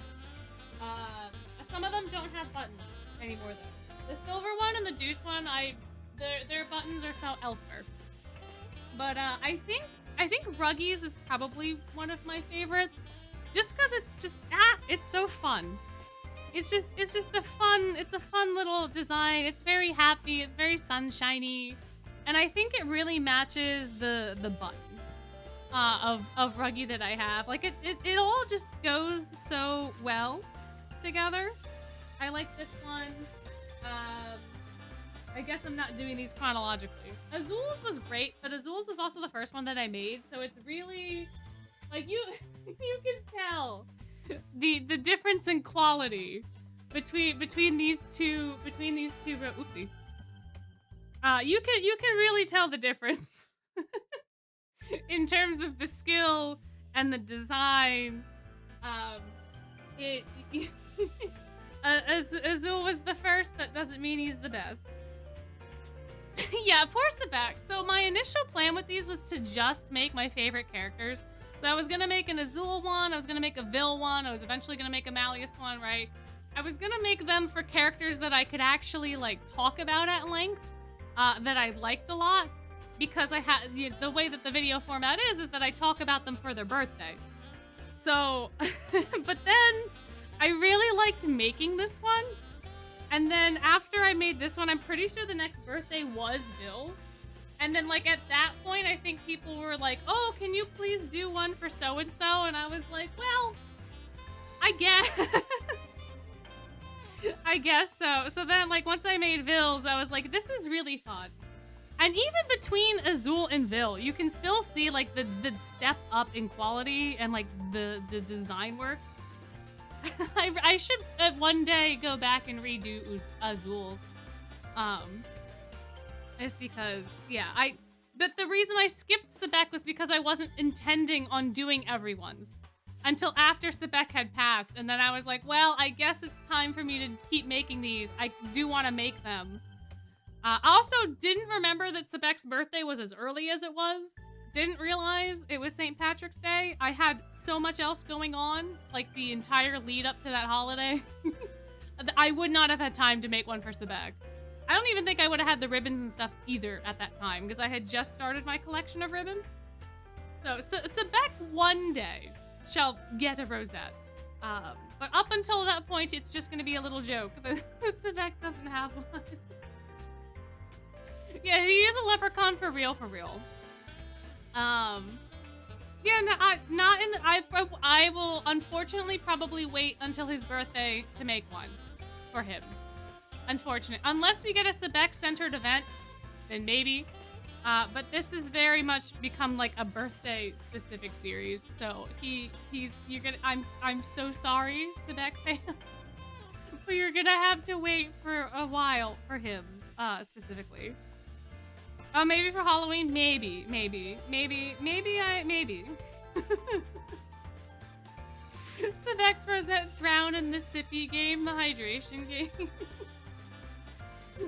Some of them don't have buttons anymore though. The Silver one and the Deuce one, their buttons are so elsewhere. But I think Ruggies is probably one of my favorites. Just because it's so fun. It's just a fun little design. It's very happy. It's very sunshiny, and I think it really matches the button of Ruggy that I have. Like it all just goes so well together. I like this one. I guess I'm not doing these chronologically. Azul's was great, but Azul's was also the first one that I made, so it's really like you can tell the difference in quality between these two oopsie. You can really tell the difference in terms of the skill and the design. Azul was the first, that doesn't mean he's the best. Yeah, poor Sebek. So my initial plan with these was to just make my favorite characters. So I was gonna make an Azul one, I was gonna make a Vil one, I was eventually gonna make a Malleus one, right? I was gonna make them for characters that I could actually like talk about at length, that I liked a lot, because I had the way that the video format is that I talk about them for their birthday. So, but then I really liked making this one, and then after I made this one, I'm pretty sure the next birthday was Vil's. And then, like, at that point, I think people were like, oh, can you please do one for so-and-so? And I was like, well, I guess. I guess so. So then, like, once I made Vil's, I was like, this is really fun. And even between Azul and Vil, you can still see, like, the step up in quality and, like, the design works. I should one day go back and redo Azul's. Just because, yeah, but the reason I skipped Sebek was because I wasn't intending on doing everyone's until after Sebek had passed. And then I was like, well, I guess it's time for me to keep making these. I do want to make them. I also didn't remember that Sebek's birthday was as early as it was. Didn't realize it was St. Patrick's Day. I had so much else going on, like the entire lead up to that holiday. I would not have had time to make one for Sebek. I don't even think I would have had the ribbons and stuff either at that time, because I had just started my collection of ribbons. So Sebek one day shall get a Rosette. But up until that point, it's just going to be a little joke that Sebek doesn't have one. Yeah, he is a leprechaun for real, for real. Yeah, no, I will unfortunately probably wait until his birthday to make one for him. Unfortunate. Unless we get a Sebek-centered event, then maybe. But this has very much become like a birthday specific series. So you're gonna I'm so sorry, Sadek fans, but you're gonna have to wait for a while for him, specifically. Maybe for Halloween, maybe. Sadek's Rosette drown in the sippy game, the hydration game.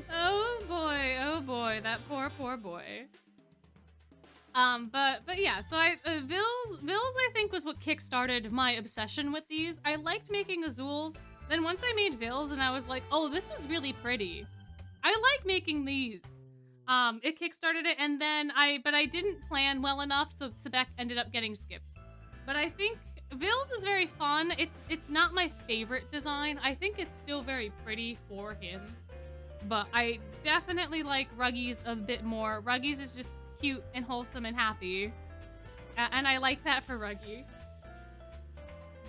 Oh boy, that poor boy. But yeah, so Vils I think was what kickstarted my obsession with these. I liked making Azules. Then once I made Vils and I was like, oh, this is really pretty. I like making these. It kickstarted it, and then I didn't plan well enough, so Sebek ended up getting skipped. But I think Vils is very fun. It's not my favorite design. I think it's still very pretty for him. But I definitely like Ruggies a bit more. Ruggies is just cute and wholesome and happy. And I like that for Ruggie.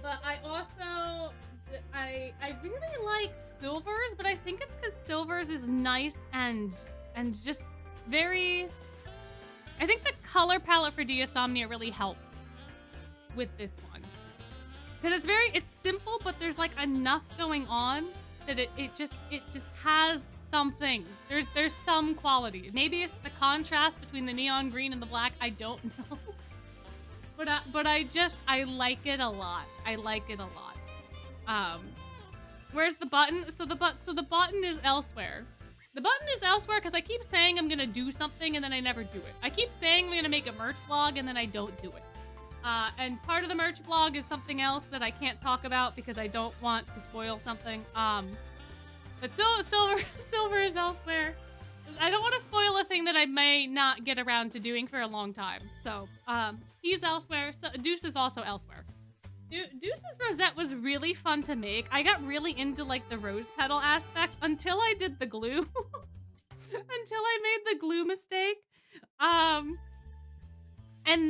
But I also, I really like Silvers, but I think it's because Silvers is nice and just very, I think the color palette for DS Omnia really helps with this one. Because it's simple, but there's like enough going on that it just has something. There's some quality. Maybe it's the contrast between the neon green and the black. I don't know. But I like it a lot. I like it a lot. Where's the button? So the button is elsewhere. The button is elsewhere because I keep saying I'm gonna do something and then I never do it. I keep saying I'm gonna make a merch vlog and then I don't do it. And part of the merch vlog is something else that I can't talk about because I don't want to spoil something. But Silver is elsewhere. I don't want to spoil a thing that I may not get around to doing for a long time. So, he's elsewhere. So, Deuce is also elsewhere. Deuce's Rosette was really fun to make. I got really into, like, the rose petal aspect until I did the glue. Until I made the glue mistake. And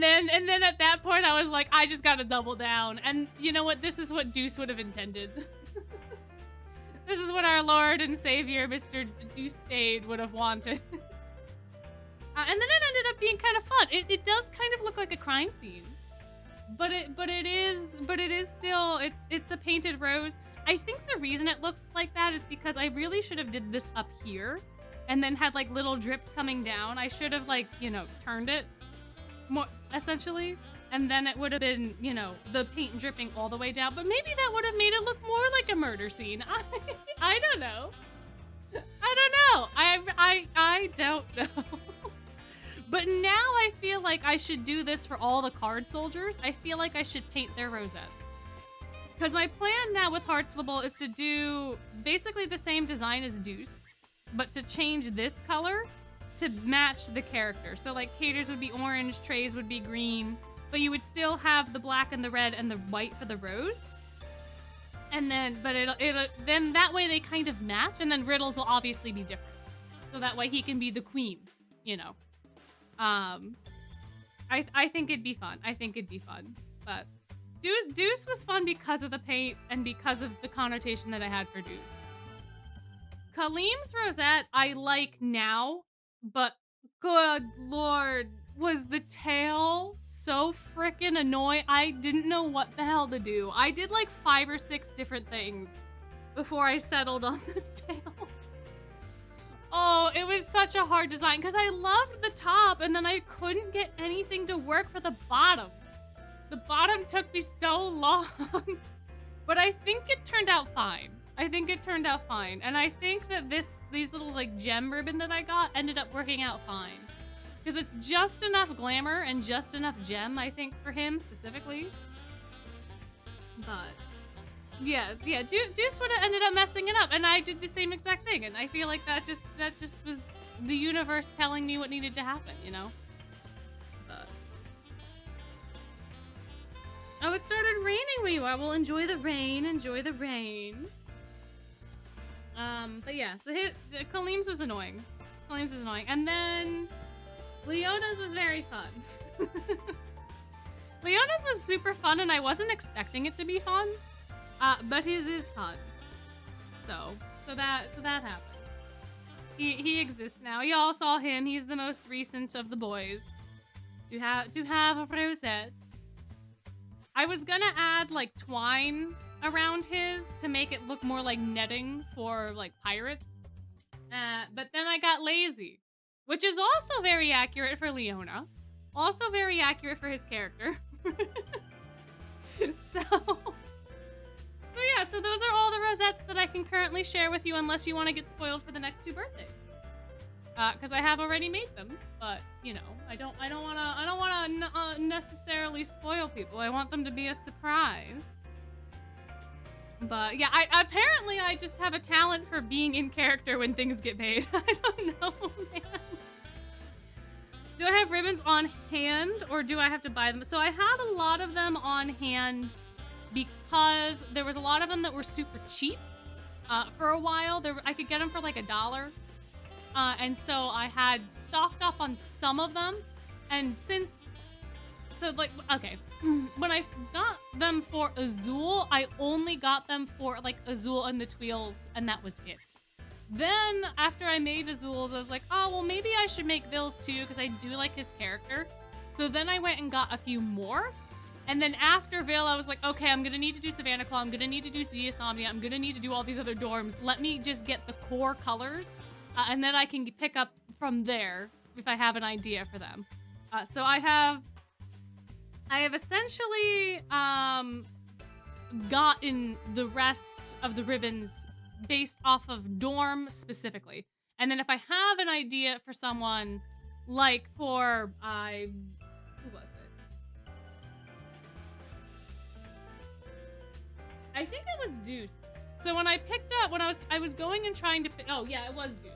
then at that point, I was like, I just gotta double down. And you know what? This is what Deuce would have intended. This is what our Lord and Savior, Mr. Deuce Spade, would have wanted. And then it ended up being kind of fun. It does kind of look like a crime scene. But it is still, it's a painted rose. I think the reason it looks like that is because I really should have did this up here and then had like little drips coming down. I should have like, you know, turned it more essentially, and then it would have been, you know, the paint dripping all the way down. But maybe that would have made it look more like a murder scene. I don't know. I don't know. But now I feel like I should do this for all the card soldiers. I feel like I should paint their rosettes. Because my plan now with Heartslable is to do basically the same design as Deuce, but to change this color to match the character. So like Caters would be orange, Trays would be green, but you would still have the black and the red and the white for the rose. And then, but it'll then that way they kind of match, and then Riddles will obviously be different. So that way he can be the queen, you know. I think it'd be fun. But Deuce was fun because of the paint and because of the connotation that I had for Deuce. Kalim's Rosette I like now, but good lord, was the tail so freaking annoying. I didn't know what the hell to do. I did like 5 or 6 different things before I settled on this tail. Oh, it was such a hard design because I loved the top and then I couldn't get anything to work for the bottom. The bottom took me so long, but I think it turned out fine. And I think that these little like gem ribbon that I got ended up working out fine. Because it's just enough glamour and just enough gem, I think, for him specifically. But yeah, Deuce would have ended up messing it up, and I did the same exact thing, and I feel like that just was the universe telling me what needed to happen, you know? But oh, it started raining where you are. Well, enjoy the rain. But yeah, so Kalim's was annoying. And then Leona's was very fun. Leona's was super fun, and I wasn't expecting it to be fun. But his is fun. So that happened. He exists now. Y'all saw him. He's the most recent of the boys. To have a Rosette. I was gonna add like twine around his to make it look more like netting for like pirates. But then I got lazy, which is also very accurate for Leona. Also very accurate for his character. So yeah, so those are all the Rosettes that I can currently share with you, unless you want to get spoiled for the next 2 birthdays. Because I have already made them, but you know, I don't want to necessarily spoil people. I want them to be a surprise. But yeah, apparently I just have a talent for being in character when things get made. I don't know, man. Do I have ribbons on hand or do I have to buy them? So I had a lot of them on hand because there was a lot of them that were super cheap. For a while, I could get them for like $1. And so I had stocked up on some of them. And okay, when I got them for Azul, I only got them for like Azul and the Tweels, and that was it. Then after I made Azul's, I was like, oh, well, maybe I should make Ville's too, because I do like his character. So then I went and got a few more. And then after Ville, I was like, okay, I'm going to need to do Savannah Claw. I'm going to need to do Sea Insomnia. I'm going to need to do all these other dorms. Let me just get the core colors, and then I can pick up from there if I have an idea for them. So I have essentially gotten the rest of the ribbons based off of dorm specifically. And then if I have an idea for someone, like for, who was it? I think it was Deuce. So when I picked up, I was going and trying to, oh yeah, it was Deuce.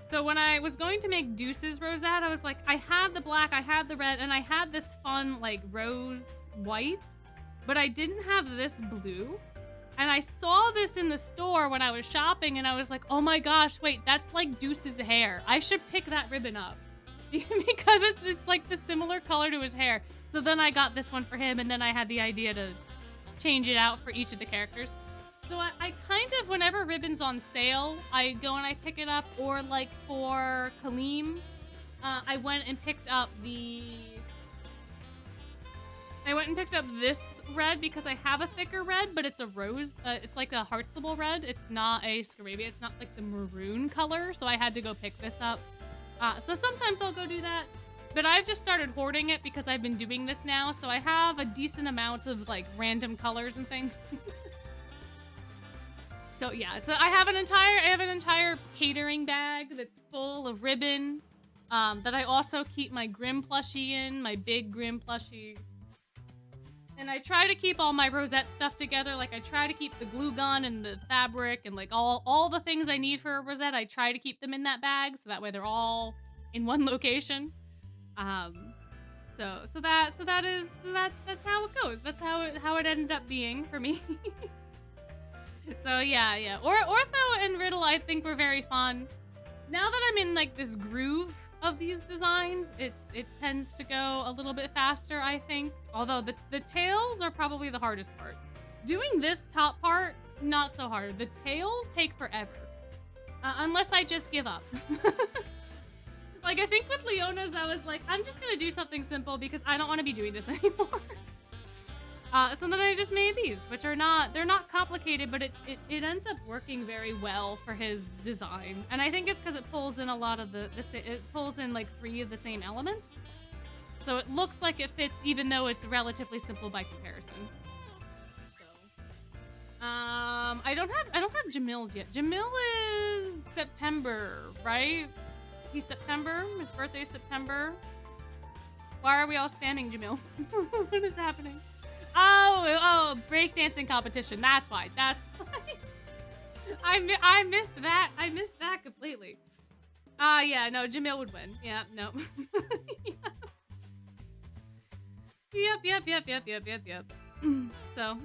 So when I was going to make Deuce's Rosette, I was like, I had the black, I had the red, and I had this fun, like, rose white, but I didn't have this blue. And I saw this in the store when I was shopping, and I was like, oh my gosh, wait, that's like Deuce's hair. I should pick that ribbon up. Because it's like the similar color to his hair. So then I got this one for him, and then I had the idea to change it out for each of the characters. So I kind of, whenever ribbon's on sale, I go and I pick it up, or like for Kaleem, I went and picked up this red because I have a thicker red, but it's a rose, it's like a Heartstable red. It's not a Scarabia, it's not like the maroon color, so I had to go pick this up. So sometimes I'll go do that, but I've just started hoarding it because I've been doing this now, so I have a decent amount of like random colors and things. So yeah, so I have an entire catering bag that's full of ribbon, that I also keep my Grimm plushie in, my big Grimm plushie. And I try to keep all my Rosette stuff together. Like I try to keep the glue gun and the fabric and like all the things I need for a Rosette. I try to keep them in that bag so that way they're all in one location. So that's how it goes. That's how it ended up being for me. So yeah. Ortho and Riddle I think were very fun. Now that I'm in like this groove of these designs, it tends to go a little bit faster, I think. Although the tails are probably the hardest part. Doing this top part, not so hard. The tails take forever. Unless I just give up. Like I think with Leona's, I was like, I'm just gonna do something simple because I don't want to be doing this anymore. So then I just made these, which are they're not complicated, but it ends up working very well for his design. And I think it's because it pulls in a lot of it pulls in like 3 of the same element. So it looks like it fits even though it's relatively simple by comparison. So, I don't have Jamil's yet. Jamil is September, right? He's September, his birthday is September. Why are we all spamming Jamil? What is happening? Oh, breakdancing competition. That's why. I missed that. I missed that completely. Yeah, no, Jamil would win. Yeah, no. Yep. So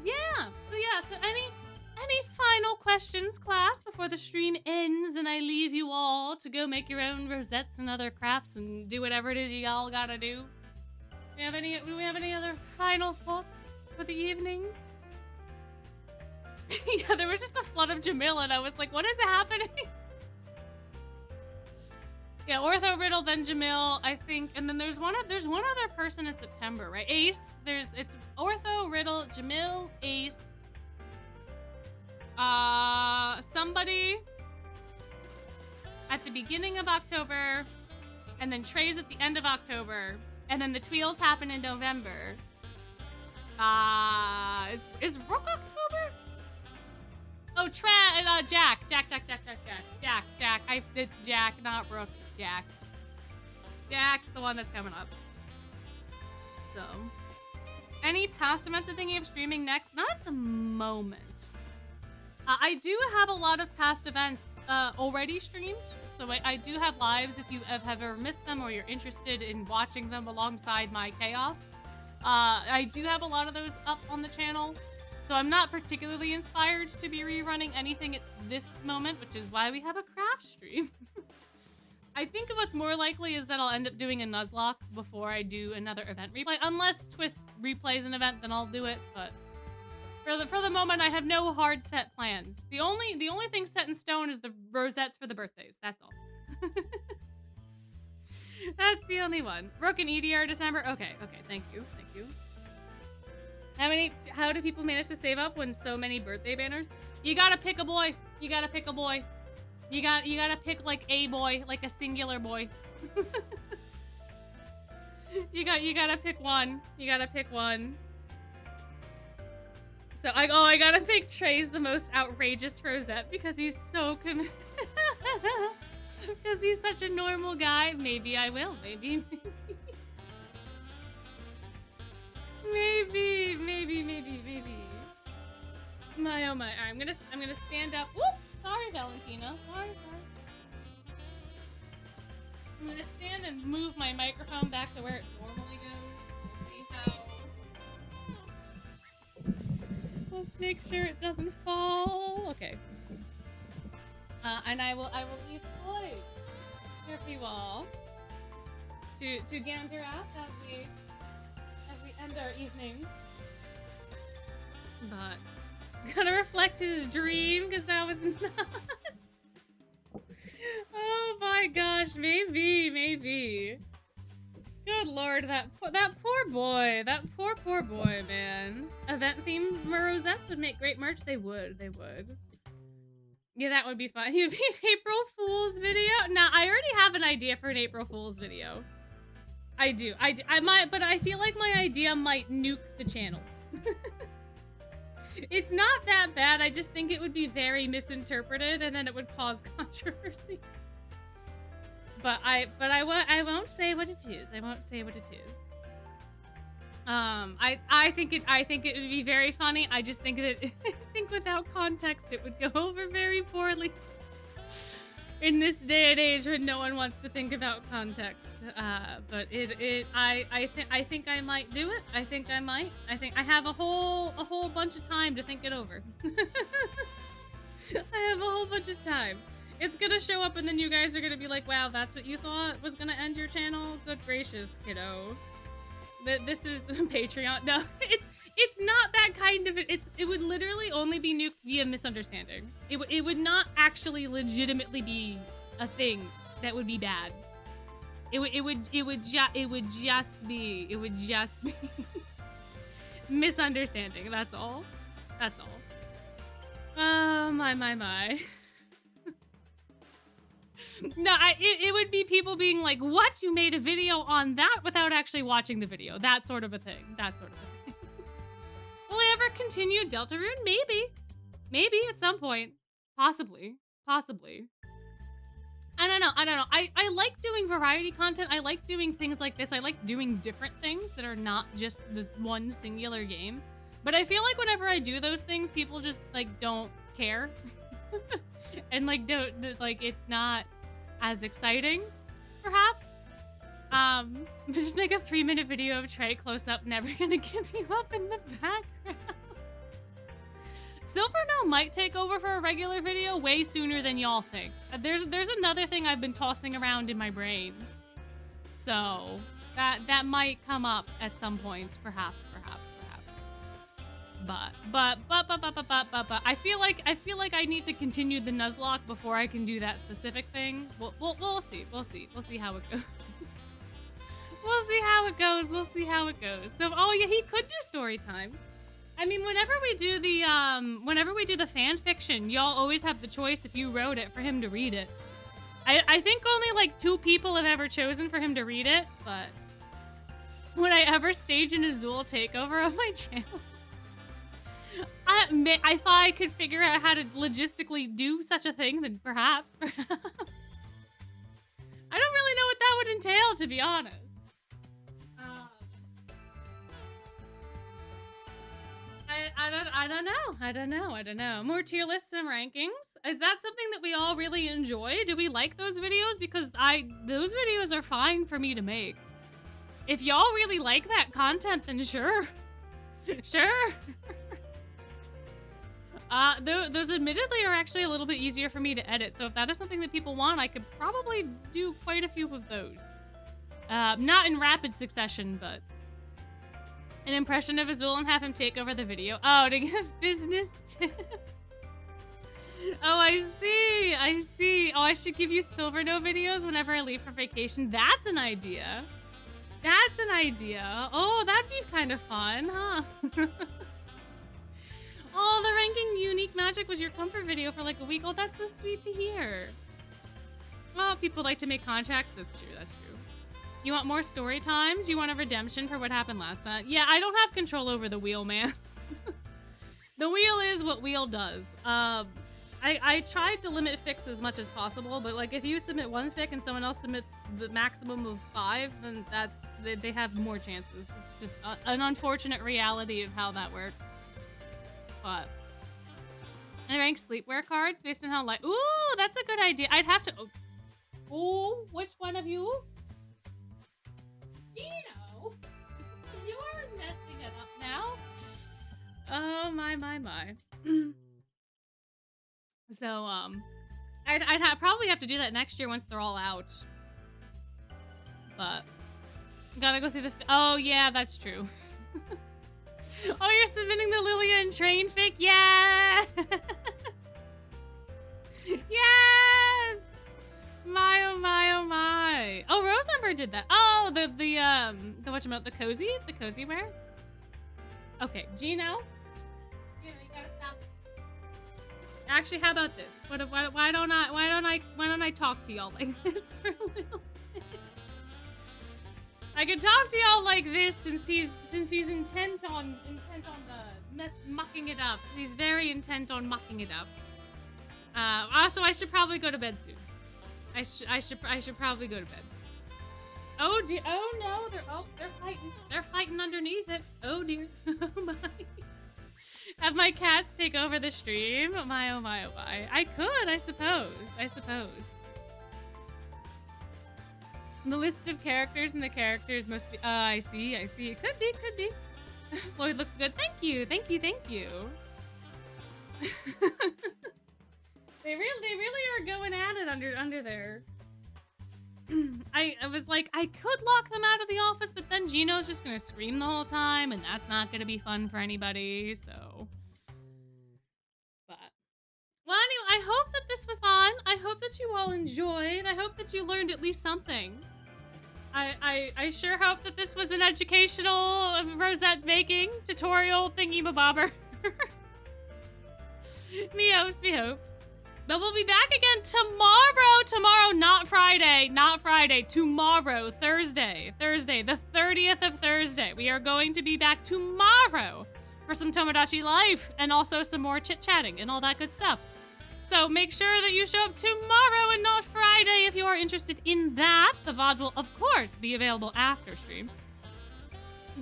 any final questions, class, before the stream ends and I leave you all to go make your own rosettes and other crafts and do whatever it is you all gotta do? Do we have any other final thoughts for the evening? Yeah, there was just a flood of Jamil and I was like, what is happening? Yeah, Ortho, Riddle, then Jamil, I think, and then there's one other person in September, right? Ace. It's Ortho, Riddle, Jamil, Ace. Somebody at the beginning of October, and then Trey's at the end of October, and then the Tweels happen in November. Is Rook October? Oh, Jack. It's Jack, not Rook. It's Jack. Jack's the one that's coming up. So, any past events I'm thinking of streaming next? Not at the moment. I do have a lot of past events already streamed. So I do have lives if you have ever missed them or you're interested in watching them alongside my chaos. I do have a lot of those up on the channel. So I'm not particularly inspired to be rerunning anything at this moment, which is why we have a craft stream. I think what's more likely is that I'll end up doing a Nuzlocke before I do another event replay. Unless TWST replays an event, then I'll do it, but for the moment I have no hard set plans. The only thing set in stone is the Rosettes for the birthdays. That's all. That's the only one. Rook and EDR December. Okay, thank you. How do people manage to save up when so many birthday banners? You gotta pick a boy. You gotta pick like a boy, like a singular boy. you gotta pick one. So I gotta pick Trey's the most outrageous Rosette because he's so because he's such a normal guy. Maybe I will. Maybe. Maybe. My oh my. Alright, I'm gonna stand up. Whoop! Sorry, Valentina. Sorry. I'm gonna stand and move my microphone back to where it normally goes. We'll see how. Let's make sure it doesn't fall. Okay. And I will leave toys here for you all to gander at as we end our evening. But gotta reflect his dream because that was nuts. Oh my gosh, maybe. Good lord, that poor boy, man. Event themed Rosettes would make great merch. They would. Yeah, that would be fun. You'd be an April Fool's video. Now, I already have an idea for an April Fool's video. I do. I might, but I feel like my idea might nuke the channel. It's not that bad. I just think it would be very misinterpreted, and then it would cause controversy. But I won't say what it is. I think it would be very funny. I just think that I think without context it would go over very poorly. In this day and age when no one wants to think about context. But I think I might do it. I think I have a whole bunch of time to think it over. I have a whole bunch of time. It's gonna show up and then you guys are gonna be like, wow, that's what you thought was gonna end your channel? Good gracious, kiddo. This is Patreon. No, it's not that kind of it. It would literally only be nuked via misunderstanding. It would not actually legitimately be a thing that would be bad. It would just be misunderstanding. That's all. Oh my. No, it would be people being like, what? You made a video on that without actually watching the video. That sort of a thing. Will I ever continue Deltarune? Maybe at some point. Possibly. I don't know. I like doing variety content. I like doing things like this. I like doing different things that are not just the one singular game. But I feel like whenever I do those things, people just like don't care. And like it's not as exciting, perhaps. Just make a 3-minute video of Trey close up, never gonna give you up in the background. Silverno might take over for a regular video way sooner than y'all think. There's another thing I've been tossing around in my brain. So that might come up at some point, perhaps. But I feel like I need to continue the Nuzlocke before I can do that specific thing. We'll see. We'll see how it goes. We'll see how it goes. We'll see how it goes. So, oh yeah, he could do story time. I mean, whenever we do the fan fiction, y'all always have the choice if you wrote it for him to read it. I think only like 2 people have ever chosen for him to read it, but would I ever stage an Azul takeover of my channel? I thought I could figure out how to logistically do such a thing, then perhaps. I don't really know what that would entail, to be honest. I don't know. More tier lists and rankings. Is that something that we all really enjoy? Do we like those videos? Because those videos are fine for me to make. If y'all really like that content, then sure. Sure. Those admittedly are actually a little bit easier for me to edit. So if that is something that people want, I could probably do quite a few of those. Not in rapid succession, but an impression of Azul and have him take over the video. Oh, to give business tips. Oh, I see. Oh, I should give you Silverno videos whenever I leave for vacation. That's an idea. That's an idea. Oh, that'd be kind of fun, huh? Oh, the ranking unique magic was your comfort video for like a week. Oh, that's so sweet to hear. Well, people like to make contracts. That's true. That's true. You want more story times? You want a redemption for what happened last time? Yeah, I don't have control over the wheel, man. The wheel is what wheel does. I tried to limit fics as much as possible, but like if you submit 1 fic and someone else submits the maximum of 5, then they have more chances. It's just an unfortunate reality of how that works. But I rank sleepwear cards based on how light. Ooh, that's a good idea. I'd have to. Oh, which one of you? Gino, you're messing it up now. Oh my. So I'd probably have to do that next year once they're all out. But gotta go through the. Oh yeah, that's true. Oh, you're submitting the Lilia and Train fic? Yes! Yes! My, oh my, oh my. Oh, Rose Ember did that. Oh, the whatchamacallit, the cozy wear? Okay, Gino? You gotta stop. Actually, how about this? Why don't I talk to y'all like this for a little bit? I could talk to y'all like this since he's intent on mucking it up. He's very intent on mucking it up. Also, I should probably go to bed soon. I should probably go to bed. Oh dear! Oh no! They're fighting! They're fighting underneath it! Oh dear! Oh my! Have my cats take over the stream? Oh my! Oh my! Oh my! I could, I suppose. The list of characters and the characters must be. I see. It could be. Floyd looks good. Thank you. They really are going at it under there. I was like, I could lock them out of the office, but then Gino's just gonna scream the whole time, and that's not gonna be fun for anybody. So, but well, anyway, I hope that this was fun. I hope that you all enjoyed. I hope that you learned at least something. I sure hope that this was an educational Rosette making tutorial thingy-mabobber. Me hopes. But we'll be back again tomorrow, not Friday, tomorrow, Thursday, the 30th of Thursday. We are going to be back tomorrow for some Tomodachi Life and also some more chit-chatting and all that good stuff. So make sure that you show up tomorrow and not Friday if you are interested in that. The VOD will, of course, be available after stream.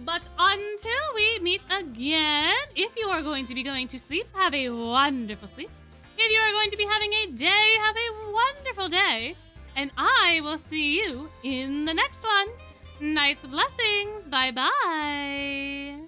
But until we meet again, if you are going to be going to sleep, have a wonderful sleep. If you are going to be having a day, have a wonderful day. And I will see you in the next one. Night's blessings. Bye-bye.